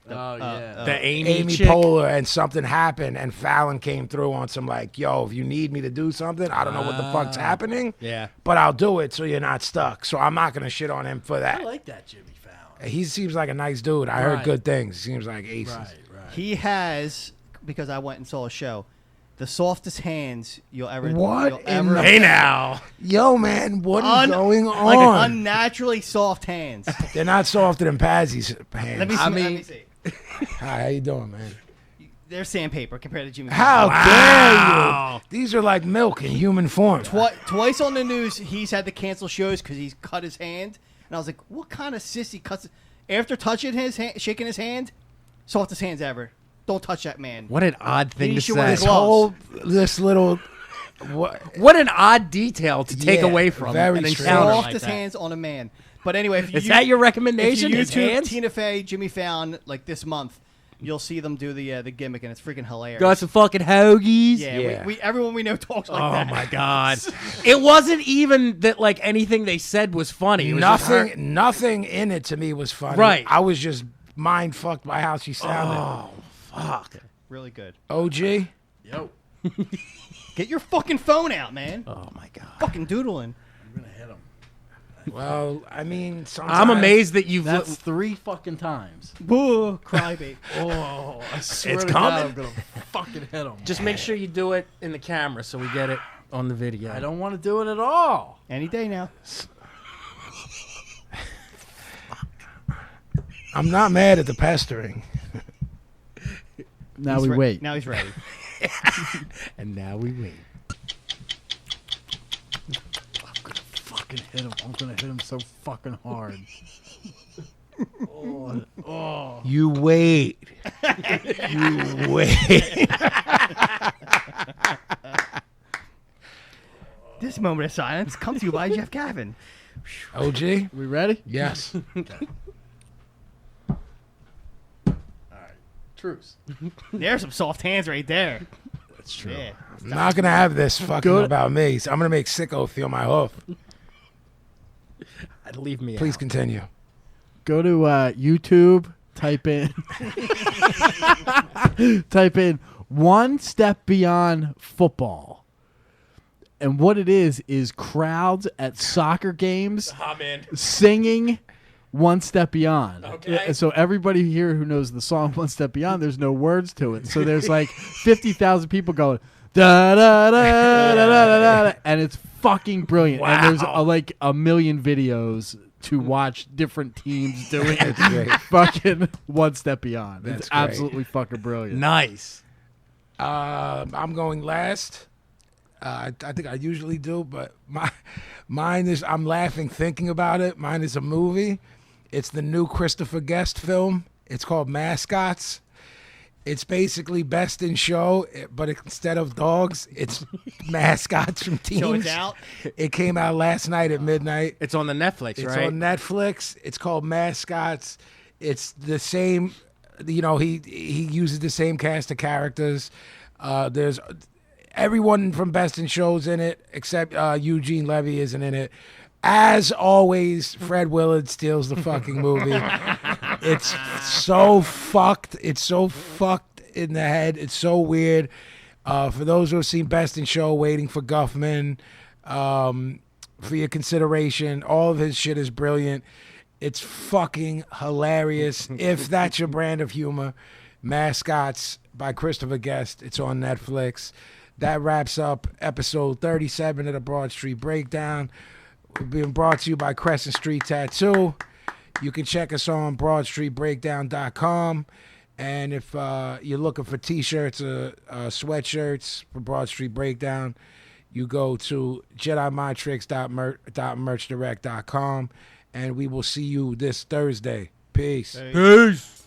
Oh yeah. The Amy chick. Poehler, and something happened, and Fallon came through on some like, yo, if you need me to do something, I don't know what the fuck's happening, Yeah. but I'll do it so you're not stuck. So I'm not gonna shit on him for that. I like that Jimmy Fallon. He seems like a nice dude. I heard Right. good things. Seems like aces. Right. he has, because I went and saw a show, the softest hands you'll ever. What You'll in ever the- Hey now. Yo, man, what is going on? Like unnaturally soft hands. They're not softer than Pazzy's hands. Let me see. Hi, how you doing, man? They're sandpaper compared to Jimmy. How Fallon. dare you? These are like milk in human form. Twice on the news, he's had to cancel shows because he's cut his hand, and I was like, "What kind of sissy cuts?" After touching his hand, shaking his hand, softest hands ever. Don't touch that man. What an odd thing He to should wear say. gloves. This little, what? What an odd detail to take Yeah, away from very an strange. encounter like Softest that. hands on a man. But anyway, if you Is that your recommendation? If you His YouTube hands? Tina Fey, Jimmy Fallon, like this month, you'll see them do the gimmick, and it's freaking hilarious. Got some fucking hoagies. Yeah, Yeah. everyone we know talks like Oh that. my god! It wasn't even that like anything they said was funny. It was just her- Nothing in it to me was funny. Right. I was just mind fucked by how she sounded. Oh fuck! Really good. OG? Yo, Get your fucking phone out, man. Oh my god! Fucking doodling. I'm gonna hit him. Well, I mean, sometimes. I'm amazed that you've. That's 3 fucking times. Boo, crybaby. Oh, I swear It's to coming. God, I'm gonna fucking hit him. Just make sure you do it in the camera so we get it on the video. I don't want to do it at all. Any day now. I'm not mad at the pestering. Now He's we re- wait. Now he's ready. And now we wait. Fucking hit him. I'm gonna hit him so fucking hard. Oh. You wait. You wait. This moment of silence comes to you by Jeff Gavin. OG? We ready? Yes. Truce. There's some soft hands right there. That's true. Yeah. I'm not going to have this fucking Good. about me. So I'm going to make Sicko feel my hoof. I'd leave me. Please out. continue. Go to YouTube. Type in. type in One Step Beyond Football. And what it is crowds at soccer games I'm in. singing One Step Beyond. Okay. So everybody here who knows the song One Step Beyond, there's no words to it. So there's like 50,000 people going da da da da da da da, and it's fucking brilliant. And there's Wow. like a million videos to watch different teams doing it. great. Fucking One Step Beyond. That's It's great. absolutely fucking brilliant. Nice. I'm going last. I think I usually do, but mine is, I'm laughing thinking about it. Mine is a movie. It's the new Christopher Guest film. It's called Mascots. It's basically Best in Show, but instead of dogs, it's mascots from teams. So it's out? It came out last night at midnight. It's on the Netflix, It's right? on Netflix. It's called Mascots. It's the same, you know, he uses the same cast of characters. There's everyone from Best in Show's in it, except Eugene Levy isn't in it. As always, Fred Willard steals the fucking movie. It's so fucked. It's so fucked in the head. It's so weird. For those who have seen Best in Show, Waiting for Guffman, for your consideration, all of his shit is brilliant. It's fucking hilarious. If that's your brand of humor, Mascots by Christopher Guest. It's on Netflix. That wraps up episode 37 of the Broad Street Breakdown. We're being brought to you by Crescent Street Tattoo. You can check us on BroadStreetBreakdown.com. And if you're looking for t-shirts or sweatshirts for Broad Street Breakdown, you go to JediMindTricks.merchdirect.com. And we will see you this Thursday. Peace. Peace.